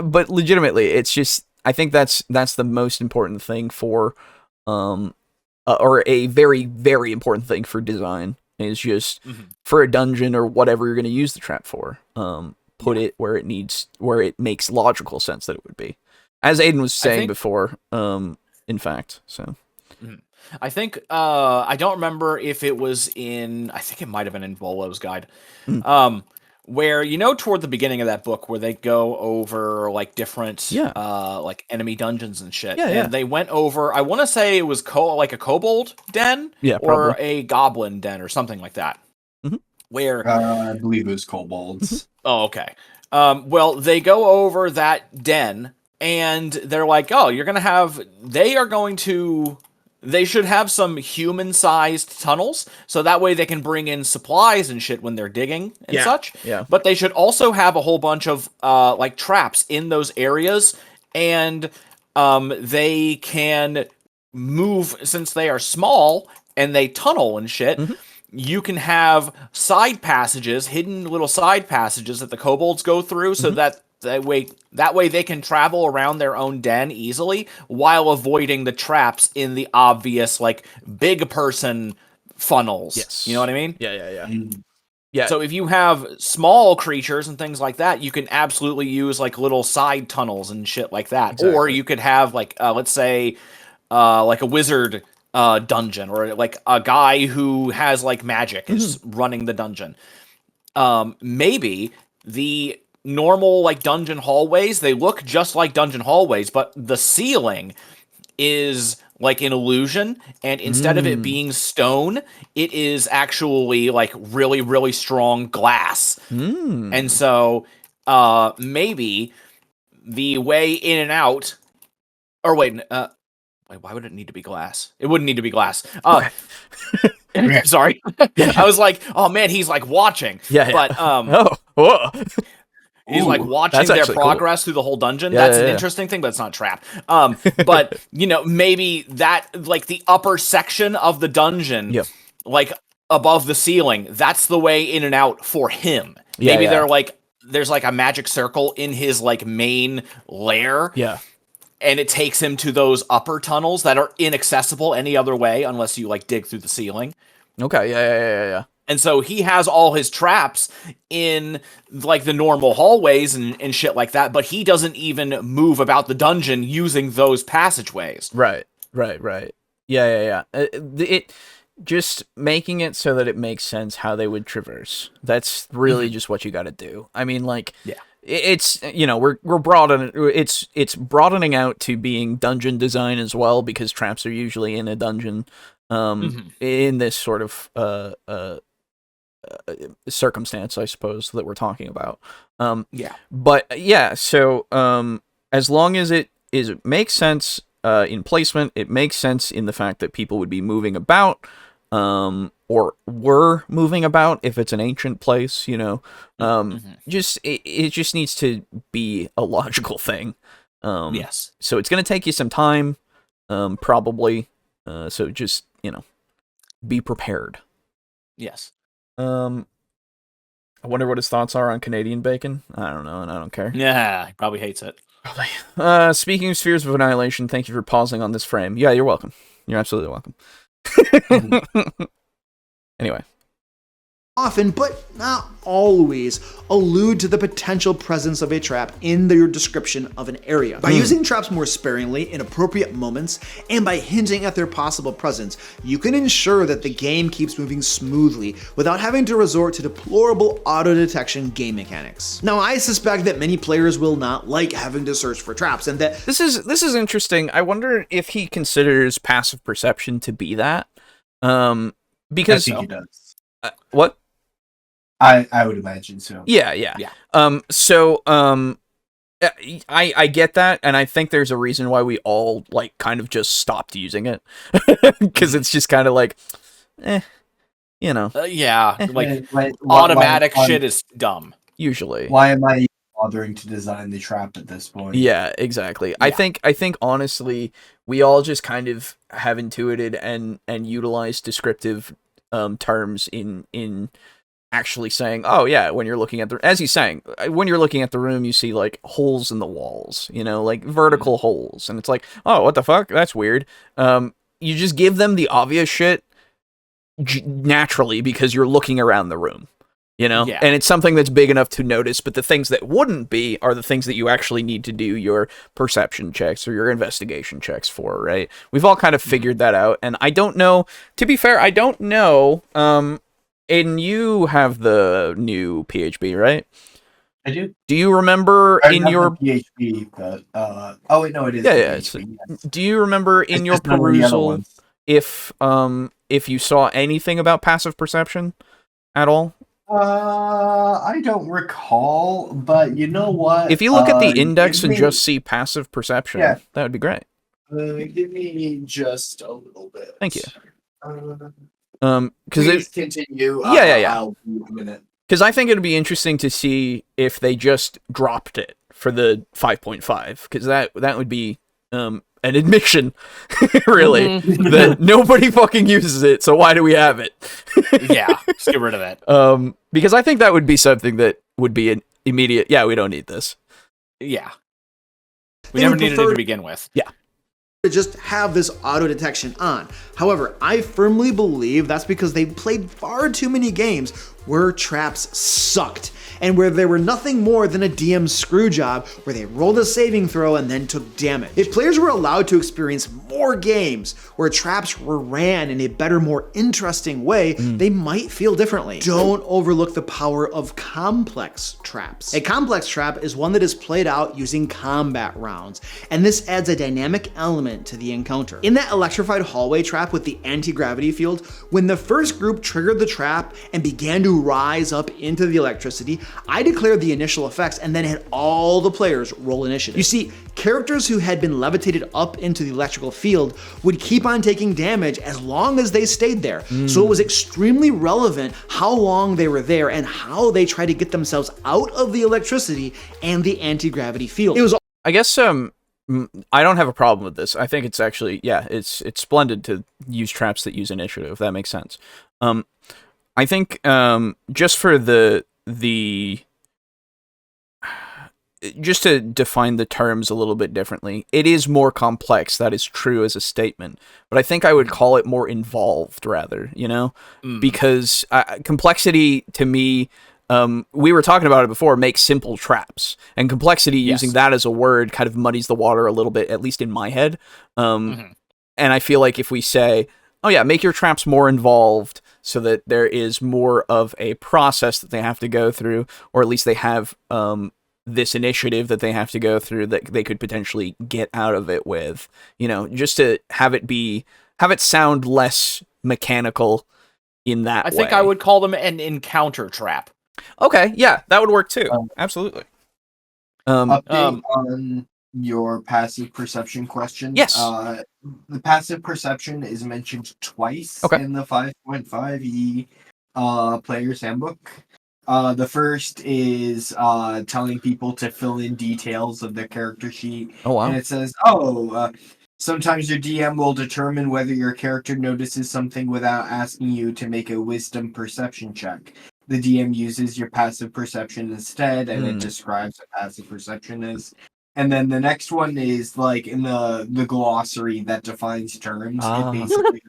But legitimately, it's just, I think that's the most important thing for, or a very, very important thing for design is just for a dungeon or whatever you're going to use the trap for. Put it where it makes logical sense that it would be, as Aiden was saying before. In fact, so. I think, I don't remember if it was I think it might have been in Volo's guide, where, you know, toward the beginning of that book where they go over, like, different, like, enemy dungeons and shit. And they went over, I want to say it was like a kobold den or a goblin den or something like that. Where I believe it was kobolds. Oh, okay. Well, they go over that den, and they're like, oh, they should have some human-sized tunnels, so that way they can bring in supplies and shit when they're digging and such. Yeah. But they should also have a whole bunch of, like, traps in those areas, and they can move, since they are small, and they tunnel and shit, you can have side passages, hidden little side passages that the kobolds go through, so that way they can travel around their own den easily while avoiding the traps in the obvious, like, big person funnels. Yes. You know what I mean? Yeah. So if you have small creatures and things like that, you can absolutely use, like, little side tunnels and shit like that. Exactly. Or you could have, like, let's say, like a wizard dungeon, or like a guy who has, like, magic is running the dungeon. Maybe the normal, like, dungeon hallways, they look just like dungeon hallways, but the ceiling is like an illusion, and instead of it being stone, it is actually, like, really, really strong glass. And so maybe the way in and out, or wait, why would it need to be glass? It wouldn't need to be glass. Sorry. I was like, oh man, he's, like, watching. But he's like watching their progress through the whole dungeon. That's an interesting thing, but it's not a trap. But, you know, maybe that, like, the upper section of the dungeon, like, above the ceiling, that's the way in and out for him. Maybe they're like, there's, like, a magic circle in his, like, main lair. And it takes him to those upper tunnels that are inaccessible any other way unless you, like, dig through the ceiling. Okay, yeah. And so he has all his traps in, like, the normal hallways and shit like that, but he doesn't even move about the dungeon using those passageways. Right. Yeah. It just making it so that it makes sense how they would traverse. That's really just what you got to do. I mean, like, it's, you know, we're broadening. It's broadening out to being dungeon design as well, because traps are usually in a dungeon. In this sort of circumstance, I suppose, that we're talking about. But yeah, so as long as it makes sense, in placement. It makes sense in the fact that people would be moving about, or were moving about if it's an ancient place, you know. Just it just needs to be a logical thing. Yes. So it's going to take you some time, probably. So just, you know, be prepared. Yes. I wonder what his thoughts are on Canadian bacon. I don't know, and I don't care. Yeah, he probably hates it. Probably. Speaking of spheres of annihilation, thank you for pausing on this frame. Yeah, you're welcome. You're absolutely welcome. Anyway. Often, but not always, allude to the potential presence of a trap in your description of an area. By using traps more sparingly in appropriate moments, and by hinting at their possible presence, you can ensure that the game keeps moving smoothly without having to resort to deplorable auto-detection game mechanics. Now, I suspect that many players will not like having to search for traps, and that this is interesting. I wonder if he considers passive perception to be that. Because I think he does. What? I would imagine so. Yeah. So I get that, and I think there's a reason why we all like kind of just stopped using it, because it's just kind of like, you know. Yeah, like automatic shit is dumb. Usually. Why am I bothering to design the trap at this point? Yeah, exactly. Yeah. I think honestly, we all just kind of have intuited and utilized descriptive terms in actually saying, oh yeah, when you're looking at the, as he's saying, when you're looking at the room, you see like holes in the walls, you know, like vertical holes, and it's like, oh, what the fuck, that's weird. You just give them the obvious shit naturally because you're looking around the room, you know, and it's something that's big enough to notice, but the things that wouldn't be are the things that you actually need to do your perception checks or your investigation checks for, right? We've all kind of figured that out, and I don't know, to be fair, I don't know, Aiden, you have the new PHB, right? I do. Do you remember in your PHB? But oh wait, no, it is. Yeah. PHB, do you remember in your perusal if you saw anything about passive perception at all? I don't recall, but you know what? If you look at the index and just see passive perception, that would be great. Give me just a little bit. Thank you. Please continue. Yeah. I'll be a minute. Because I think it'd be interesting to see if they just dropped it for the 5.5, because that would be an admission, really, that nobody fucking uses it. So why do we have it? Yeah, just get rid of it. Because I think that would be something that would be an immediate. Yeah, we don't need this. Yeah, we never needed it to begin with. Yeah. To just have this auto detection on. However, I firmly believe that's because they played far too many games where traps sucked and where they were nothing more than a DM screw job where they rolled a saving throw and then took damage. If players were allowed to experience more games where traps were ran in a better, more interesting way, they might feel differently. Don't overlook the power of complex traps. A complex trap is one that is played out using combat rounds, and this adds a dynamic element to the encounter. In that electrified hallway trap with the anti-gravity field, when the first group triggered the trap and began to rise up into the electricity, I declared the initial effects and then had all the players roll initiative. You see, characters who had been levitated up into the electrical field would keep on taking damage as long as they stayed there. So it was extremely relevant how long they were there and how they tried to get themselves out of the electricity and the anti-gravity field. It was, I guess, I don't have a problem with this. I think it's actually, it's splendid to use traps that use initiative. That makes sense. I think just for just to define the terms a little bit differently, it is more complex. That is true as a statement, but I think I would call it more involved rather, you know, because complexity to me, we were talking about it before, makes simple traps, and complexity using that as a word kind of muddies the water a little bit, at least in my head. And I feel like if we say, oh yeah, make your traps more involved so that there is more of a process that they have to go through, or at least they have this initiative that they have to go through that they could potentially get out of it with, you know, just to have it sound less mechanical in that way. I think I would call them an encounter trap. Okay, yeah, that would work too. Absolutely. Update on your passive perception question. Yes. The passive perception is mentioned twice in the 5.5e player's handbook. The first is telling people to fill in details of their character sheet. Oh, wow. And it says, sometimes your DM will determine whether your character notices something without asking you to make a wisdom perception check. The DM uses your passive perception instead, and it describes what passive perception is. And then the next one is like in the glossary that defines terms. It basically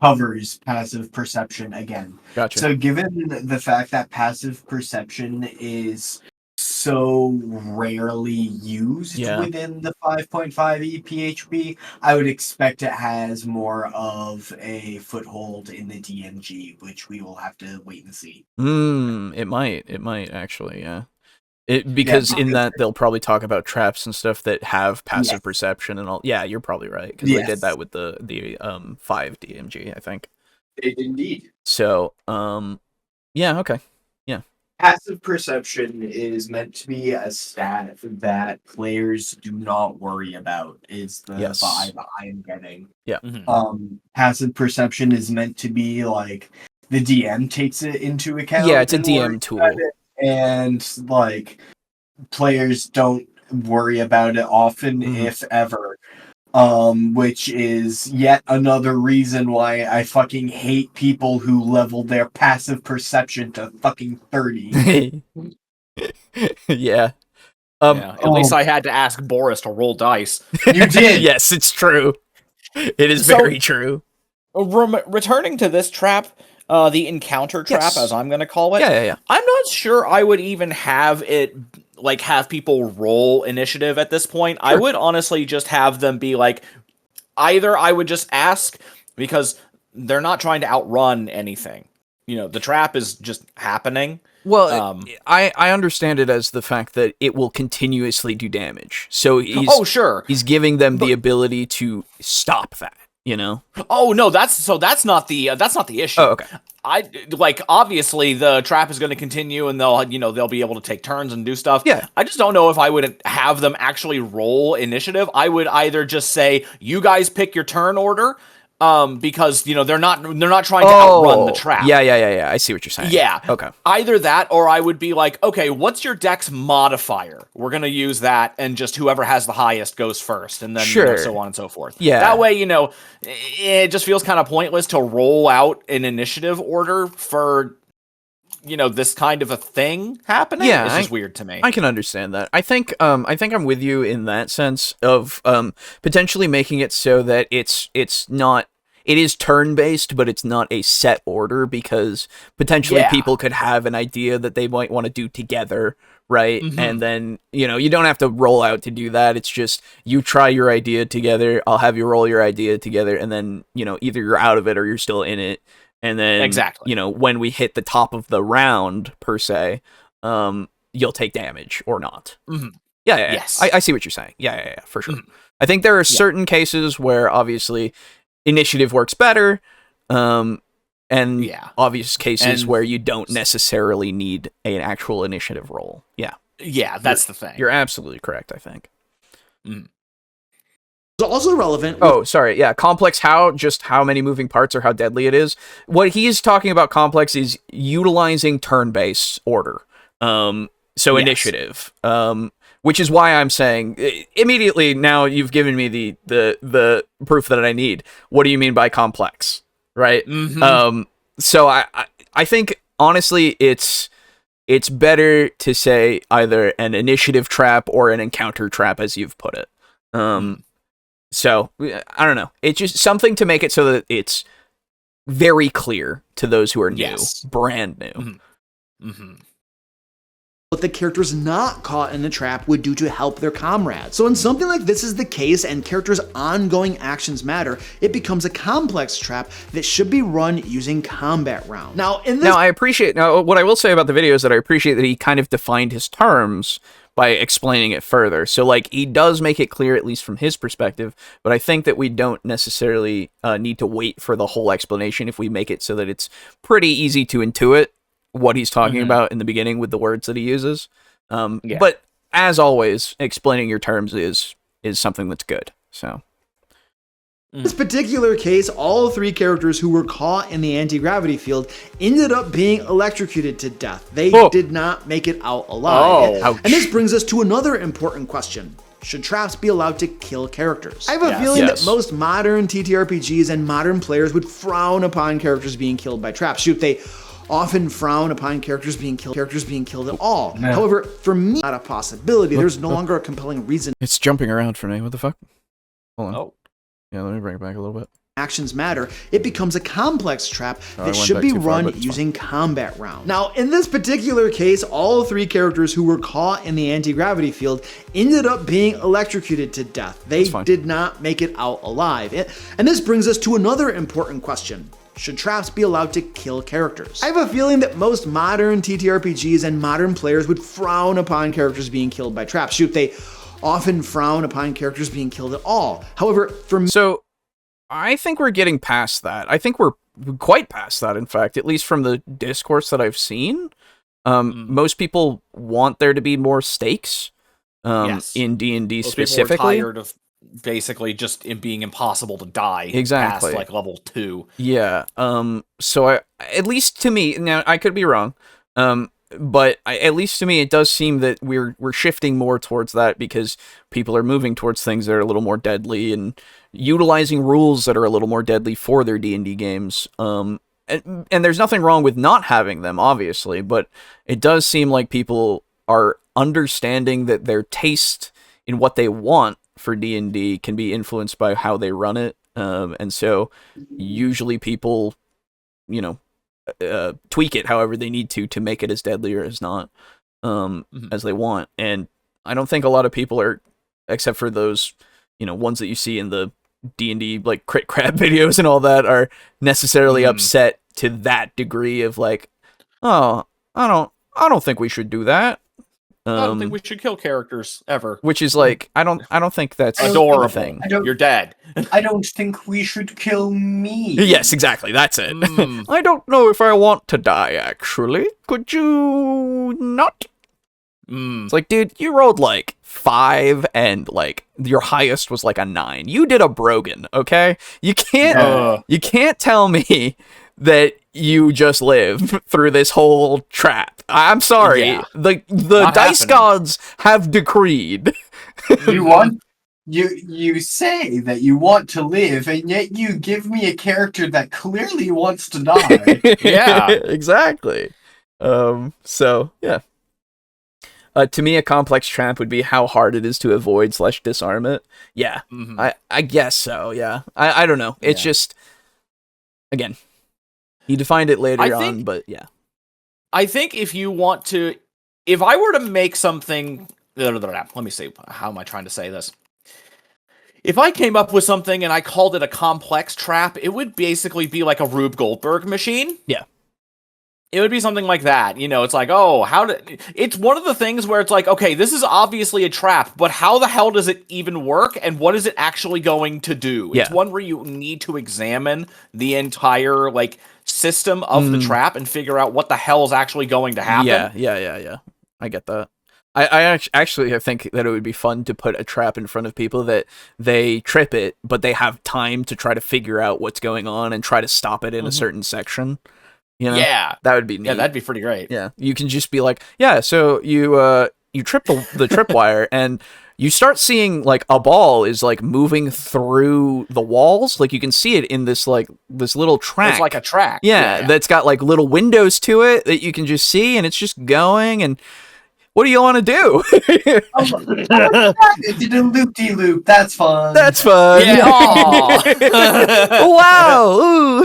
covers passive perception again. Gotcha. So given the fact that passive perception is so rarely used within the 5.5e PHP, I would expect it has more of a foothold in the DMG, which we will have to wait and see. It might actually, yeah. Because in that they'll probably talk about traps and stuff that have passive perception and all. Yeah, you're probably right, because they did that with the 5 DMG, I think. They did indeed. So, yeah, okay. Yeah. Passive perception is meant to be a stat that players do not worry about, is the vibe I'm getting. Yeah. Passive perception is meant to be like the DM takes it into account. Yeah, it's a DM tool. And like players don't worry about it often, if ever. Which is yet another reason why I fucking hate people who level their passive perception to fucking 30. Yeah. At least I had to ask Boris to roll dice. You did. Yes, it's true. It is very true. Returning to this trap, the encounter trap, as I'm going to call it. Yeah. I'm not sure I would even have it, like, have people roll initiative at this point. Sure. I would honestly just have them be like, either I would just ask, because they're not trying to outrun anything. You know, the trap is just happening. Well, I understand it as the fact that it will continuously do damage. So he's giving them the ability to stop that. You know? Oh no, that's not the issue. Oh, okay. Obviously the trap is going to continue, and they'll be able to take turns and do stuff. Yeah. I just don't know if I would have them actually roll initiative. I would either just say, you guys pick your turn order, because they're not trying to outrun the trap. Yeah. I see what you're saying. Yeah. Okay. Either that, or I would be like, okay, what's your dex modifier? We're gonna use that, and just whoever has the highest goes first, and then so on and so forth. Yeah. That way, it just feels kind of pointless to roll out an initiative order for this kind of a thing happening. Yeah, it's just weird to me. I can understand that. I think I'm with you in that sense of potentially making it so that it is turn-based, but it's not a set order, because potentially people could have an idea that they might want to do together, right? And then, you don't have to roll out to do that. It's just, you try your idea together, I'll have you roll your idea together, and then, either you're out of it or you're still in it. And then, when we hit the top of the round, per se, you'll take damage or not. Yeah. Yes. I see what you're saying. Yeah, for sure. I think there are certain cases where, obviously, initiative works better, and obvious cases where you don't necessarily need an actual initiative roll. Yeah, that's the thing. You're absolutely correct, I think. It's also relevant. Oh, sorry. Yeah, complex. How many moving parts or how deadly it is. What he's talking about complex is utilizing turn-based order. Initiative. Which is why I'm saying immediately now you've given me the proof that I need. What do you mean by complex? Right? So I think honestly it's better to say either an initiative trap or an encounter trap, as you've put it. So I don't know. It's just something to make it so that it's very clear to those who are new, brand new. What the characters not caught in the trap would do to help their comrades. So when something like this is the case and characters' ongoing actions matter, it becomes a complex trap that should be run using combat rounds. Now, I appreciate. Now, what I will say about the video is that I appreciate that he kind of defined his terms by explaining it further. So, he does make it clear, at least from his perspective, but I think that we don't necessarily need to wait for the whole explanation if we make it so that it's pretty easy to intuit what he's talking about in the beginning with the words that he uses. But as always, explaining your terms is something that's good. So. In this particular case, all 3 characters who were caught in the anti-gravity field ended up being electrocuted to death. They did not make it out alive. Ouch. And this brings us to another important question. Should traps be allowed to kill characters? I have a feeling that most modern TTRPGs and modern players would frown upon characters being killed by traps. Shoot, they often frown upon characters being killed at all. No. However, for me, not a possibility. There's no longer a compelling reason. It's jumping around for me. What the fuck? Hold on. Oh. Yeah, let me bring it back a little bit. Actions matter. It becomes a complex trap that should be run using combat rounds. Now, in this particular case, all 3 characters who were caught in the anti-gravity field ended up being electrocuted to death. They did not make it out alive. And this brings us to another important question. Should traps be allowed to kill characters? I have a feeling that most modern TTRPGs and modern players would frown upon characters being killed by traps. Shoot, they often frown upon characters being killed at all. However, for me... So, I think we're getting past that. I think we're quite past that, in fact, at least from the discourse that I've seen. Most people want there to be more stakes in D&D specifically. People are tired of basically just it being impossible to die past, like, level 2. Yeah. So, at least to me, now, I could be wrong, but at least to me, it does seem that we're shifting more towards that because people are moving towards things that are a little more deadly and utilizing rules that are a little more deadly for their D&D games. And there's nothing wrong with not having them, obviously, but it does seem like people are understanding that their taste in what they want for D&D can be influenced by how they run it. And so usually people, tweak it however they need to make it as deadly or as not as they want. And I don't think a lot of people are, except for those ones that you see in the D&D like crit crab videos and all that, are necessarily upset to that degree of like, oh, I don't think we should do that. I don't think we should kill characters ever. Which is like, I don't think that's adorable. A thing. You're dead. I don't think we should kill me. Yes, exactly. That's it. I don't know if I want to die, actually. Could you not? It's like, dude, you rolled like 5 and like your highest was like a 9. You did a Brogan, okay? You can't tell me that you just live through this whole trap. I'm sorry. Yeah. The dice gods have decreed. You say that you want to live, and yet you give me a character that clearly wants to die. Yeah, exactly. So yeah. To me, a complex trap would be how hard it is to avoid / disarm it. Yeah, I guess so. Yeah, I don't know. It's just, again, he defined it later on, but yeah. I think if you want to, if I were to make something, let me see, how am I trying to say this? If I came up with something and I called it a complex trap, it would basically be like a Rube Goldberg machine. Yeah. It would be something like that. It's like, oh, it's one of the things where it's like, okay, this is obviously a trap, but how the hell does it even work? And what is it actually going to do? Yeah. It's one where you need to examine the entire, like, system of the trap and figure out what the hell is actually going to happen. Yeah. I get that. I actually think that it would be fun to put a trap in front of people that they trip it, but they have time to try to figure out what's going on and try to stop it in a certain section. Yeah, that would be neat. Yeah, that'd be pretty great. Yeah, you can just be like, yeah, so you trip the tripwire and you start seeing like a ball is like moving through the walls. Like you can see it in this little track. It's like a track. Yeah, that's got like little windows to it that you can just see, and it's just going. And what do you want to do? It did a loop-de-loop. That's fun. That's fun. Yeah. Wow. Ooh.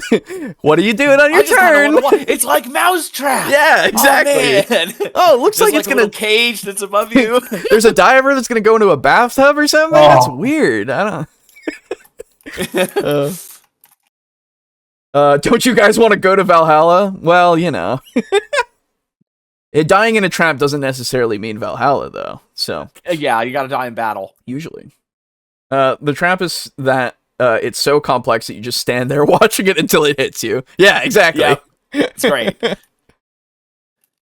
What are you doing on your turn? It's like Mousetrap. Yeah, exactly. Oh, it looks like it's gonna a cage that's above you. There's a diver that's gonna go into a bathtub or something. Oh. That's weird. I don't. Don't you guys want to go to Valhalla? Well, dying in a trap doesn't necessarily mean Valhalla, though. So yeah, you gotta die in battle. Usually. The trap is that it's so complex that you just stand there watching it until it hits you. Yeah, exactly. Yeah, it's great.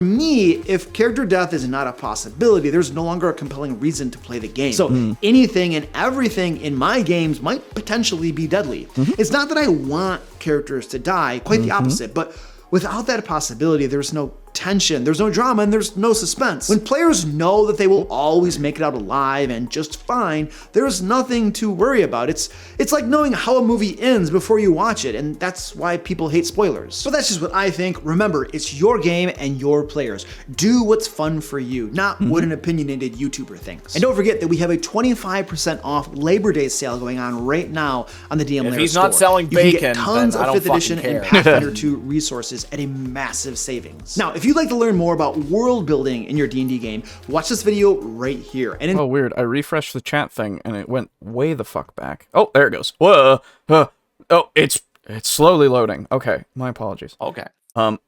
me, if character death is not a possibility, there's no longer a compelling reason to play the game. So anything and everything in my games might potentially be deadly. It's not that I want characters to die, quite the opposite, but without that possibility, there's no tension, there's no drama, and there's no suspense. When players know that they will always make it out alive and just fine, there's nothing to worry about. It's like knowing how a movie ends before you watch it, and that's why people hate spoilers. But that's just what I think. Remember, it's your game and your players. Do what's fun for you, not what an opinionated YouTuber thinks. And don't forget that we have a 25% off Labor Day sale going on right now on the DM Lair store. If he's not selling bacon, you can get tons then I of don't 5th edition fucking and care. Pathfinder 2 resources at a massive savings. Now, if you'd like to learn more about world building in your D&D game, watch this video right here. And oh, weird. I refreshed the chat thing and it went way the fuck back. Oh, there it goes. Whoa. Oh, it's slowly loading. Okay, my apologies. Okay. I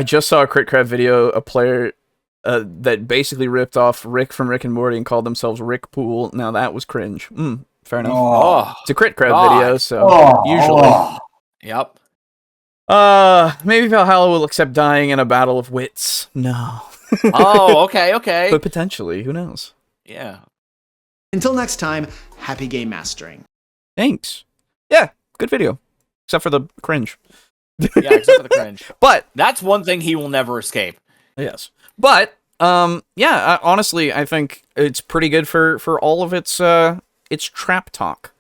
just saw a Crit Crab video, a player that basically ripped off Rick from Rick and Morty and called themselves Rick Pool. Now that was cringe. Fair enough. Oh, it's a Crit Crab video, so usually. Yep. Maybe Valhalla will accept dying in a battle of wits. No. Oh, okay. But potentially, who knows? Yeah. Until next time, happy game mastering. Thanks. Yeah, good video. Except for the cringe. Yeah, except for the cringe. But that's one thing he will never escape. Yes. But yeah, honestly, I think it's pretty good for all of its trap talk.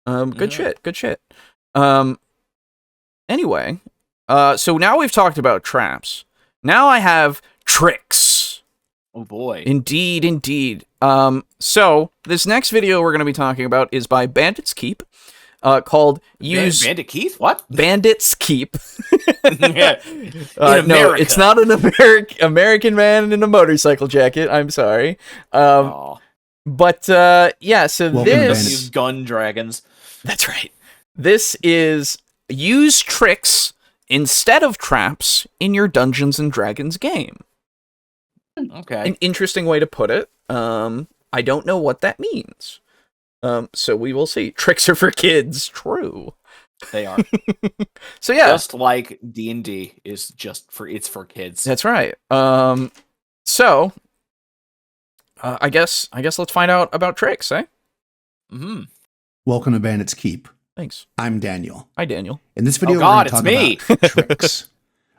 Good shit. Anyway, so now we've talked about traps. Now I have tricks. Oh boy. Indeed. So this next video we're going to be talking about is by Bandits Keep, called Use... Bandit Keith? What? Bandits Keep. Yeah. No, it's not an American man in a motorcycle jacket. I'm sorry. But, yeah, so These gun dragons. That's right. This is use tricks instead of traps in your Dungeons and Dragons game. Okay. An interesting way to put it. I don't know what that means. So we will see. Tricks are for kids. True. They are. So yeah. Just like D&D is it's for kids. That's right. So I guess let's find out about tricks, eh? Mm-hmm. Welcome to Bandits Keep. Thanks. I'm Daniel. Hi, Daniel. In this video, we're going to talk about tricks.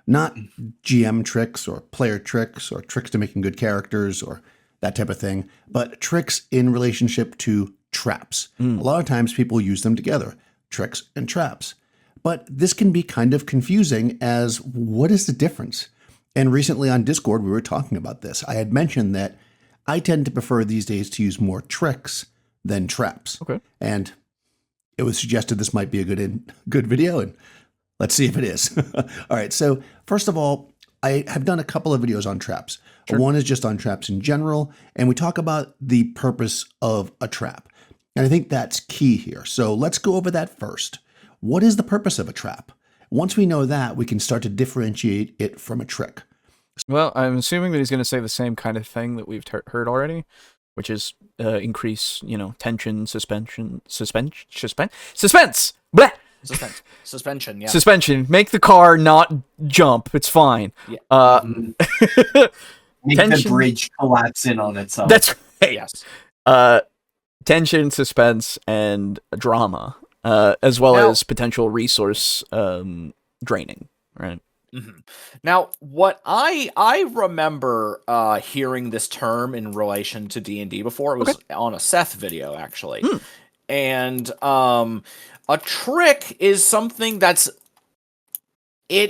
Not GM tricks or player tricks or tricks to making good characters or that type of thing, but tricks in relationship to traps. A lot of times people use them together, tricks and traps. But this can be kind of confusing as what is the difference? And recently on Discord, we were talking about this. I had mentioned that I tend to prefer these days to use more tricks than traps. Okay. And it was suggested this might be a good video, and let's see if it is. All right, so first of all, I have done a couple of videos on traps. Sure. One is just on traps in general, and we talk about the purpose of a trap. And I think that's key here. So let's go over that first. What is the purpose of a trap? Once we know that, we can start to differentiate it from a trick. Well, I'm assuming that he's going to say the same kind of thing that we've heard already, which is increase, tension, suspense. Blah! Suspension, yeah. Suspension. Make the car not jump. It's fine. Yeah. Make the bridge collapse in on itself. That's right. Yes. Tension, suspense, and drama, as well as potential resource draining, right? Mm-hmm. Now, what I remember hearing this term in relation to D&D before, it was on a Seth video, actually. And a trick is something it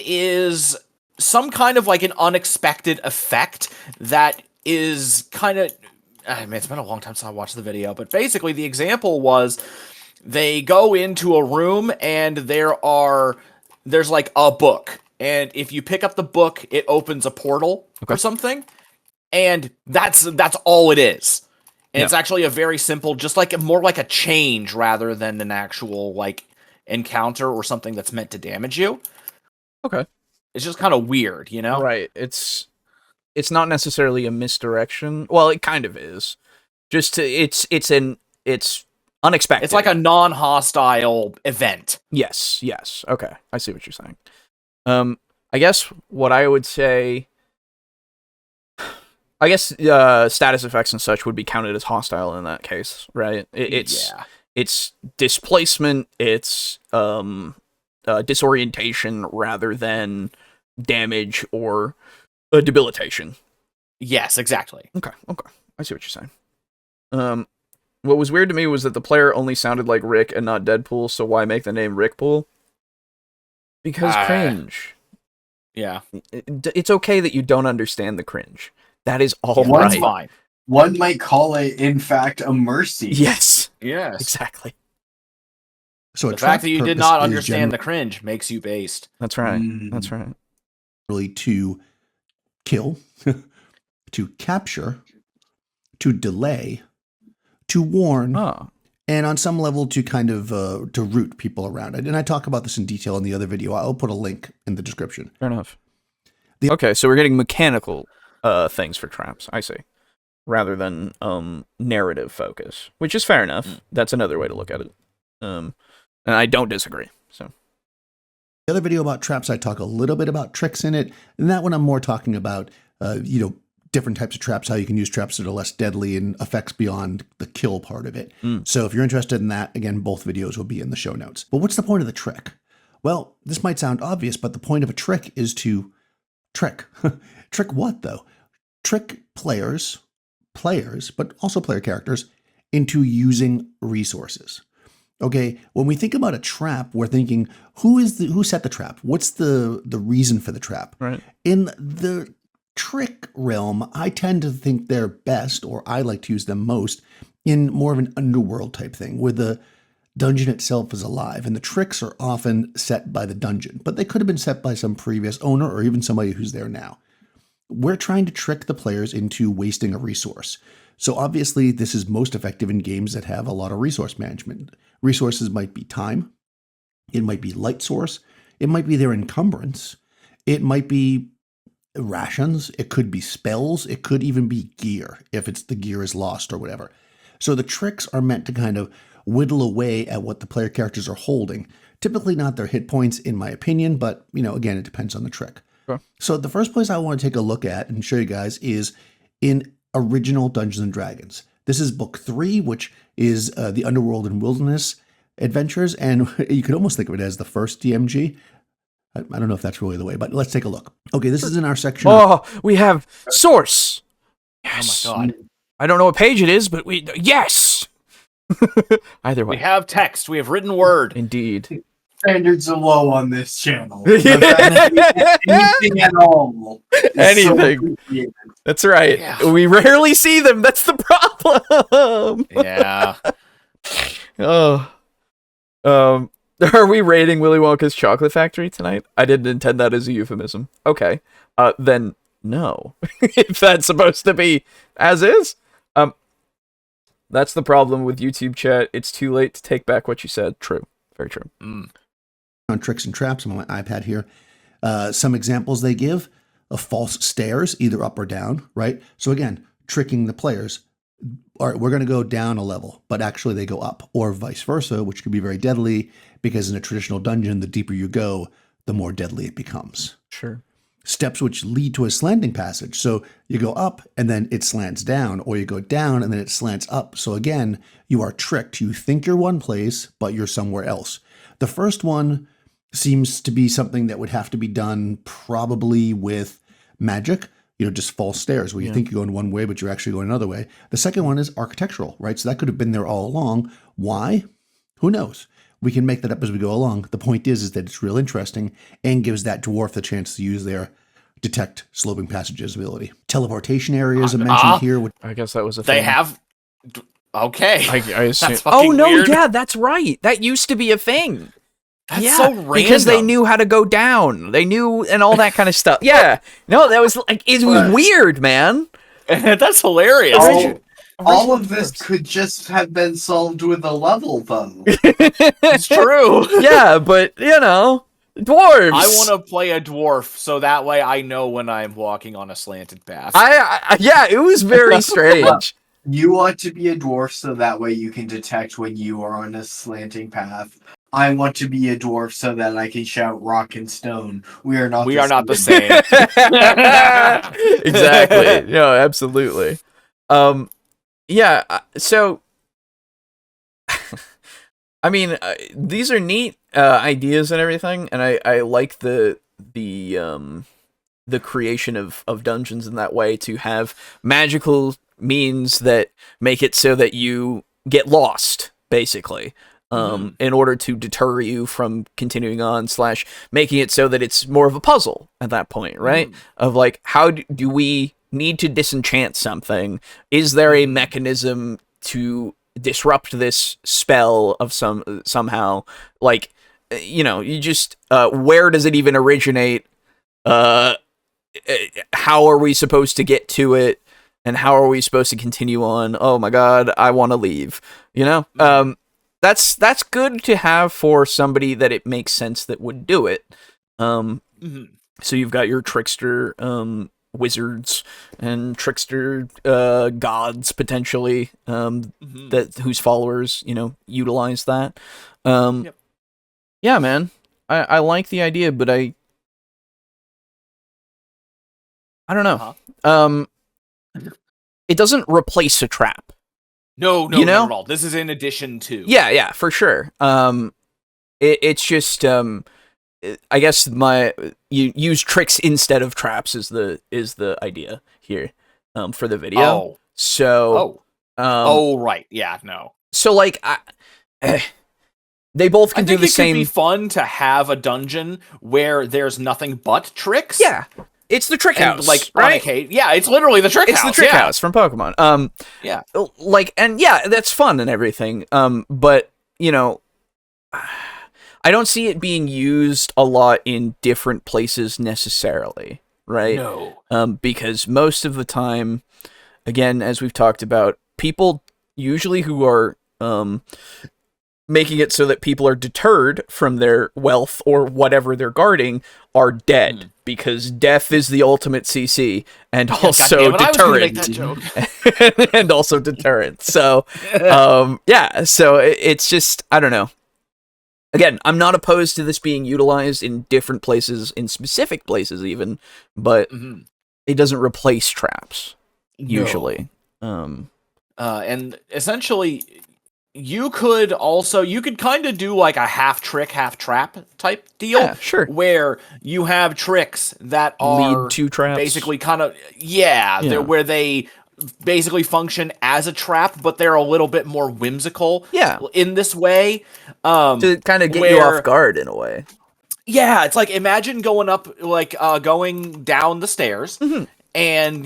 is some kind of like an unexpected effect that is kind of... I mean, it's been a long time since I watched the video, but basically the example was they go into a room and there's like a book. And if you pick up the book, it opens a portal or something. And that's all it is. And it's actually a very simple, just like more like a change rather than an actual like encounter or something that's meant to damage you. Okay. It's just kind of weird, Right. It's not necessarily a misdirection. Well, it kind of is. Just it's unexpected. It's like a non-hostile event. Yes. Okay. I see what you're saying. I guess what I would say, I guess status effects and such would be counted as hostile in that case, right? It's displacement, it's disorientation rather than damage or debilitation. Yes, exactly. Okay. I see what you're saying. What was weird to me was that the player only sounded like Rick and not Deadpool, so why make the name Rickpool? Because cringe. Yeah. It's okay that you don't understand the cringe. That is all Yeah, right. That's fine. One might call it, in fact, a mercy. Yes. Yes. Exactly. So The fact that you did not understand the cringe makes you based. That's right. That's right. Really to kill, to capture, to delay, to warn, and on some level to kind of to root people around. And I talk about this in detail in the other video. I'll put a link in the description. Fair enough. Okay, so we're getting mechanical things for traps, I see, rather than narrative focus, which is fair enough. That's another way to look at it. And I don't disagree. So the other video about traps, I talk a little bit about tricks in it. And that one I'm more talking about, different types of traps, how you can use traps that are less deadly and effects beyond the kill part of it. So if you're interested in that, again, both videos will be in the show notes. But what's the point of the trick? Well, this might sound obvious, but the point of a trick is to trick. Trick what, though? Trick players, but also player characters, into using resources. Okay, when we think about a trap, we're thinking, who set the trap? What's the reason for the trap? Right. In the trick realm, I tend to think they're best, or I like to use them most, in more of an underworld type thing, where the dungeon itself is alive, and the tricks are often set by the dungeon, but they could have been set by some previous owner or even somebody who's there now. We're trying to trick the players into wasting a resource. So obviously, this is most effective in games that have a lot of resource management. Resources might be time, it might be light source, it might be their encumbrance, it might be rations, it could be spells, it could even be gear, if it's the gear is lost or whatever. So the tricks are meant to kind of whittle away at what the player characters are holding. Typically not their hit points, in my opinion, but, again, it depends on the trick. Sure. So the first place I want to take a look at and show you guys is in original Dungeons & Dragons. This is book 3, which is the Underworld and Wilderness Adventures, and you could almost think of it as the first DMG. I don't know if that's really the way, but let's take a look. Okay, this is in our section. Oh, we have source. Yes. Oh my god. I don't know what page it is, but yes. Either way. We have text. We have written word. Indeed. Standards are low on this channel. Anything at all. Anything. So that's right. Yeah. We rarely see them. That's the problem. Yeah. Are we rating Willy Wonka's Chocolate Factory tonight? I didn't intend that as a euphemism. Okay. Then no. If that's supposed to be as is. That's the problem with YouTube chat. It's too late to take back what you said. True. Very true. On tricks and traps on my iPad here. Some examples they give of false stairs, either up or down, right? So again, tricking the players. All right, we're going to go down a level, but actually they go up, or vice versa, which could be very deadly because in a traditional dungeon, the deeper you go, the more deadly it becomes. Sure. Steps which lead to a slanting passage. So you go up and then it slants down, or you go down and then it slants up. So again, you are tricked. You think you're one place, but you're somewhere else. The first one seems to be something that would have to be done probably with magic, just false stairs where you think you're going one way, but you're actually going another way. The second one is architectural, right? So that could have been there all along. Why? Who knows? We can make that up as we go along. The point is that it's real interesting and gives that dwarf the chance to use their detect sloping passages ability. Teleportation areas are mentioned here. Which I guess that was a thing. They have... Okay. I assume. That's fucking weird. Yeah, that's right. That used to be a thing. That's so random. Because they knew how to go down. They knew, and all that kind of stuff. Yeah. No, that was like, it was weird, man. That's hilarious. All of this could just have been solved with a level, though. It's true. Yeah, but, dwarves. I want to play a dwarf, so that way I know when I'm walking on a slanted path. Yeah, it was very strange. You want to be a dwarf, so that way you can detect when you are on a slanting path. I want to be a dwarf so that I can shout rock and stone. We are not the same. Exactly. No, absolutely. Yeah, so I mean, these are neat ideas and everything, and I like the creation of dungeons in that way, to have magical means that make it so that you get lost, basically. In order to deter you from continuing on, / making it so that it's more of a puzzle at that point, right? Of like, how do we need to disenchant something? Is there a mechanism to disrupt this spell of somehow? Like, you just, where does it even originate? How are we supposed to get to it? And how are we supposed to continue on? Oh my god, I want to leave. That's good to have for somebody that it makes sense that would do it. So you've got your trickster wizards and trickster gods potentially, whose followers utilize that. Yeah, man, I like the idea, but I don't know. It doesn't replace a trap. No, not at all. This is in addition to. Yeah, for sure. It's just, I guess you use tricks instead of traps is the idea here, for the video. Oh. So. Right. Yeah. No. So like, they both can do the same. It could be fun to have a dungeon where there's nothing but tricks. Yeah. It's the trick house, right? Yeah, it's literally the trick house. It's the trick house from Pokemon. Yeah. And yeah, that's fun and everything. But I don't see it being used a lot in different places necessarily, right? No. Because most of the time, again, as we've talked about, people usually who are making it so that people are deterred from their wealth or whatever they're guarding are dead, because death is the ultimate CC and also deterrent. And also deterrent. So, so it's just, I don't know. Again, I'm not opposed to this being utilized in different places, in specific places even, but it doesn't replace traps, usually. No. And essentially, you could kind of do like a half trick, half trap type deal. Yeah, sure. Where you have tricks that are lead to traps. Basically kind of, where they basically function as a trap, but they're a little bit more whimsical in this way. To kind of get you off guard in a way. Yeah, it's like, imagine going down the stairs, and,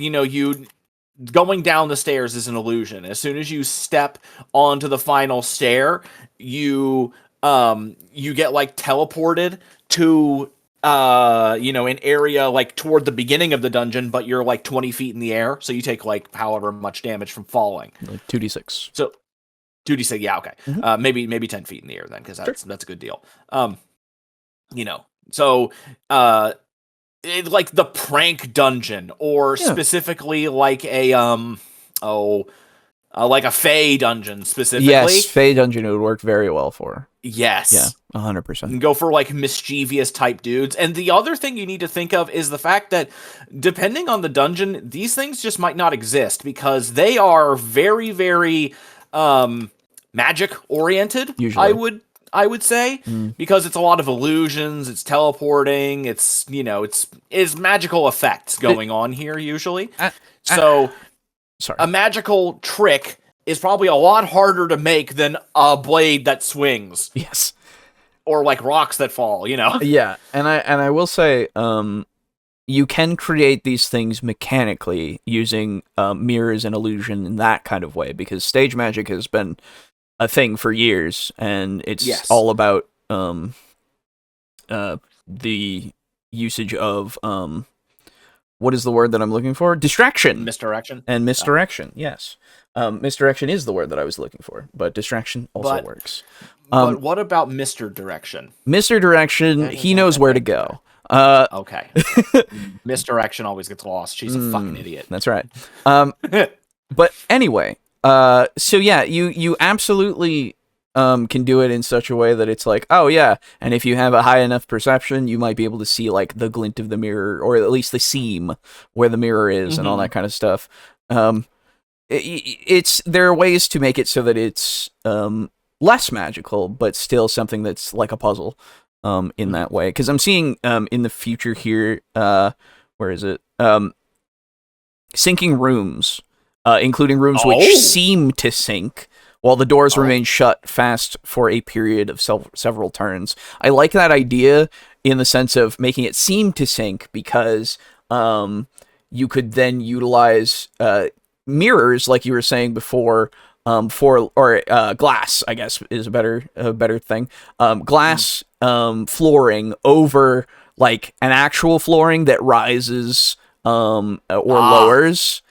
going down the stairs is an illusion. As soon as you step onto the final stair, you get like teleported to an area like toward the beginning of the dungeon, but you're like 20 feet in the air, so you take like however much damage from falling. Like 2d6. So 2d6, yeah, okay. Maybe 10 feet in the air then, because that's a good deal. So like the prank dungeon, or specifically like a like a Fey dungeon specifically. Yes, Fey dungeon would work very well for. Yes. Yeah, 100%. You can go for like mischievous type dudes. And the other thing you need to think of is the fact that depending on the dungeon, these things just might not exist, because they are very, very magic oriented. Usually. I would say, because it's a lot of illusions, it's teleporting, it's magical effects going on here usually. Sorry. A magical trick is probably a lot harder to make than a blade that swings. Yes. Or like rocks that fall, Yeah, and I will say, you can create these things mechanically using mirrors and illusion in that kind of way, because stage magic has been a thing for years, and it's all about the usage of what is the word that I'm looking for? Distraction. Misdirection. And misdirection, yes. Misdirection is the word that I was looking for, but distraction also works. But what about Mr. Direction? Mr. Direction, he knows where to go. Okay. Misdirection always gets lost. She's a fucking idiot. That's right. But anyway, so yeah, you absolutely can do it in such a way that it's like, oh yeah, and if you have a high enough perception, you might be able to see like the glint of the mirror, or at least the seam where the mirror is, and all that kind of stuff. There are ways to make it so that it's less magical, but still something that's like a puzzle in that way. Because I'm seeing in the future here, where is it? Sinking rooms, including rooms which seem to sink while the doors remain shut fast for a period of several turns. I like that idea in the sense of making it seem to sink, because you could then utilize mirrors, like you were saying before, or glass, I guess, is a better thing. Glass flooring over like an actual flooring that rises or lowers.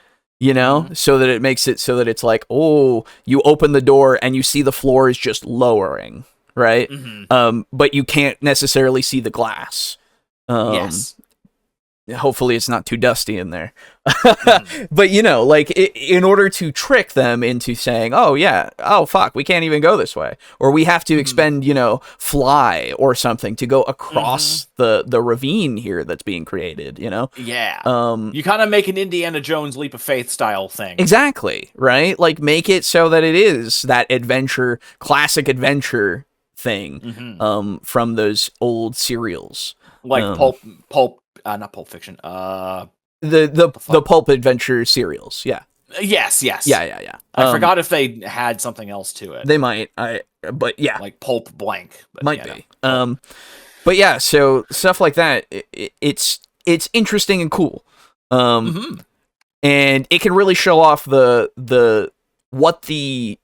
So that it makes it so that it's like, oh, you open the door and you see the floor is just lowering, right? But you can't necessarily see the glass. Yes. Hopefully it's not too dusty in there. But, like, in order to trick them into saying, oh, fuck, we can't even go this way. Or we have to expend, fly or something to go across the ravine here that's being created, Yeah. You kind of make an Indiana Jones Leap of Faith style thing. Exactly, right? Like, make it so that it is that classic adventure thing from those old serials. Like not Pulp Fiction. The pulp adventure serials. Yeah. Yes. Yeah. I forgot if they had something else to it. They might. But yeah. Like Pulp Blank. But might be. But yeah. So stuff like that. It's interesting and cool. And it can really show off what the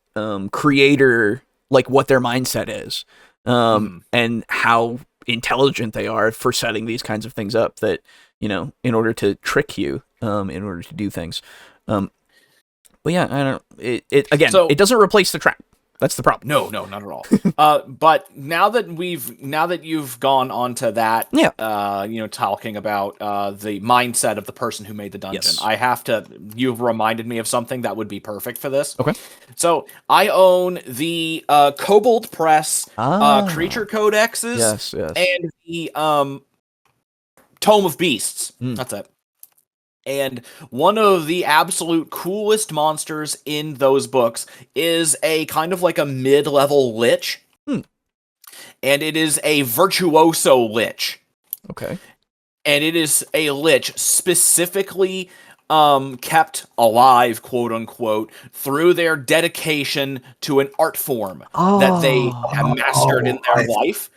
creator, like what their mindset is, and how intelligent they are for setting these kinds of things up, that in order to trick you, in order to do things. But yeah, I don't. It doesn't replace the trap. That's the problem. No, not at all. But now that you've gone on to that, talking about the mindset of the person who made the dungeon, you've reminded me of something that would be perfect for this. Okay. So I own the Kobold Press creature codexes, yes, and the Tome of Beasts. That's it. And one of the absolute coolest monsters in those books is a kind of like a mid-level lich. And it is a virtuoso lich. Okay. And it is a lich specifically kept alive, quote unquote, through their dedication to an art form that they have mastered in their life.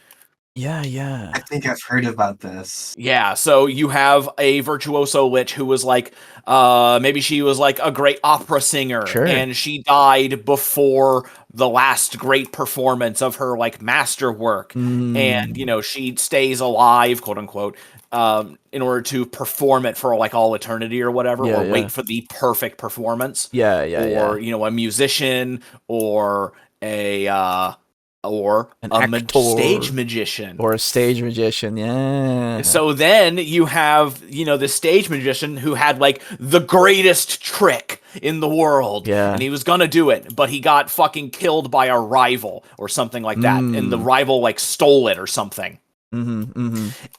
Yeah. I think I've heard about this. Yeah, so you have a virtuoso lich who was like, maybe she was like a great opera singer, and she died before the last great performance of her like masterwork, and she stays alive, quote unquote, in order to perform it for like all eternity or whatever, or wait for the perfect performance. Or a musician or a stage magician. Or a stage magician, yeah. So then you have, the stage magician who had, like, the greatest trick in the world. Yeah. And he was gonna do it, but he got fucking killed by a rival or something like that. And the rival, like, stole it or something.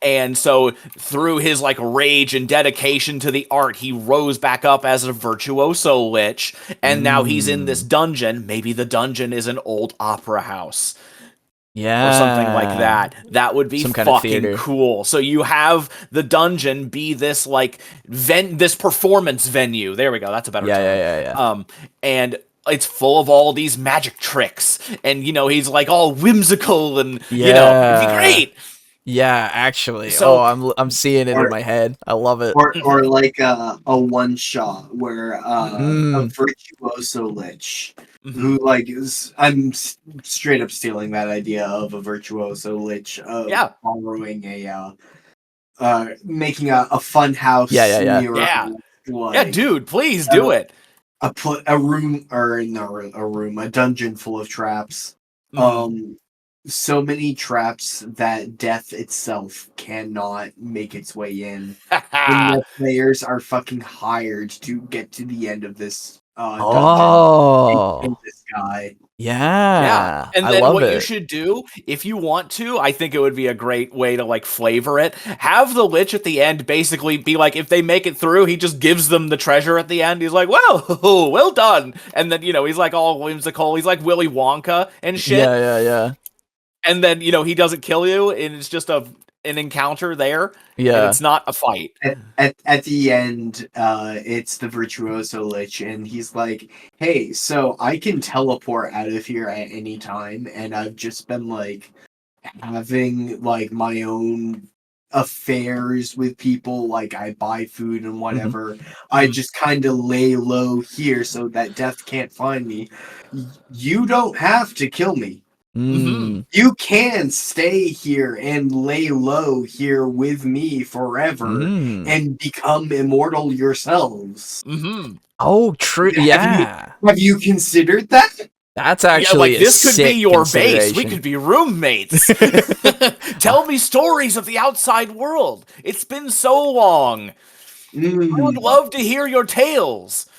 And so through his, like, rage and dedication to the art, he rose back up as a virtuoso lich, and now he's in this dungeon. Maybe the dungeon is an old opera house. Yeah. Or something like that. That would be fucking cool. So you have the dungeon be this, like, this performance venue. There we go. That's a better term. Yeah. And it's full of all these magic tricks. And, he's, like, all whimsical and, it'd be great. Yeah, actually. So, I'm seeing it in my head. I love it. Or like a one shot where a virtuoso lich who like I'm straight up stealing that idea of a virtuoso lich borrowing making a fun house. Dude, please do it. A dungeon full of traps. So many traps that death itself cannot make its way in. And the players are fucking hired to get to the end of this dungeon in this guy. Yeah. And I then love what it. you should do, if you want to, I think it would be a great way to like flavor it. Have the Lich at the end basically be like, if they make it through, he just gives them the treasure at the end. He's like, well, well done. And then, he's like all whimsical. He's like Willy Wonka and shit. Yeah. And then, he doesn't kill you, and it's just an encounter there. Yeah. And it's not a fight. At the end, it's the Virtuoso Lich, and he's like, hey, so I can teleport out of here at any time, and I've just been, like, having, like, my own affairs with people, like, I buy food and whatever. I just kind of lay low here so that death can't find me. You don't have to kill me. You can stay here and lay low here with me forever and become immortal yourselves. Oh, true. Yeah. Have you considered that? That's actually this could be your base. We consideration. could be roommates. Tell me stories of the outside world. It's been so long. I would love to hear your tales.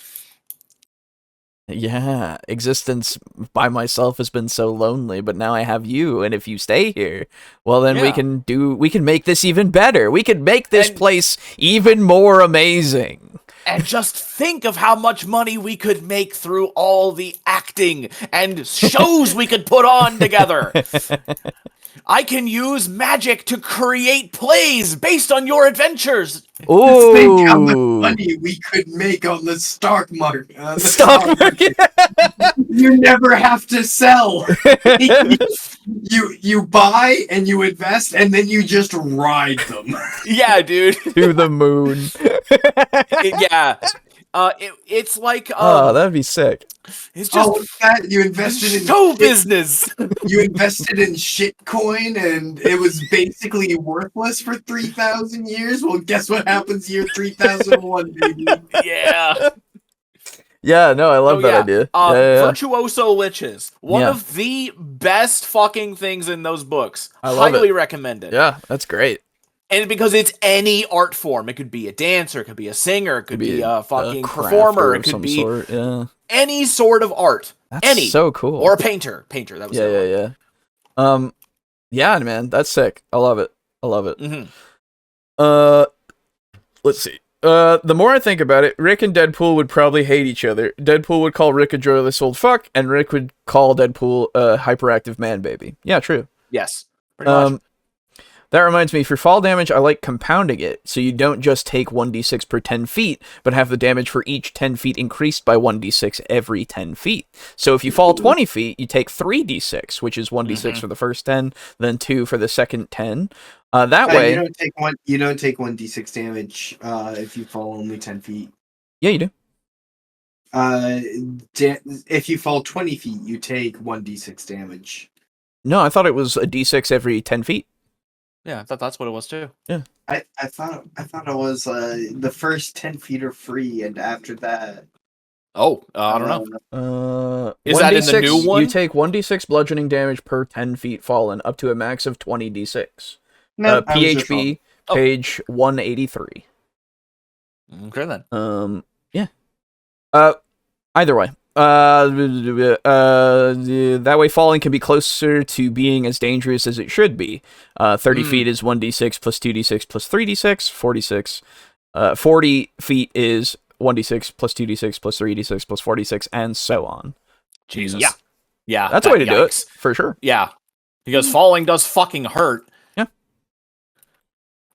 Yeah, existence by myself has been so lonely, but now I have you, and if you stay here, well then we can make this even better. We can make this place even more amazing. And just think of how much money we could make through all the acting and shows we could put on together. I can use magic to create plays based on your adventures. Ooh. Think how much money we could make on the stock market. Stock market. You never have to sell. you buy and you invest, and then you just ride them. Yeah, dude. To the moon. It's like that'd be sick. It's just you invested in show business. You invested in shitcoin, and it was basically worthless for 3,000 years. Well, guess what happens year 3001, baby? Yeah. Yeah, no, I love that idea. Virtuoso Liches. One of the best fucking things in those books. I love Highly it. recommend it. Yeah, that's great. And because it's any art form. It could be a dancer, it could be a singer, it could be a fucking crafter performer, of it could some be sort. Yeah. any sort of art. That's so cool. Or a painter. That was Yeah. Yeah, man, that's sick. I love it. Let's see. The more I think about it, Rick and Deadpool would probably hate each other. Deadpool would call Rick a joyless old fuck, and Rick would call Deadpool a hyperactive man baby. Yeah, true. Yes. Pretty much. That reminds me, for fall damage, I like compounding it, so you don't just take 1d6 per 10 feet, but have the damage for each 10 feet increased by 1d6 every 10 feet. So if you fall 20 feet, you take 3d6, which is 1d6 for the first 10, then 2 for the second 10. That way... You don't take 1d6 damage if you fall only 10 feet. Yeah, you do. If you fall 20 feet, you take 1d6 damage. No, I thought it was a d6 every 10 feet. Yeah, I thought that's what it was too. Yeah. I thought it was the first 10 feet are free, and after that... Oh, I don't know. Is that in the new one? You take 1d6 bludgeoning damage per 10 feet fallen, up to a max of 20d6. No, PHB, page 183. Okay, then. Yeah. Either way. That way falling can be closer to being as dangerous as it should be. 30 feet is 1d6 plus 2d6 plus 3d6. 40 feet is 1d6 plus 2d6 plus 3d6 plus 46, and so on. Jesus. Yeah. That's a way to do it, for sure. Yeah. Because falling does fucking hurt. Yeah.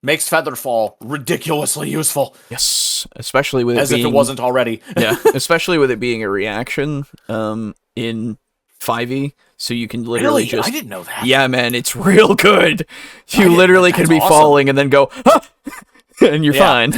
Makes Featherfall ridiculously useful. Yes. Especially with As it being... if it wasn't already. Yeah. Especially with it being a reaction in 5e. So you can literally just... I didn't know that. Yeah, man, it's real good. You literally can be falling and then go, ah! And you're fine.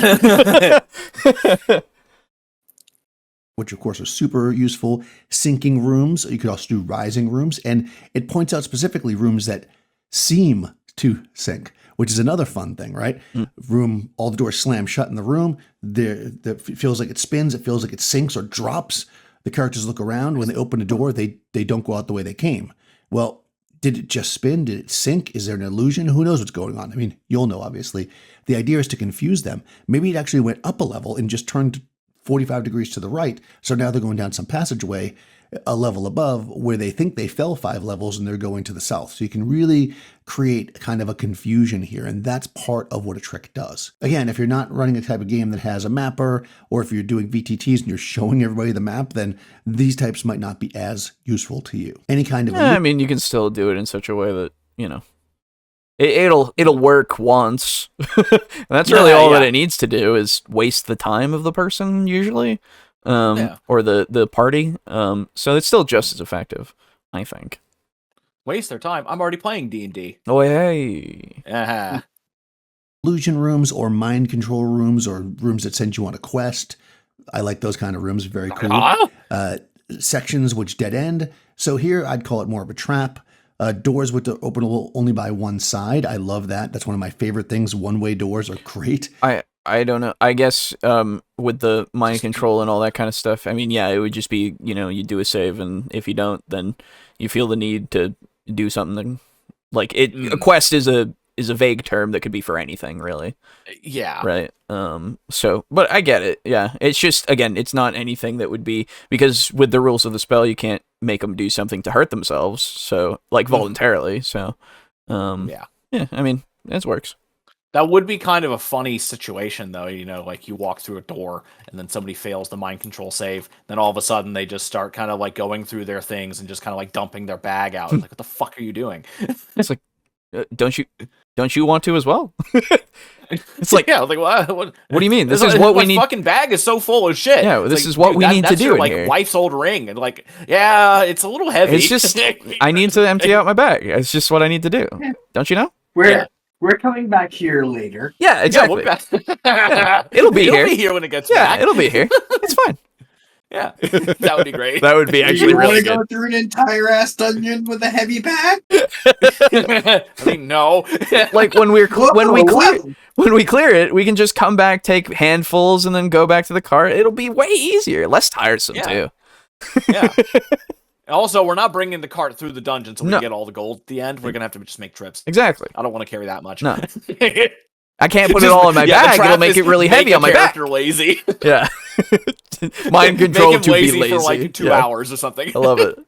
Which of course are super useful. Sinking rooms, you could also do rising rooms, and it points out specifically rooms that seem to sink, which is another fun thing, right? Room, all the doors slam shut in the room, it feels like it spins, it feels like it sinks or drops. The characters look around, when they open a door, they don't go out the way they came. Well, did it just spin? Did it sink? Is there an illusion? Who knows what's going on? I mean, you'll know, obviously. The idea is to confuse them. Maybe it actually went up a level and just turned 45 degrees to the right. So now they're going down some passageway a level above where they think they fell 5 levels and they're going to the south. So you can really create kind of a confusion here. And that's part of what a trick does. Again, if you're not running a type of game that has a mapper, or if you're doing VTTs and you're showing everybody the map, then these types might not be as useful to you. Any kind of... I mean, you can still do it in such a way that, you know, it'll work once. And that's really all that it needs to do is waste the time of the person usually, or the party. So it's still just as effective, I think. Waste their time. I'm already playing D&D. Oh, hey. Illusion rooms or mind control rooms or rooms that send you on a quest. I like those kind of rooms. Very cool. Sections which dead end. So here I'd call it more of a trap. Doors with the open only by one side. I love that. That's one of my favorite things. One-way doors are great. I don't know. I guess with the mind control and all that kind of stuff, I mean, yeah, it would just be, you know, you do a save, and if you don't, then you feel the need to do something. Like a quest is a vague term that could be for anything, really. Yeah. Right. So, but I get it. Yeah. It's just, again, it's not anything that would be, because with the rules of the spell, you can't make them do something to hurt themselves. So, like, voluntarily. So, yeah, I mean, it works. That would be kind of a funny situation, though. You know, like you walk through a door and then somebody fails the mind control save. Then all of a sudden they just start kind of like going through their things and just kind of like dumping their bag out. Like, what the fuck are you doing? It's like, don't you want to as well? It's like, yeah, like what do you mean? This is what we need. Fucking bag is so full of shit. Yeah, this is what we need to do. Your, in like here. Wife's old ring, and like, yeah, it's a little heavy. It's just I need to empty out my bag. It's just what I need to do. Don't you know? We're coming back here later. Yeah, exactly. Yeah, it'll be here. It'll be here when it gets back. Yeah, it'll be here. It's fine. Yeah, that would be great. That would be actually really good. Go through an entire ass dungeon with a heavy bag? I mean, no. Like when we clear it, we can just come back, take handfuls, and then go back to the car. It'll be way easier, less tiresome too. Yeah. Also, we're not bringing the cart through the dungeon so we can get all the gold at the end. We're gonna have to just make trips. Exactly. I don't want to carry that much. No. I can't put it all in my bag. It'll make it really heavy on my back. Lazy. Yeah. Mind control make him to lazy be lazy for like 2 hours or something. I love it.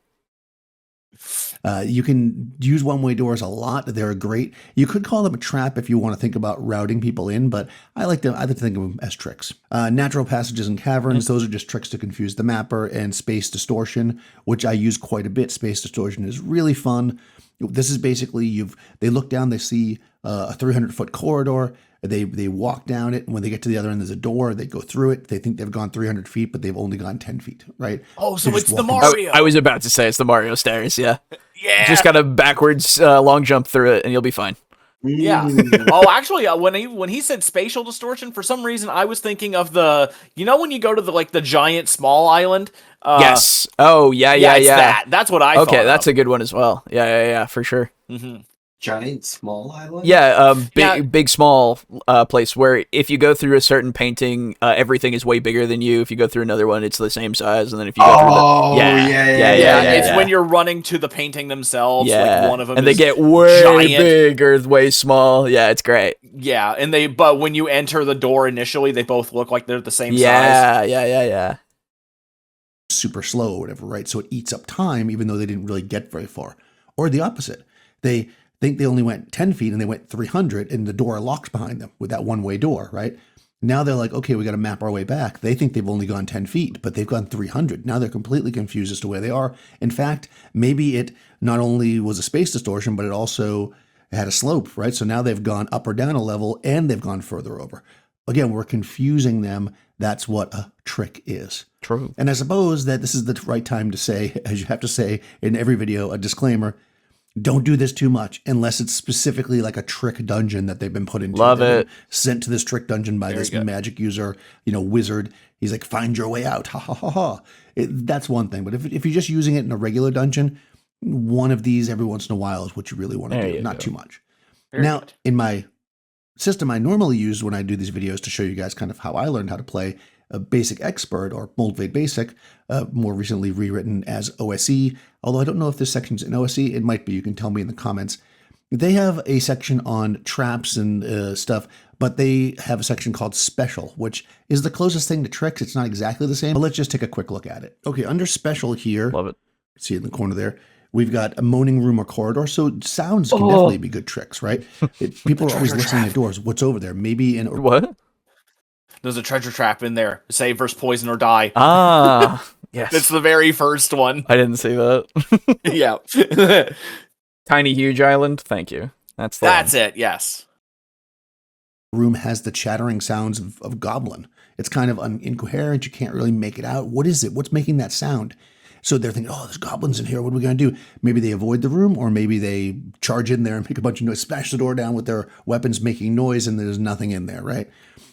You can use one-way doors a lot. They're great. You could call them a trap if you want to think about routing people in, but I like to think of them as tricks. Natural passages and caverns, those are just tricks to confuse the mapper, and space distortion, which I use quite a bit. Space distortion is really fun. This is basically they look down, they see a 300-foot corridor. They walk down it, and when they get to the other end, there's a door. They go through it. They think they've gone 300 feet, but they've only gone 10 feet, right? Oh, so it's the Mario. I was about to say it's the Mario stairs, yeah. Yeah. Just got a backwards long jump through it, and you'll be fine. Yeah. Oh, actually, when he said spatial distortion, for some reason, I was thinking of when you go to the giant small island. Yes. Oh, yeah. That's what I thought. Okay, that's a good one as well. Yeah, for sure. Mm-hmm. Giant small island? Yeah, big small place where if you go through a certain painting, everything is way bigger than you. If you go through another one, it's the same size, and then if you go through it's when you're running to the painting themselves. Yeah, like one of them, and they get way big or way small. Yeah, it's great. Yeah, but when you enter the door initially, they both look like they're the same size. Yeah. Super slow or whatever, right? So it eats up time, even though they didn't really get very far. Or the opposite. They think they only went 10 feet and they went 300 and the door locks behind them with that one-way door, right? Now they're like, okay, we got to map our way back. They think they've only gone 10 feet, but they've gone 300. Now they're completely confused as to where they are. In fact, maybe it not only was a space distortion, but it also had a slope, right? So now they've gone up or down a level and they've gone further over. Again, we're confusing them. That's what a trick is. True. And I suppose that this is the right time to say, as you have to say in every video, a disclaimer. Don't do this too much unless it's specifically like a trick dungeon that they've been put into. Love it. Sent to this trick dungeon by this magic user, wizard. He's like, find your way out. Ha ha ha ha. That's one thing. But if you're just using it in a regular dungeon, one of these every once in a while is what you really want to do. Not too much. Now, in my system I normally use when I do these videos to show you guys kind of how I learned how to play a Basic Expert or Moldvade Basic, more recently rewritten as OSE. Although I don't know if this section's in OSE. It might be. You can tell me in the comments. They have a section on traps and stuff, but they have a section called Special, which is the closest thing to tricks. It's not exactly the same, but let's just take a quick look at it. Okay, under Special here, love it. See it in the corner there. We've got a moaning room or corridor, so sounds can definitely be good tricks, right? People are always listening at doors. What's over there? Maybe in what? There's a treasure trap in there. Save versus poison or die. Ah, yes. It's the very first one. I didn't see that. Yeah. Tiny huge island. Thank you. That's it. Yes. Room has the chattering sounds of goblin. It's kind of incoherent. You can't really make it out. What is it? What's making that sound? So they're thinking, oh, there's goblins in here. What are we going to do? Maybe they avoid the room, or maybe they charge in there and make a bunch of noise, smash the door down with their weapons making noise, and there's nothing in there, right?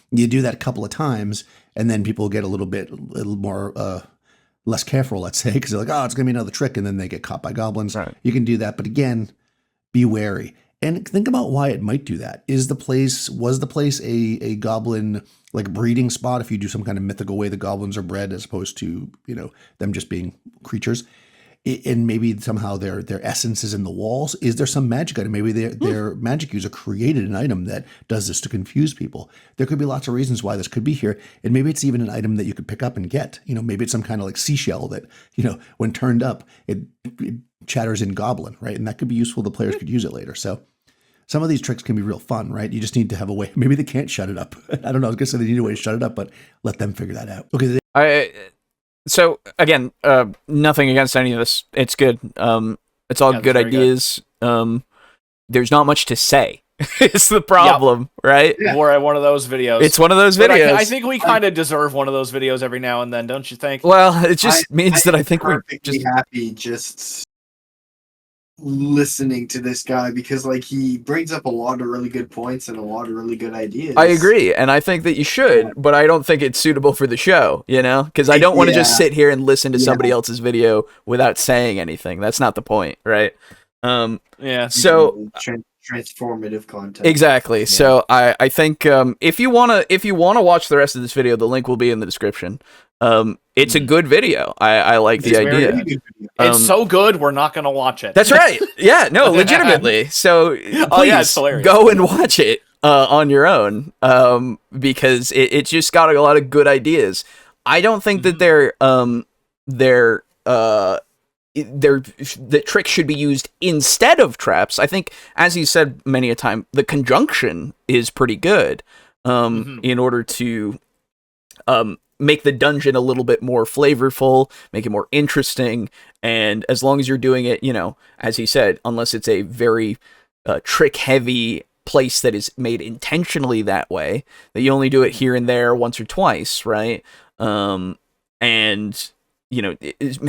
You do that a couple of times, and then people get a little more less careful, let's say, because they're like, oh, it's going to be another trick, and then they get caught by goblins. Right. You can do that, but again, be wary. And think about why it might do that. Was the place a goblin like breeding spot? If you do some kind of mythical way the goblins are bred, as opposed to them just being creatures, and maybe somehow their essence is in the walls. Is there some magic item? Maybe their magic user created an item that does this to confuse people. There could be lots of reasons why this could be here, and maybe it's even an item that you could pick up and get. Maybe it's some kind of like seashell that when turned up it chatters in goblin, right? And that could be useful. The players could use it later. So. Some of these tricks can be real fun, right? You just need to have a way. Maybe they can't shut it up. I don't know. I was going to say they need a way to shut it up, but let them figure that out. Okay. So again, nothing against any of this. It's good. It's all good ideas. Good. There's not much to say. It's the problem, right? Yeah. We're at one of those videos. It's one of those videos. I think we kind of deserve one of those videos every now and then, don't you think? Well, it just means that I think we're just happy just listening to this guy, because he brings up a lot of really good points and a lot of really good ideas. I agree, and I think that you should, but I don't think it's suitable for the show, because I don't want to just sit here and listen to somebody else's video without saying anything. That's not the point, right? Yeah. So transformative content. Exactly. Yeah. So I think if you wanna watch the rest of this video, the link will be in the description. It's a good video. I like the idea. It's so good, we're not going to watch it. That's right. Yeah, no, legitimately. So please go and watch it on your own, because it's just got a lot of good ideas. I don't think that the trick should be used instead of traps. I think, as you said many a time, the conjunction is pretty good in order to make the dungeon a little bit more flavorful, make it more interesting, and as long as you're doing it, as he said, unless it's a very trick-heavy place that is made intentionally that way, that you only do it here and there once or twice, right? And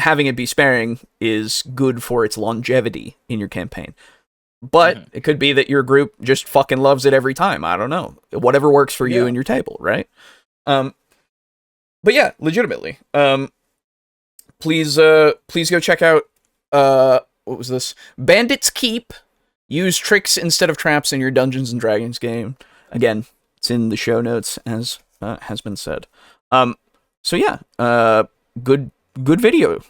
having it be sparing is good for its longevity in your campaign. But it could be that your group just fucking loves it every time. I don't know. Whatever works for you and your table, right? But yeah, legitimately. Please go check out what was this? Bandit's Keep. Use tricks instead of traps in your Dungeons and Dragons game. Again, it's in the show notes, as has been said. So yeah, good video.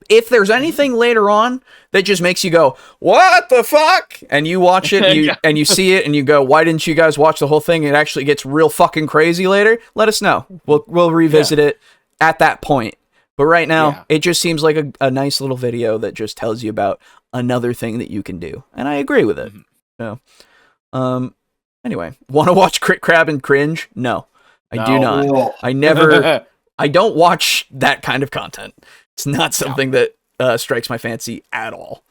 If there's anything later on that just makes you go, what the fuck? And you watch it and you see it and you go, why didn't you guys watch the whole thing? It actually gets real fucking crazy later. Let us know. We'll revisit it at that point. But right now, it just seems like a nice little video that just tells you about another thing that you can do. And I agree with it. So, anyway, want to watch Crit Crab and cringe? No, I do not. I don't watch that kind of content. It's not something that strikes my fancy at all.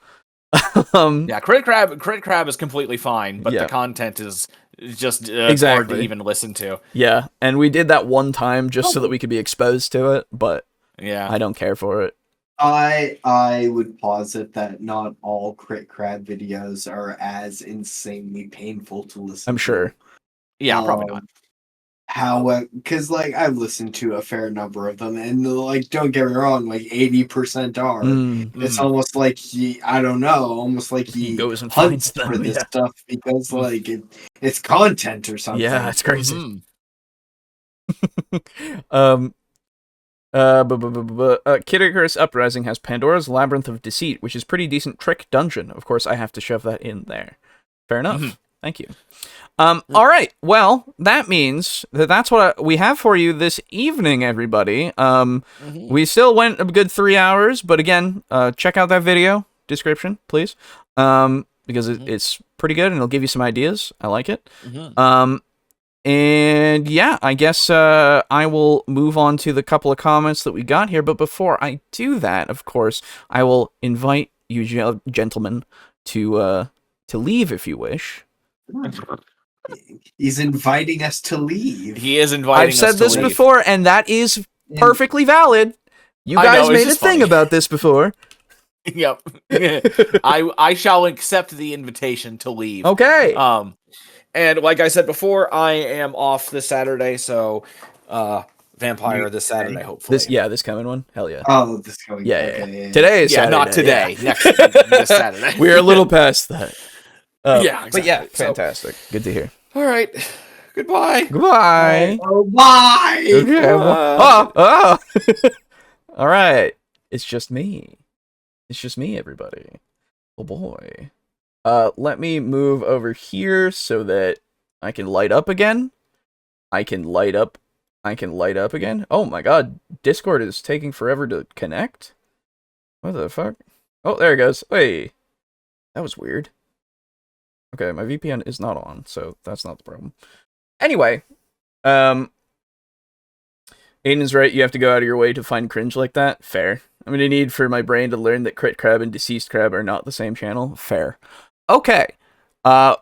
Crit Crab is completely fine, but the content is just hard to even listen to. Yeah, and we did that one time just so that we could be exposed to it, but I don't care for it. I would posit that not all Crit Crab videos are as insanely painful to listen to. I'm sure. Yeah, probably not. Because I've listened to a fair number of them, and don't get me wrong, 80% are. It's almost like he goes and finds them for this stuff because it's content or something. Yeah, it's crazy. Kid Icarus Uprising has Pandora's Labyrinth of Deceit, which is pretty decent trick dungeon. Of course, I have to shove that in there. Fair enough. Thank you. All right. Well, that means that's what we have for you this evening, everybody. We still went a good 3 hours, but again, check out that video description, please, because it's pretty good and it'll give you some ideas. I like it. And yeah, I guess I will move on to the couple of comments that we got here. But before I do that, of course, I will invite you gentlemen to leave if you wish. He's inviting us to leave. He is inviting us to leave. I've said this before, and that is perfectly valid. You guys made a thing about this before. Yep. I shall accept the invitation to leave. Okay. And like I said before, I am off this Saturday, so Vampire this Saturday, hopefully. This coming one? Hell yeah. Oh, this coming. Yeah. Today is Saturday. Not today. Yeah. This Saturday. We're a little past that. Exactly. But yeah, fantastic. Good to hear. All right. Goodbye. Goodbye. Oh, bye. Okay. All right. It's just me. Everybody. Oh boy. Let me move over here so that I can light up again. I can light up again. Oh my god, Discord is taking forever to connect. What the fuck? Oh, there it goes. Hey, that was weird. Okay, my VPN is not on, so that's not the problem. Anyway, Aiden's right, you have to go out of your way to find cringe like that. Fair. I'm gonna need for my brain to learn that Crit Crab and Deceased Crab are not the same channel. Fair. Okay.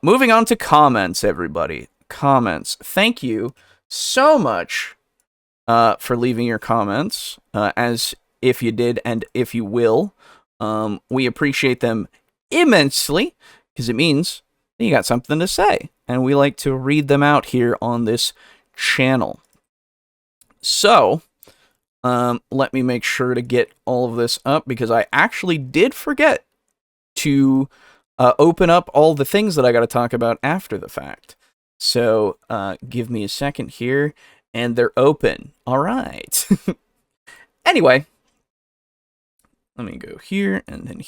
Moving on to comments, everybody. Comments. Thank you so much for leaving your comments, as if you did and if you will. We appreciate them immensely, because it means you got something to say, and we like to read them out here on this channel. So, let me make sure to get all of this up, because I actually did forget to open up all the things that I got to talk about after the fact. So, give me a second here, and they're open. All right. Anyway, let me go here, and then,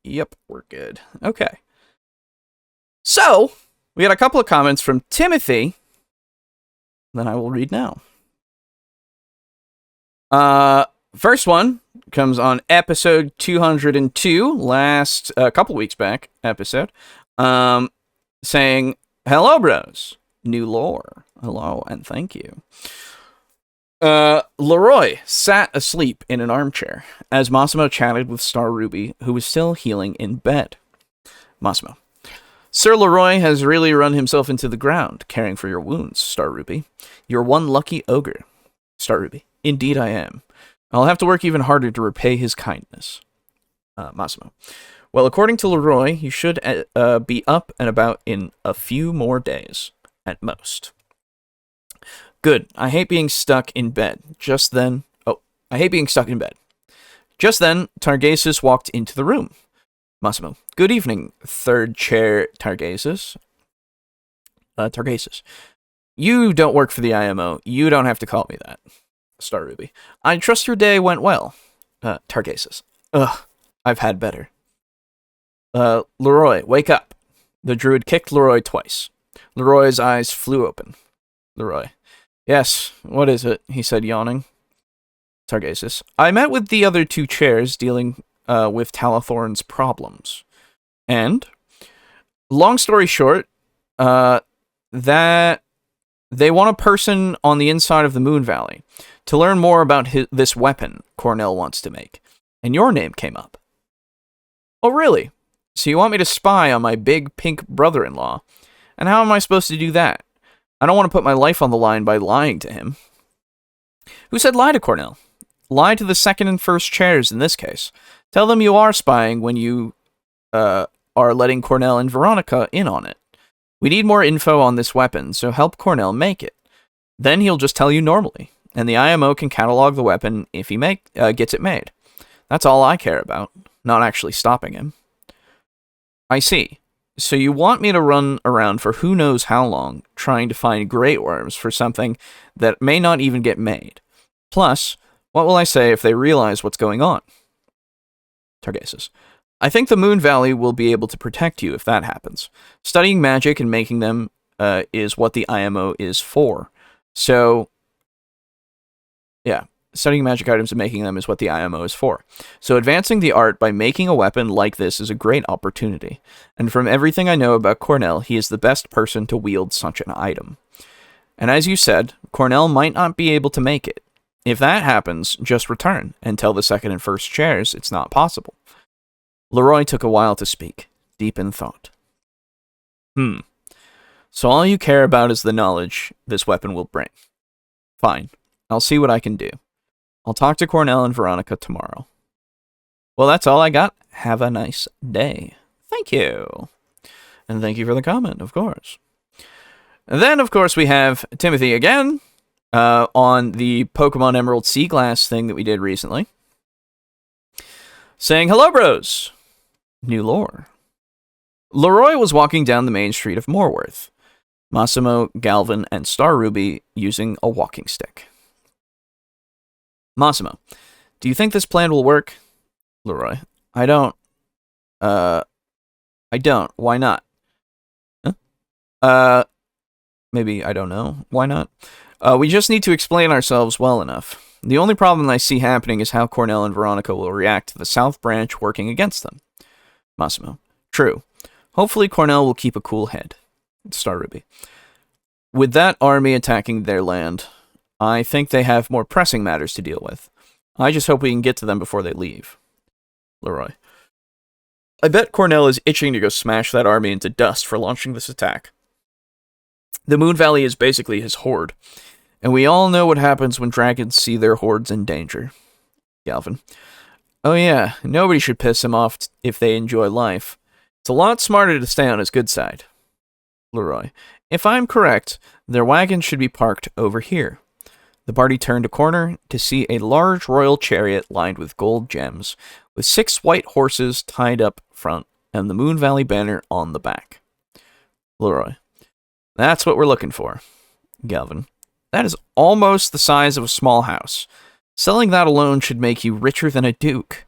yep, we're good. Okay. So, we got a couple of comments from Timothy that I will read now. First one comes on episode 202, last couple weeks back episode, saying, "Hello, bros. New lore. Hello, and thank you." Leroy sat asleep in an armchair as Massimo chatted with Star Ruby, who was still healing in bed. Massimo: "Sir Leroy has really run himself into the ground, caring for your wounds, Star Ruby. You're one lucky ogre." Star Ruby: "Indeed I am. I'll have to work even harder to repay his kindness." Massimo: "Well, according to Leroy, you should be up and about in a few more days, at most." Good. I hate being stuck in bed. Just then, Targasus walked into the room. Massimo: "Good evening, third chair Targasus." Targasus: "You don't work for the IMO. You don't have to call me that." Star Ruby: "I trust your day went well." Targasus: "Ugh, I've had better." Leroy: "Wake up." The druid kicked Leroy twice. Leroy's eyes flew open. Leroy: "Yes, what is it?" he said, yawning. Targasus: "I met with the other two chairs dealing with Talathorn's problems. And, long story short, that they want a person on the inside of the Moon Valley to learn more about this weapon Cornell wants to make. And your name came up." "Oh, really? So you want me to spy on my big pink brother-in-law? And how am I supposed to do that? I don't want to put my life on the line by lying to him." "Who said lie to Cornell? Lie to the second and first chairs in this case. Tell them you are spying when you are letting Cornell and Veronica in on it. We need more info on this weapon, so help Cornell make it. Then he'll just tell you normally, and the IMO can catalog the weapon if he gets it made. That's all I care about, not actually stopping him." "I see. So you want me to run around for who knows how long, trying to find great worms for something that may not even get made. Plus, what will I say if they realize what's going on?" Targasus: I think the Moon Valley will be able to protect you if that happens. Studying magic and making them is what the IMO is for. So, yeah, studying magic items and making them is what the IMO is for. So advancing the art by making a weapon like this is a great opportunity. And from everything I know about Cornell, he is the best person to wield such an item. And as you said, Cornell might not be able to make it. If that happens, just return and tell the second and first chairs it's not possible. Leroy took a while to speak, deep in thought. So all you care about is the knowledge this weapon will bring. Fine, I'll see what I can do. I'll talk to Cornell and Veronica tomorrow. Well, that's all I got. Have a nice day. Thank you. And thank you for the comment, of course. And then, of course, we have Timothy again on the Pokemon Emerald Sea Glass thing that we did recently. Saying, hello, bros. New lore. Leroy was walking down the main street of Moorworth. Massimo, Galvin, and Star Ruby using a walking stick. Massimo, do you think this plan will work? Leroy, I don't. Why not? Huh? Maybe I don't know. Why not? We just need to explain ourselves well enough. The only problem I see happening is how Cornell and Veronica will react to the South Branch working against them. Massimo, true. Hopefully Cornell will keep a cool head. Star Ruby. With that army attacking their land, I think they have more pressing matters to deal with. I just hope we can get to them before they leave. Leroy. I bet Cornell is itching to go smash that army into dust for launching this attack. The Moon Valley is basically his horde, and we all know what happens when dragons see their hordes in danger. Galvin. Oh yeah, nobody should piss him off if they enjoy life. It's a lot smarter to stay on his good side. Leroy. If I'm correct, their wagon should be parked over here. The party turned a corner to see a large royal chariot lined with gold gems, with 6 white horses tied up front, and the Moon Valley banner on the back. Leroy. That's what we're looking for. Galvin. That is almost the size of a small house. Selling that alone should make you richer than a duke.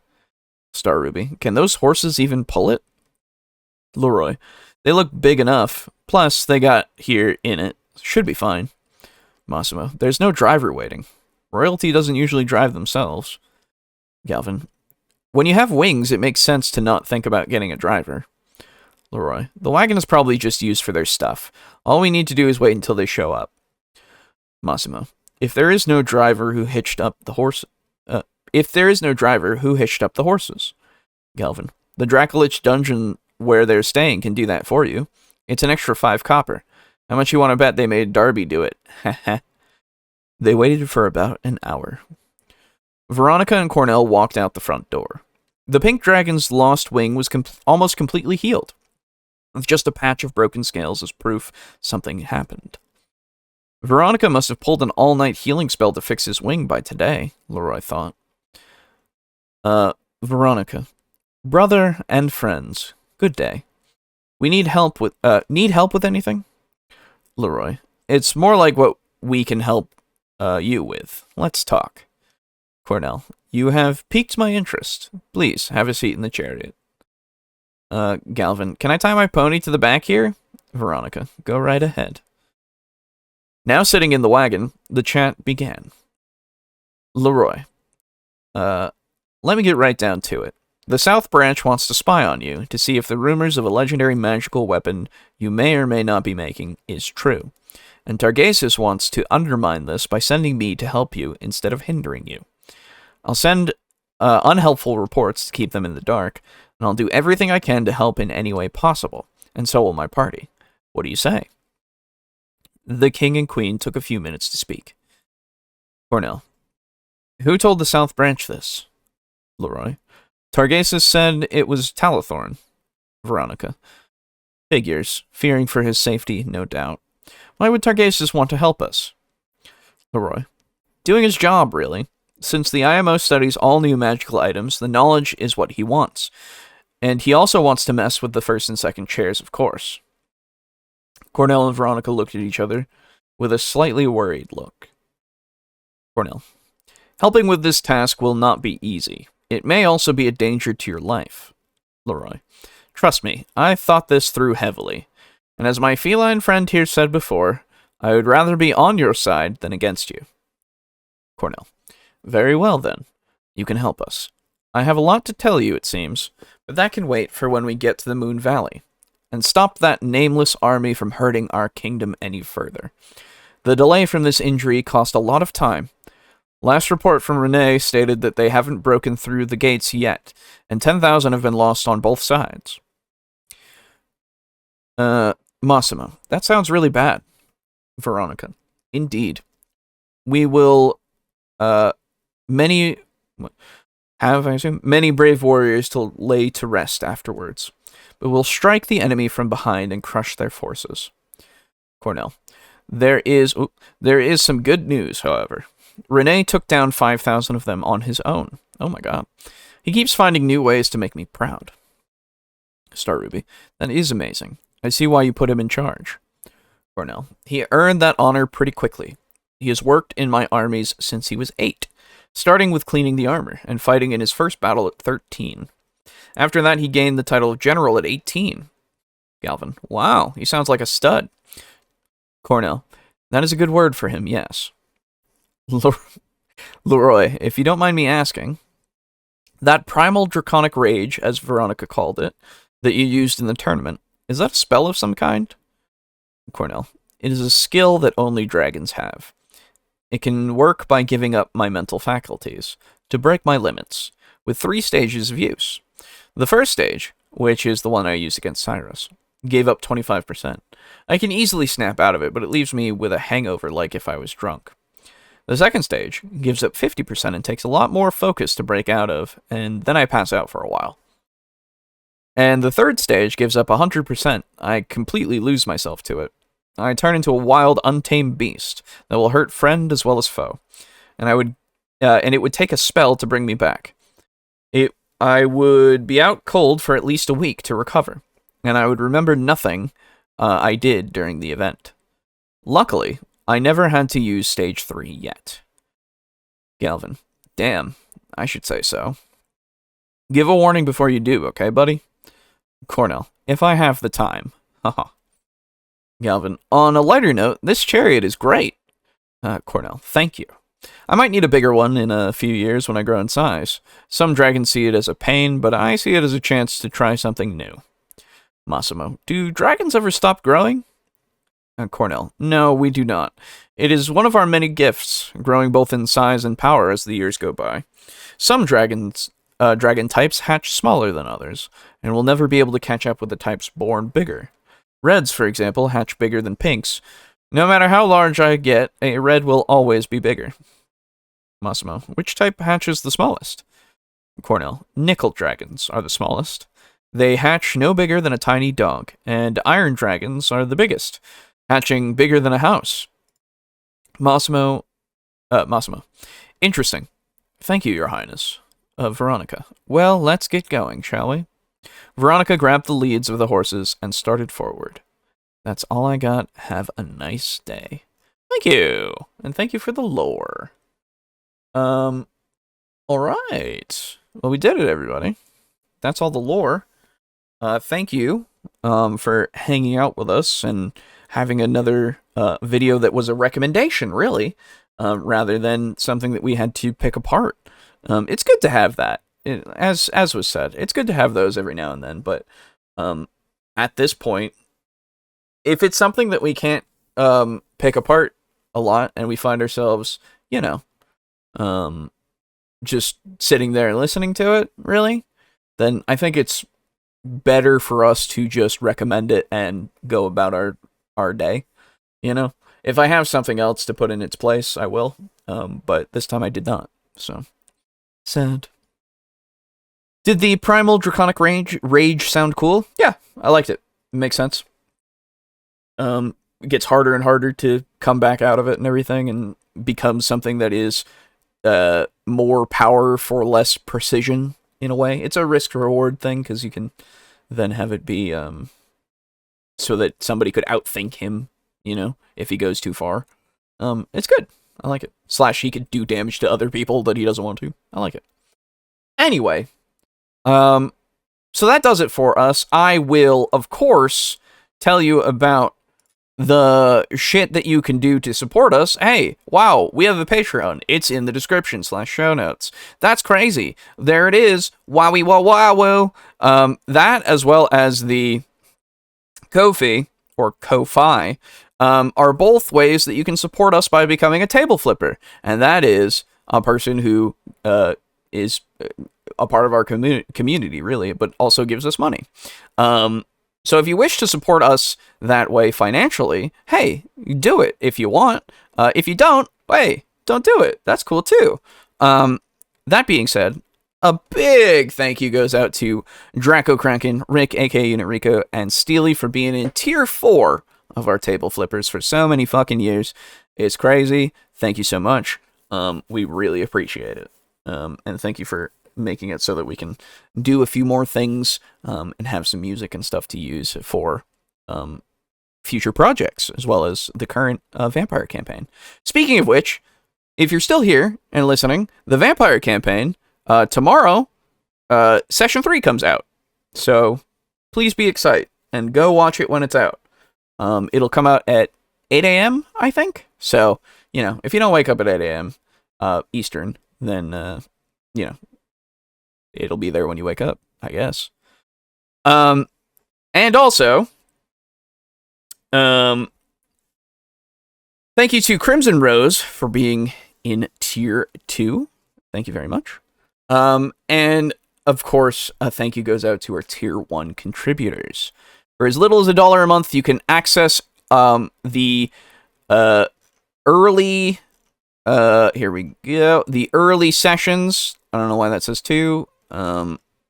Star Ruby. Can those horses even pull it? Leroy. They look big enough. Plus, they got here in it. Should be fine. Massimo. There's no driver waiting. Royalty doesn't usually drive themselves. Galvin. When you have wings, it makes sense to not think about getting a driver. Leroy. The wagon is probably just used for their stuff. All we need to do is wait until they show up. Massimo. If there is no driver who hitched up the horse... horses? Galvin. The Dracolich dungeon where they're staying can do that for you. It's an extra 5 copper. How much you want to bet they made Darby do it? They waited for about an hour. Veronica and Cornell walked out the front door. The pink dragon's lost wing was almost completely healed, with just a patch of broken scales as proof something happened. Veronica must have pulled an all-night healing spell to fix his wing by today, Leroy thought. Veronica. Brother and friends, good day. We need help with anything? Leroy. It's more like what we can help you with. Let's talk. Cornell. You have piqued my interest. Please, have a seat in the chariot. Galvin. Can I tie my pony to the back here? Veronica. Go right ahead. Now sitting in the wagon, the chat began. Leroy. Let me get right down to it. The South Branch wants to spy on you to see if the rumors of a legendary magical weapon you may or may not be making is true. And Targasus wants to undermine this by sending me to help you instead of hindering you. I'll send unhelpful reports to keep them in the dark, and I'll do everything I can to help in any way possible, and so will my party. What do you say? The king and queen took a few minutes to speak. Cornell. Who told the South Branch this? Leroy. Targasus said it was Talathorn. Veronica. Figures, fearing for his safety, no doubt. Why would Targasus want to help us? Leroy. Doing his job, really. Since the IMO studies all new magical items, the knowledge is what he wants. And he also wants to mess with the first and second chairs, of course. Cornell and Veronica looked at each other with a slightly worried look. Cornell. Helping with this task will not be easy. It may also be a danger to your life. Leroy. Trust me, I thought this through heavily. And as my feline friend here said before, I would rather be on your side than against you. Cornell. Very well, then. You can help us. I have a lot to tell you, it seems, but that can wait for when we get to the Moon Valley, and stop that nameless army from hurting our kingdom any further. The delay from this injury cost a lot of time. Last report from Renee stated that they haven't broken through the gates yet, and 10,000 have been lost on both sides. Massimo, that sounds really bad. Veronica. Indeed. We will, many brave warriors to lay to rest afterwards, but we'll strike the enemy from behind and crush their forces. Cornell. There is some good news, however. Renee took down 5,000 of them on his own. Oh my god. He keeps finding new ways to make me proud. Star Ruby. That is amazing. I see why you put him in charge. Cornell. He earned that honor pretty quickly. He has worked in my armies since he was 8, starting with cleaning the armor and fighting in his first battle at 13. After that, he gained the title of general at 18. Galvin. Wow, he sounds like a stud. Cornell. That is a good word for him, yes. Leroy, if you don't mind me asking, that primal draconic rage, as Veronica called it, that you used in the tournament, is that a spell of some kind? Cornell. It is a skill that only dragons have. It can work by giving up my mental faculties, to break my limits, with 3 stages of use. The first stage, which is the one I use against Cyrus, gave up 25%. I can easily snap out of it, but it leaves me with a hangover like if I was drunk. The second stage gives up 50% and takes a lot more focus to break out of, and then I pass out for a while. And the third stage gives up 100%. I completely lose myself to it. I turn into a wild, untamed beast that will hurt friend as well as foe. And it would take a spell to bring me back. I would be out cold for at least a week to recover, and I would remember nothing I did during the event. Luckily, I never had to use stage 3 yet. Galvin. Damn, I should say so. Give a warning before you do, okay, buddy? Cornell. If I have the time. Haha. Galvin. On a lighter note, this chariot is great. Cornell. Thank you. I might need a bigger one in a few years when I grow in size. Some dragons see it as a pain, but I see it as a chance to try something new. Massimo. Do dragons ever stop growing? Cornell. No, we do not. It is one of our many gifts, growing both in size and power as the years go by. Some dragon types hatch smaller than others, and will never be able to catch up with the types born bigger. Reds, for example, hatch bigger than pinks. No matter how large I get, a red will always be bigger. Massimo. Which type hatches the smallest? Cornell. Nickel dragons are the smallest. They hatch no bigger than a tiny dog, and iron dragons are the biggest, hatching bigger than a house. Massimo. Interesting. Thank you, Your Highness. Veronica. Well, let's get going, shall we? Veronica grabbed the leads of the horses and started forward. That's all I got. Have a nice day. Thank you. And thank you for the lore. All right. Well, we did it, everybody. That's all the lore. Thank you for hanging out with us and having another video that was a recommendation, really, rather than something that we had to pick apart. It's good to have that. As was said, it's good to have those every now and then, but at this point, if it's something that we can't pick apart a lot and we find ourselves, just sitting there and listening to it, really, then I think it's better for us to just recommend it and go about our day. If I have something else to put in its place, I will, but this time I did not, so sad. Did the primal draconic rage sound cool? Yeah, I liked it. Makes sense. It gets harder and harder to come back out of it and everything, and becomes something that is more power for less precision in a way. It's a risk-reward thing, because you can then have it be so that somebody could outthink him, if he goes too far. It's good. I like it. / he could do damage to other people that he doesn't want to. I like it. Anyway, So that does it for us. I will, of course, tell you about the shit that you can do to support us. Hey, wow, we have a Patreon. It's in the description /show notes. That's crazy. There it is. Wowie wow wow wow. That, as well as the Ko-fi, or Ko-fi, are both ways that you can support us by becoming a table flipper. And that is a person who is a part of our community, really, but also gives us money. So if you wish to support us that way financially, hey, do it if you want. If you don't, hey, don't do it. That's cool too. That being said, a big thank you goes out to Draco Kraken, Rick, aka Unit Rico, and Steely for being in tier 4 of our table flippers for so many fucking years. It's crazy. Thank you so much. We really appreciate it. And thank you for making it so that we can do a few more things and have some music and stuff to use for future projects, as well as the current Vampire campaign. Speaking of which, if you're still here and listening, the Vampire campaign, tomorrow, Session 3 comes out. So please be excited and go watch it when it's out. It'll come out at 8 a.m., I think. So, if you don't wake up at 8 a.m. Eastern, then, it'll be there when you wake up, I guess. And also, thank you to Crimson Rose for being in tier 2. Thank you very much. And of course, a thank you goes out to our tier 1 contributors. For as little as $1 a month, you can access the early here we go. The early sessions. I don't know why that says 2.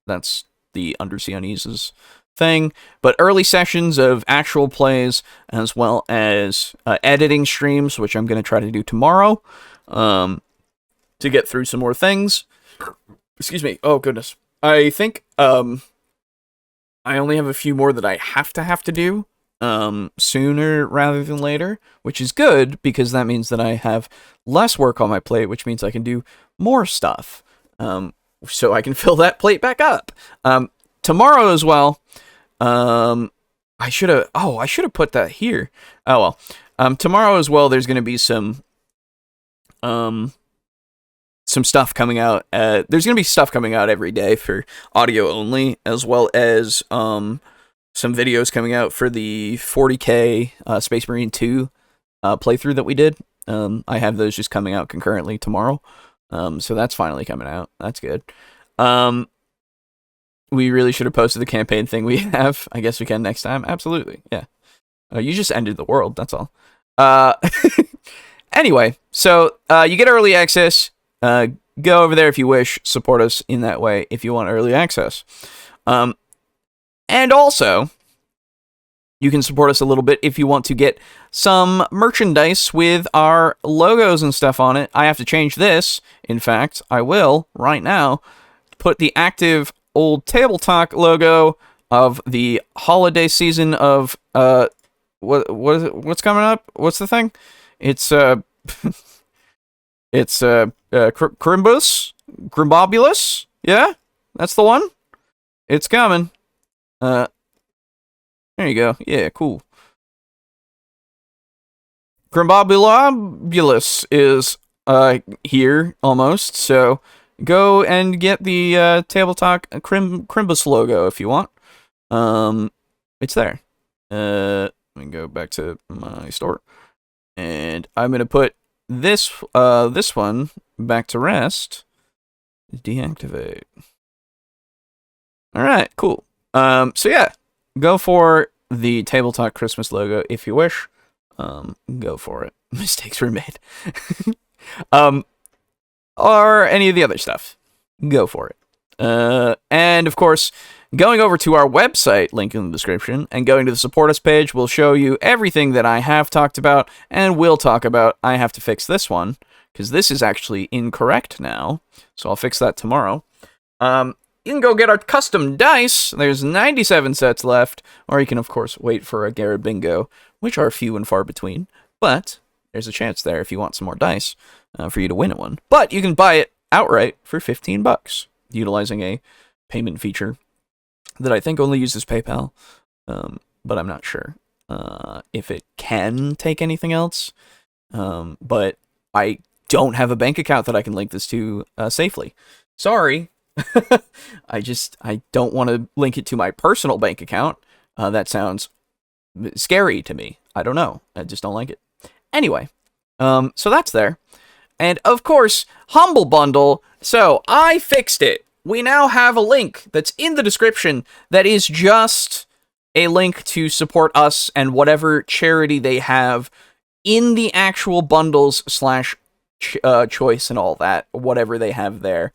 That's the Undersea Unease's thing. But early sessions of actual plays, as well as editing streams, which I'm going to try to do tomorrow, to get through some more things. Excuse me. Oh, goodness. I think I only have a few more that I have to do sooner rather than later, which is good because that means that I have less work on my plate, which means I can do more stuff. So I can fill that plate back up. Tomorrow as well. I should have put that here. Oh well. Tomorrow as well, there's going to be some stuff coming out. There's going to be stuff coming out every day for audio only, as well as some videos coming out for the 40K Space Marine 2 playthrough that we did. I have those just coming out concurrently tomorrow. So that's finally coming out. That's good. We really should have posted the campaign thing we have. I guess we can next time. Absolutely. Yeah. You just ended the world. That's all. Anyway, so you get early access. Go over there if you wish. Support us in that way if you want early access. And also, you can support us a little bit if you want to get some merchandise with our logos and stuff on it. I have to change this. In fact, I will, right now, put the active old TableTalk logo of the holiday season of, what is it? What's coming up? What's the thing? It's, it's, Crimbobulus? Yeah? That's the one? It's coming. There you go. Yeah, cool. Crimbobulus is here almost, so go and get the TableTalk Crimbus logo if you want. It's there. Let me go back to my store, and I'm gonna put this one back to rest. Deactivate. All right, cool. So yeah. Go for the TableTalk Christmas logo if you wish. Go for it. Mistakes were made. Or any of the other stuff. Go for it. And of course, going over to our website, link in the description, and going to the Support Us page will show you everything that I have talked about and will talk about. I have to fix this one, because this is actually incorrect now. So I'll fix that tomorrow. You can go get our custom dice. There's 97 sets left. Or you can, of course, wait for a Garrett Bingo, which are few and far between. But there's a chance there if you want some more dice for you to win one. But you can buy it outright for $15, utilizing a payment feature that I think only uses PayPal, but I'm not sure if it can take anything else. But I don't have a bank account that I can link this to safely. Sorry. I don't want to link it to my personal bank account. That sounds scary to me. I don't know. I just don't like it. Anyway, so that's there. And of course, Humble Bundle. So I fixed it. We now have a link that's in the description that is just a link to support us and whatever charity they have in the actual bundles / choice and all that, whatever they have there.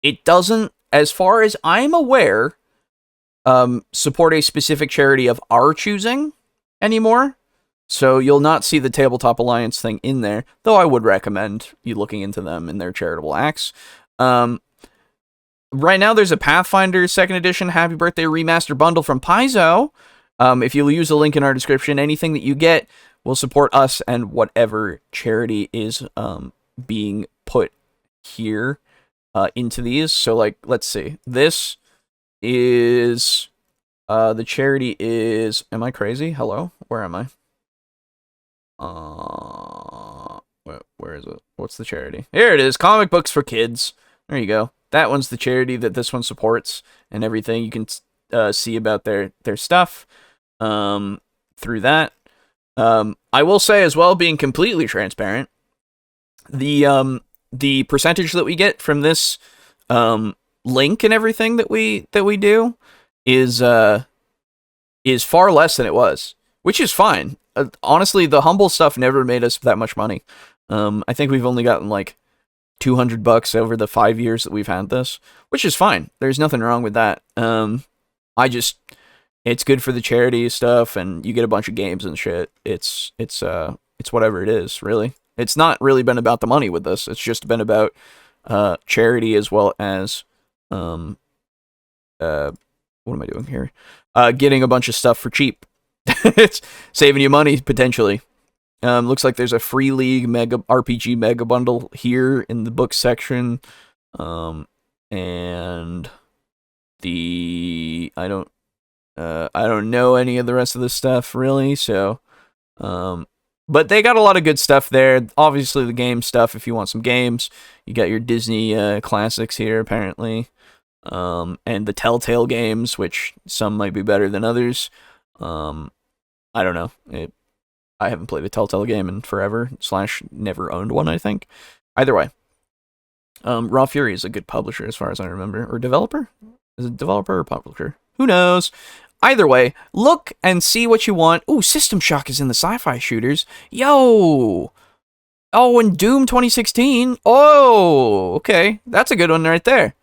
It doesn't, as far as I'm aware, support a specific charity of our choosing anymore. So you'll not see the Tabletop Alliance thing in there, though I would recommend you looking into them and their charitable acts. Right now there's a Pathfinder 2nd Edition Happy Birthday Remaster bundle from Paizo. If you use the link in our description, anything that you get will support us and whatever charity is being put here into these. So, like, let's see. This is... the charity is... Am I crazy? Hello? Where am I? Where is it? What's the charity? Here it is. Comic Books for Kids. There you go. That one's the charity that this one supports and everything. You can see about their stuff through that. I will say as well, being completely transparent, the percentage that we get from this link and everything that we do is far less than it was, which is fine. Honestly, the Humble stuff never made us that much money. I think we've only gotten like $200 over the 5 years that we've had this, which is fine. There's nothing wrong with that. It's good for the charity stuff, and you get a bunch of games and shit. It's whatever it is, really. It's not really been about the money with this. It's just been about charity as well as what am I doing here? Getting a bunch of stuff for cheap. It's saving you money potentially. Looks like there's a Free League RPG mega bundle here in the book section, and I don't know any of the rest of this stuff really. So, but they got a lot of good stuff there. Obviously, the game stuff. If you want some games, you got your Disney classics here apparently, and the Telltale games, which some might be better than others. I don't know. I haven't played a Telltale game in forever, / never owned one, I think. Either way. Raw Fury is a good publisher as far as I remember. Or developer? Is it developer or publisher? Who knows? Either way, look and see what you want. Ooh, System Shock is in the sci-fi shooters. Yo! Oh, and Doom 2016. Oh, okay. That's a good one right there.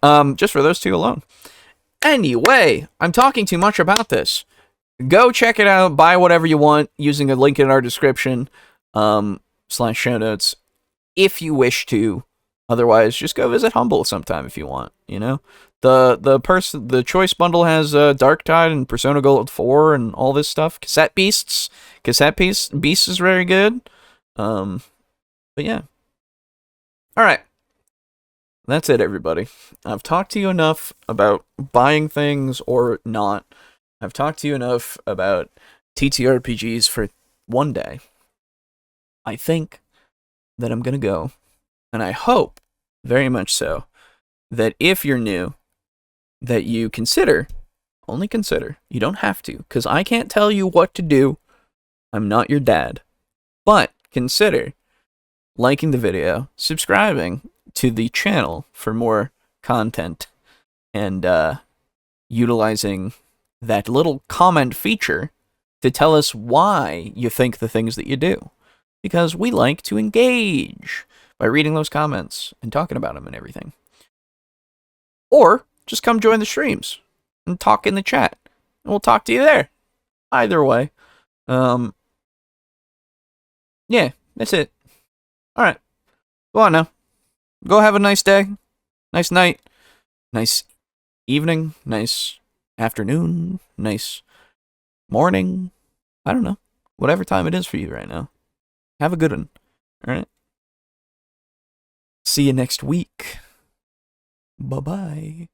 Just for those two alone. Anyway, I'm talking too much about this. Go check it out, buy whatever you want using a link in our description, / show notes, if you wish to. Otherwise, just go visit Humble sometime if you want, you know? The choice bundle has Dark Tide and Persona Gold 4 and all this stuff. Cassette Beasts is very good. But yeah. Alright. That's it, everybody. I've talked to you enough about buying things or not. I've talked to you enough about TTRPGs for one day. I think that I'm going to go, and I hope, very much so, that if you're new, that you only consider, you don't have to, because I can't tell you what to do. I'm not your dad. But consider liking the video, subscribing to the channel for more content, and utilizing that little comment feature to tell us why you think the things that you do. Because we like to engage by reading those comments and talking about them and everything. Or just come join the streams and talk in the chat, and we'll talk to you there. Either way. Yeah, that's it. Alright. Go on now. Go have a nice day. Nice night. Nice evening. Nice afternoon, nice morning, I don't know, whatever time it is for you right now. Have a good one, alright? See you next week. Bye-bye.